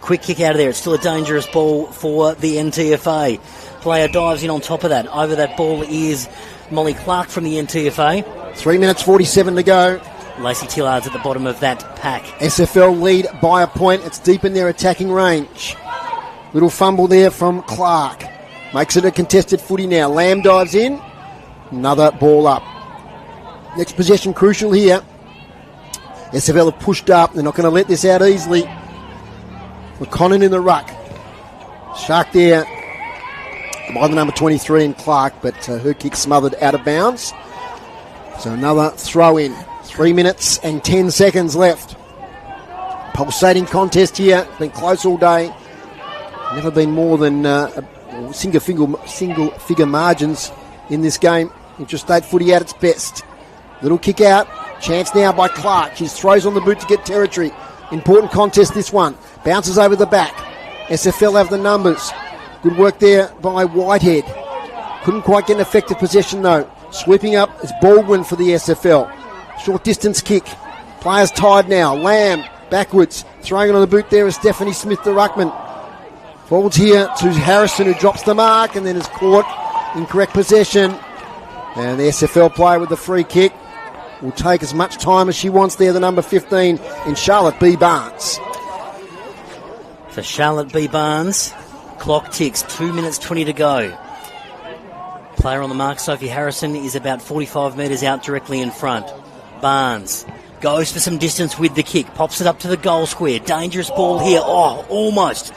S3: Quick kick out of there. It's still a dangerous ball for the NTFA. Player dives in on top of that. Over that ball is Molly Clark from the NTFA.
S4: 3 minutes 47 to go.
S3: Lacey Tillard's at the bottom of that pack.
S4: SFL lead by a point. It's deep in their attacking range. Little fumble there from Clark. Makes it a contested footy now. Lamb dives in. Another ball up. Next possession crucial here. SFL have pushed up. They're not going to let this out easily. McConnon in the ruck. Shark there by the number 23 in Clark, but her kick smothered out of bounds. So another throw in. 3 minutes and 10 seconds left. Pulsating contest here. Been close all day. Never been more than single figure margins in this game. Interstate footy at its best. Little kick out. Chance now by Clark. She throws on the boot to get territory. Important contest this one. Bounces over the back. SFL have the numbers. Good work there by Whitehead. Couldn't quite get an effective possession though. Sweeping up is Baldwin for the SFL. Short distance kick. Players tied now. Lamb backwards. Throwing it on the boot there is Stephanie Smith, the ruckman. Forwards here to Harrison, who drops the mark and then is caught. Incorrect possession. And the SFL player with the free kick will take as much time as she wants there, the number 15 in Charlotte B. Barnes.
S3: For Charlotte B. Barnes, clock ticks, 2 minutes 20 to go. Player on the mark, Sophie Harrison, is about 45 metres out directly in front. Barnes goes for some distance with the kick, pops it up to the goal square. Dangerous ball here. Oh, almost.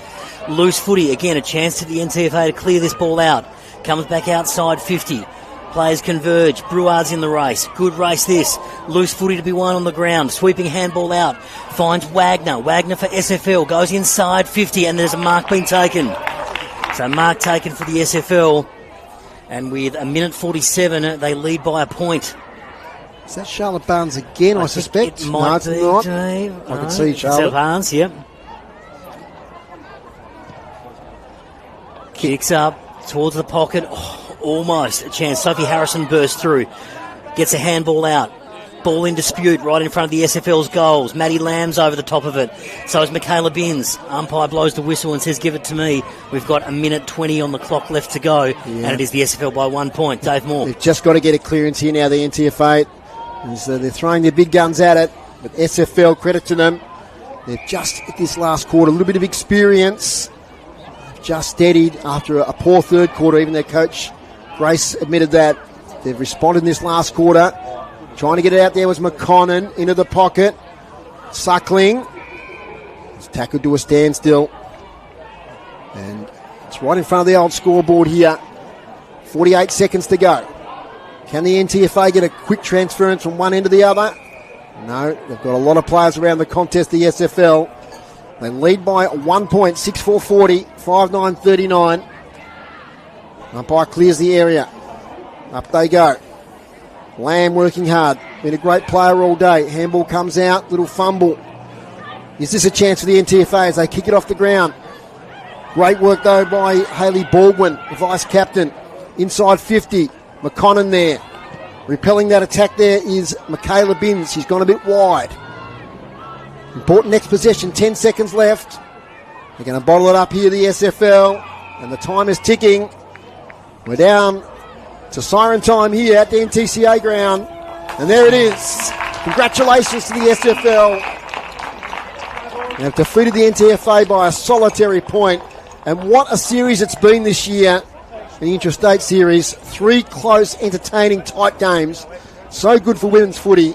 S3: Loose footy. Again, a chance to the NTFA to clear this ball out. Comes back outside 50. Players converge. Bruard's in the race. Good race this. Loose footy to be won on the ground. Sweeping handball out. Finds Wagner. Wagner for SFL. Goes inside 50 and there's a mark being taken. So mark taken for the SFL. And with a minute 47, they lead by a point.
S4: Is that Charlotte Barnes again, I suspect?
S3: It might be,
S4: not.
S3: Dave.
S4: I can see Charlotte
S3: Barnes, yep. Kicks up towards the pocket. Oh, almost a chance. Sophie Harrison bursts through. Gets a handball out. Ball in dispute right in front of the SFL's goals. Maddie Lamb's over the top of it. So is Michaela Binns. Umpire blows the whistle and says, give it to me. We've got a minute 20 on the clock left to go. Yeah. And it is the SFL by 1 point. Dave Moore.
S4: They've just got to get a clearance here now, the NTFA. They're throwing their big guns at it. But SFL, credit to them. They've just, at this last quarter, a little bit of experience. Just steadied after a poor third quarter. Even their coach, Grace, admitted that. They've responded in this last quarter. Trying to get it out there was McConnon into the pocket. Suckling. It's tackled to a standstill. And it's right in front of the old scoreboard here. 48 seconds to go. Can the NTFA get a quick transference from one end to the other? No, they've got a lot of players around the contest, the SFL. They lead by 1 point, 6-4-40, 5-9-39. Umpire clears the area. Up they go. Lamb working hard. Been a great player all day. Handball comes out, little fumble. Is this a chance for the NTFA as they kick it off the ground? Great work though by Hayley Baldwin, the vice captain. Inside 50, McConnon there. Repelling that attack there is Michaela Binns. She's gone a bit wide. Important next possession, 10 seconds left. They're going to bottle it up here, the SFL, and the time is ticking. We're down to siren time here at the NTCA Ground, and there it is. Congratulations to the SFL. They have defeated the NTFA by a solitary point, and what a series it's been this year. The Interstate Series, 3 close, entertaining, tight games. So good for women's footy.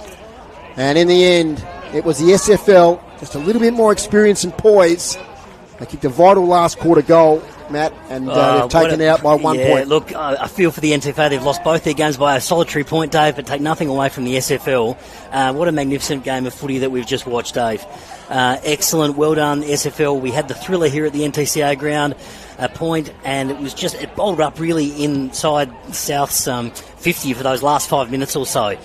S4: And in the end, it was the SFL, just a little bit more experience and poise. They kicked a vital last quarter goal, Matt, and they've taken out by 1 point.
S3: Look, I feel for the NTFA. They've lost both their games by a solitary point, Dave, but take nothing away from the SFL. What a magnificent game of footy that we've just watched, Dave. Excellent, well done, SFL. We had the thriller here at the NTCA Ground, a point, and it bowled up really inside South's 50 for those last 5 minutes or so.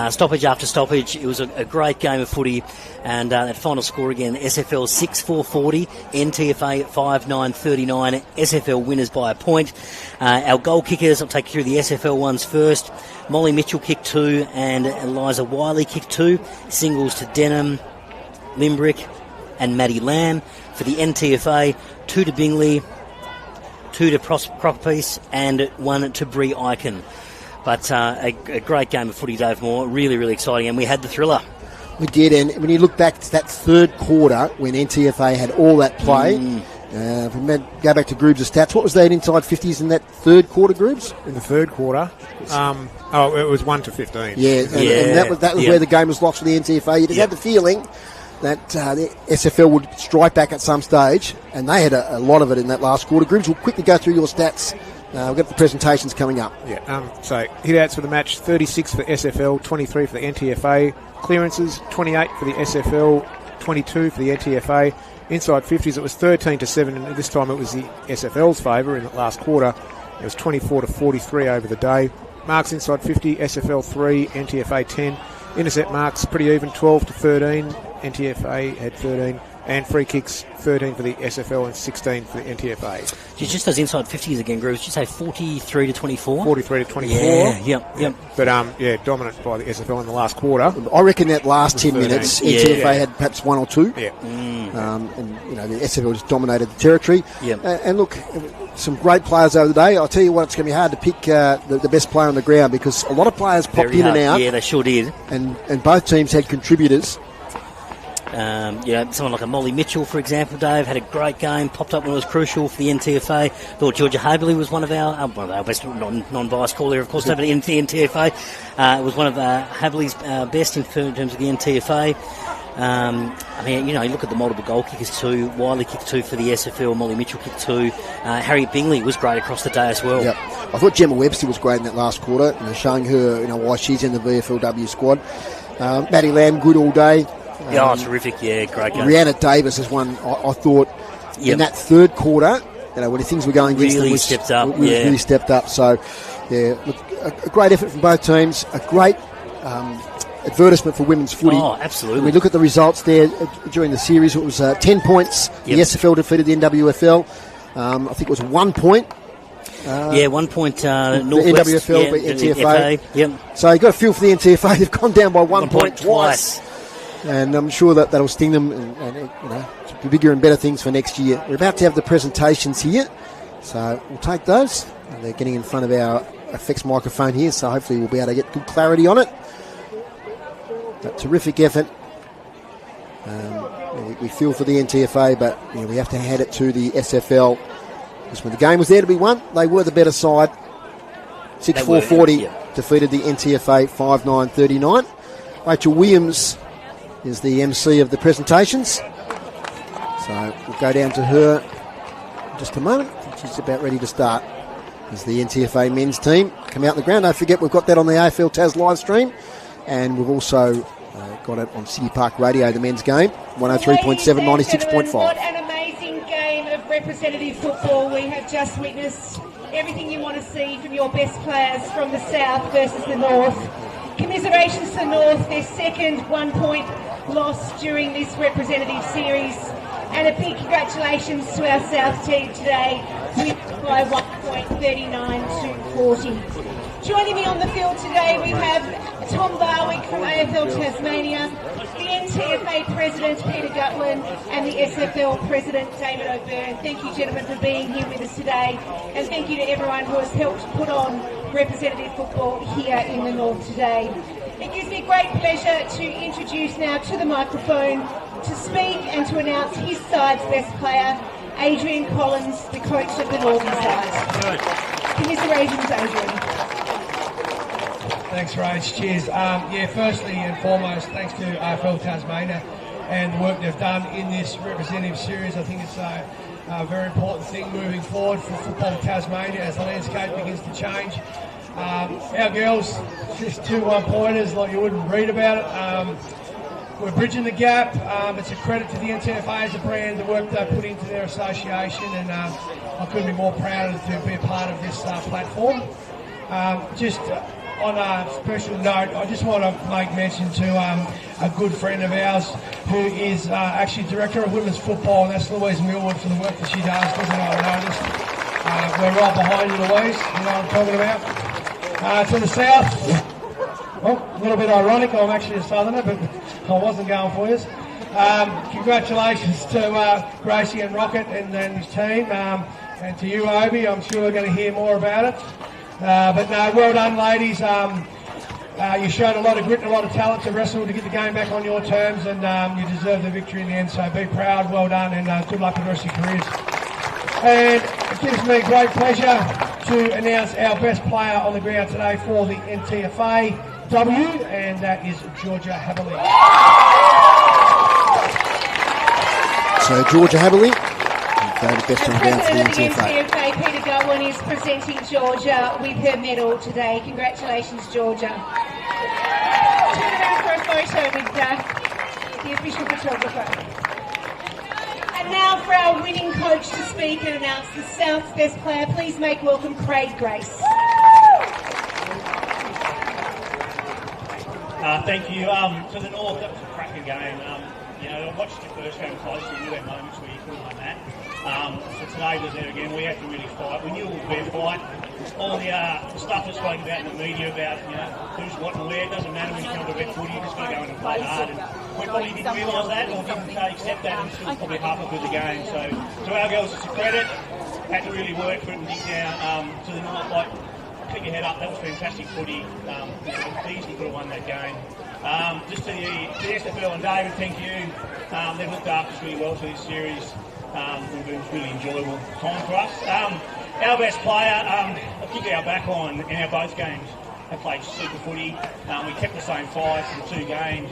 S3: Stoppage after stoppage. It was a great game of footy, and that final score again, SFL 6-4-40, NTFA 5-9-39, SFL winners by a point. Our goal kickers, I'll take you through the SFL ones first. Molly Mitchell kicked 2 and Eliza Wiley kicked 2. Singles to Denham, Limbrick and Maddie Lamb. For the NTFA, 2 to Bingley, 2 to Crockpiece and 1 to Bree Eichen. But a great game of footy, Dave Moore. Really, really exciting. And we had the thriller.
S4: We did, and when you look back to that third quarter when NTFA had all that play, if we go back to Groobs' stats, what was that inside 50s in that third quarter, Groobs?
S5: In the third quarter? It was 1 to 15.
S4: Yeah, and that was where the game was lost for the NTFA. You just had the feeling that the SFL would strike back at some stage, and they had a lot of it in that last quarter. Groobs, we'll quickly go through your stats. We've got the presentations coming up.
S5: So hit-outs for the match, 36 for SFL, 23 for the NTFA. Clearances, 28 for the SFL, 22 for the NTFA. Inside 50s, it was 13 to 7, and this time it was the SFL's favour in the last quarter. It was 24 to 43 over the day. Marks inside 50, SFL 3, NTFA 10. Intercept marks pretty even, 12 to 13. NTFA had 13. And free kicks, 13 for the SFL and 16 for the NTFA.
S3: Just those inside 50s again, Grooves. Did you say 43 to 24?
S5: 43 to 24.
S3: Yep.
S5: But, dominant by the SFL in the last quarter.
S4: I reckon that last 10 minutes, NTFA had perhaps 1 or 2.
S5: Yeah.
S4: The SFL just dominated the territory.
S3: Yeah.
S4: And look, some great players over the day. I'll tell you what, it's going to be hard to pick the best player on the ground because a lot of players popped in and out.
S3: Yeah, they sure did.
S4: And both teams had contributors.
S3: Someone like a Molly Mitchell, for example, Dave, had a great game, popped up when it was crucial for the NTFA. Thought Georgia Haberley was one of our best non-biased call there, of course, over the NTFA. It was one of Haberley's best in terms of the NTFA. You look at the multiple goal kickers too. Wiley kicked 2 for the SFL, Molly Mitchell kicked 2. Harriet Bingley was great across the day as well.
S4: Yep. I thought Gemma Webster was great in that last quarter, showing her why she's in the VFLW squad. Maddie Lamb, good all day.
S3: Terrific, great game.
S4: Rihanna Davis is one I thought in that third quarter, when things were going against them,
S3: really stepped up.
S4: Really stepped up. So, look, a great effort from both teams, a great advertisement for women's footy.
S3: Oh, absolutely.
S4: When we look at the results there during the series, it was 10 points. The SFL defeated the NWFL. I think it was 1 point.
S3: 1 point.
S4: The
S3: Northwest,
S4: NWFL beat NTFA.
S3: Yep.
S4: So you got a feel for the NTFA. They've gone down by 1 point twice. And I'm sure that'll sting them and be bigger and better things for next year. We're about to have the presentations here, so we'll take those. They're getting in front of our effects microphone here, so hopefully we'll be able to get good clarity on it. A terrific effort. We feel for the NTFA, but we have to hand it to the SFL. Because when the game was there to be won, they were the better side. 6-4-40 defeated the NTFA 5-9-39. Rachel Williams is the MC of the presentations. So we'll go down to her in just a moment. She's about ready to start. as the NTFA men's team come out on the ground. Don't forget, we've got that on the AFL Tas live stream, and we've also got it on City Park Radio, the men's game, 103.7, 96.5.
S1: What an amazing game of representative football we have just witnessed. Everything you want to see from your best players from the south versus the north. Commiserations to the north, their second 1-point loss during this representative series. And a big congratulations to our south team today, with by 1 point, 39-40. Joining me on the field today, we have Tom Barwick from AFL Tasmania, the NTFA President Peter Gutland, and the SFL President David O'Byrne. Thank you, gentlemen, for being here with us today, and thank you to everyone who has helped put on representative football here in the north today. It gives me great pleasure to introduce now to the microphone to speak and to announce his side's best player, Adrian Collins, the coach of the northern side. Commiserations, Adrian.
S8: Thanks, Rach. Cheers. Firstly and foremost, thanks to AFL Tasmania and the work they've done in this representative series. I think it's a very important thing moving forward for football Tasmania as the landscape begins to change. Our girls, just 2 1-pointers like you wouldn't read about it. We're bridging the gap. It's a credit to the NTFA as a brand, the work they put into their association, and I couldn't be more proud to be a part of this platform. On a special note, I just want to make mention to a good friend of ours who is actually Director of Women's Football, and that's Louise Millwood, for the work that she does. Doesn't I notice? We're right behind you, Louise. You know what I'm talking about. To the south, a little bit ironic, I'm actually a southerner, but I wasn't going for you. Congratulations to Gracie and Rocket and his team, and to you, Obi. I'm sure we're going to hear more about it. But no, well done, ladies. You showed a lot of grit and a lot of talent to wrestle to get the game back on your terms, and you deserve the victory in the end. So be proud, well done, and good luck with the rest of your careers. And it gives me great pleasure to announce our best player on the ground today for the NTFA W, and that is Georgia Haberley.
S4: So Georgia Haberley, the best on the ground for the
S1: NTFA, Peter Gutland, is presenting Georgia with her medal today. Congratulations, Georgia. Turn around for a photo with the official photographer. And now for our winning coach to speak and announce the South's best player. Please make welcome Craig Grace.
S9: Thank you. To the north, that was a cracking game. I watched the first game closely. You had moments where you couldn't win that. So today was there again. We had to really fight. We knew it would be a fight. All the stuff that's spoken about in the media about who's what and where, it doesn't matter when you come to red footy. You just got to go in and play hard. And we probably didn't realise that or didn't accept that until probably halfway through the game. So to our girls, it's a credit. Had to really work for it and dig down to the north. Keep your head up. That was fantastic footy. Easily could have won that game. Just to the SFL and David, thank you. They've looked after us really well through this series. It was really enjoyable time for us. Our best player, particularly our back line in our both games, have played super footy. We kept the same 5 for the 2 games.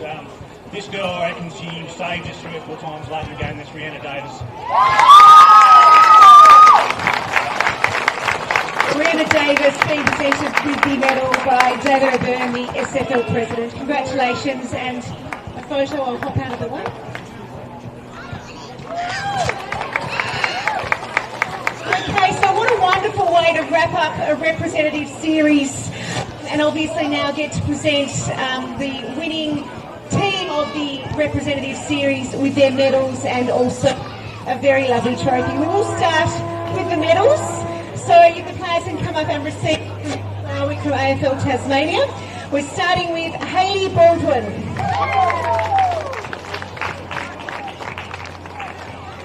S9: This girl, I reckon, she saved us 3 or 4 times late in the game. That's Rihanna Davis.
S1: Rihanna Davis being presented with the medal by David O'Byrne, the SFL President. Congratulations, and a photo. I'll hop out of the way. Okay, so what a wonderful way to wrap up a representative series, and obviously now get to present the winning team of the representative series with their medals and also a very lovely trophy. We will start with the medals. So the players can come up and receive from AFL Tasmania. We're starting with Hayley Baldwin,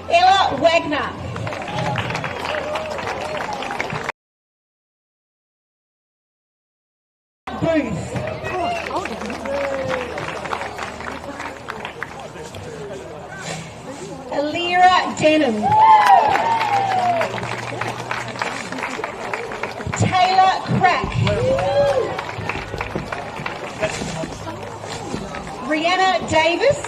S1: Ella Wagner, Booth, Alira Denham, Taylor Crack, Rihanna Davis,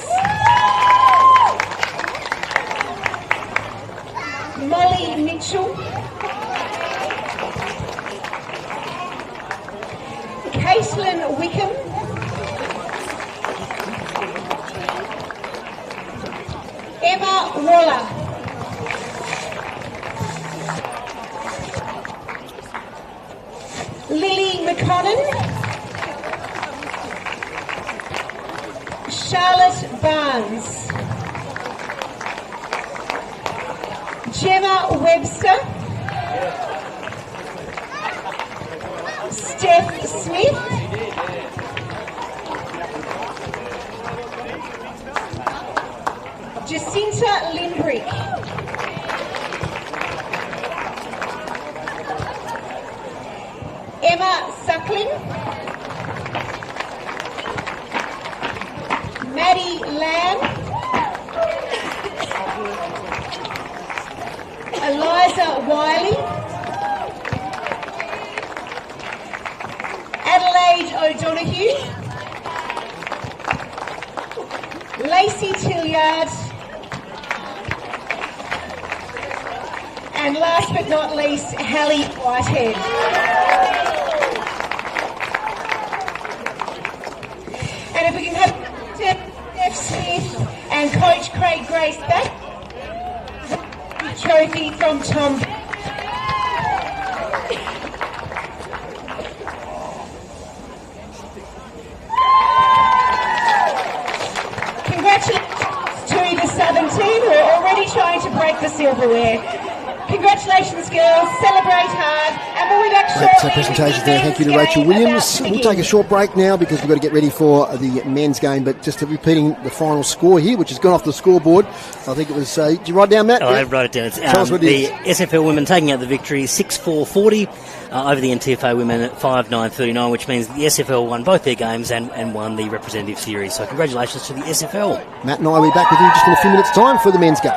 S1: Molly Mitchell, Caitlin Wickham. Emma Waller. Lily McConnon. Charlotte Barnes. Gemma Webster. Steph Smith. Jacinta Limbrick. Emma Suckling. Maddie Lamb. Eliza Wiley. Adelaide O'Donoghue. Lacey Tilliard. And last but not least, Hallie Whitehead. And if we can have Steph Smith and Coach Craig Grace back, trophy from Tom. Congratulations to the Southern team who are already trying to break the silverware. Congratulations, girls. Celebrate hard. And we'll be back shortly.
S4: Great presentation there. Thank you to Rachel Williams. We'll take a short break now because we've got to get ready for the men's game. But just repeating the final score here, which has gone off the scoreboard. I think it was... did you write it down, Matt?
S3: I wrote it down. It's,
S4: Tell us what it is.
S3: The SFL women taking out the victory 6-4-40 over the NTFA women at 5-9-39, which means the SFL won both their games and won the representative series. So congratulations to the SFL.
S4: Matt and I will be back with you just in a few minutes' time for the men's game.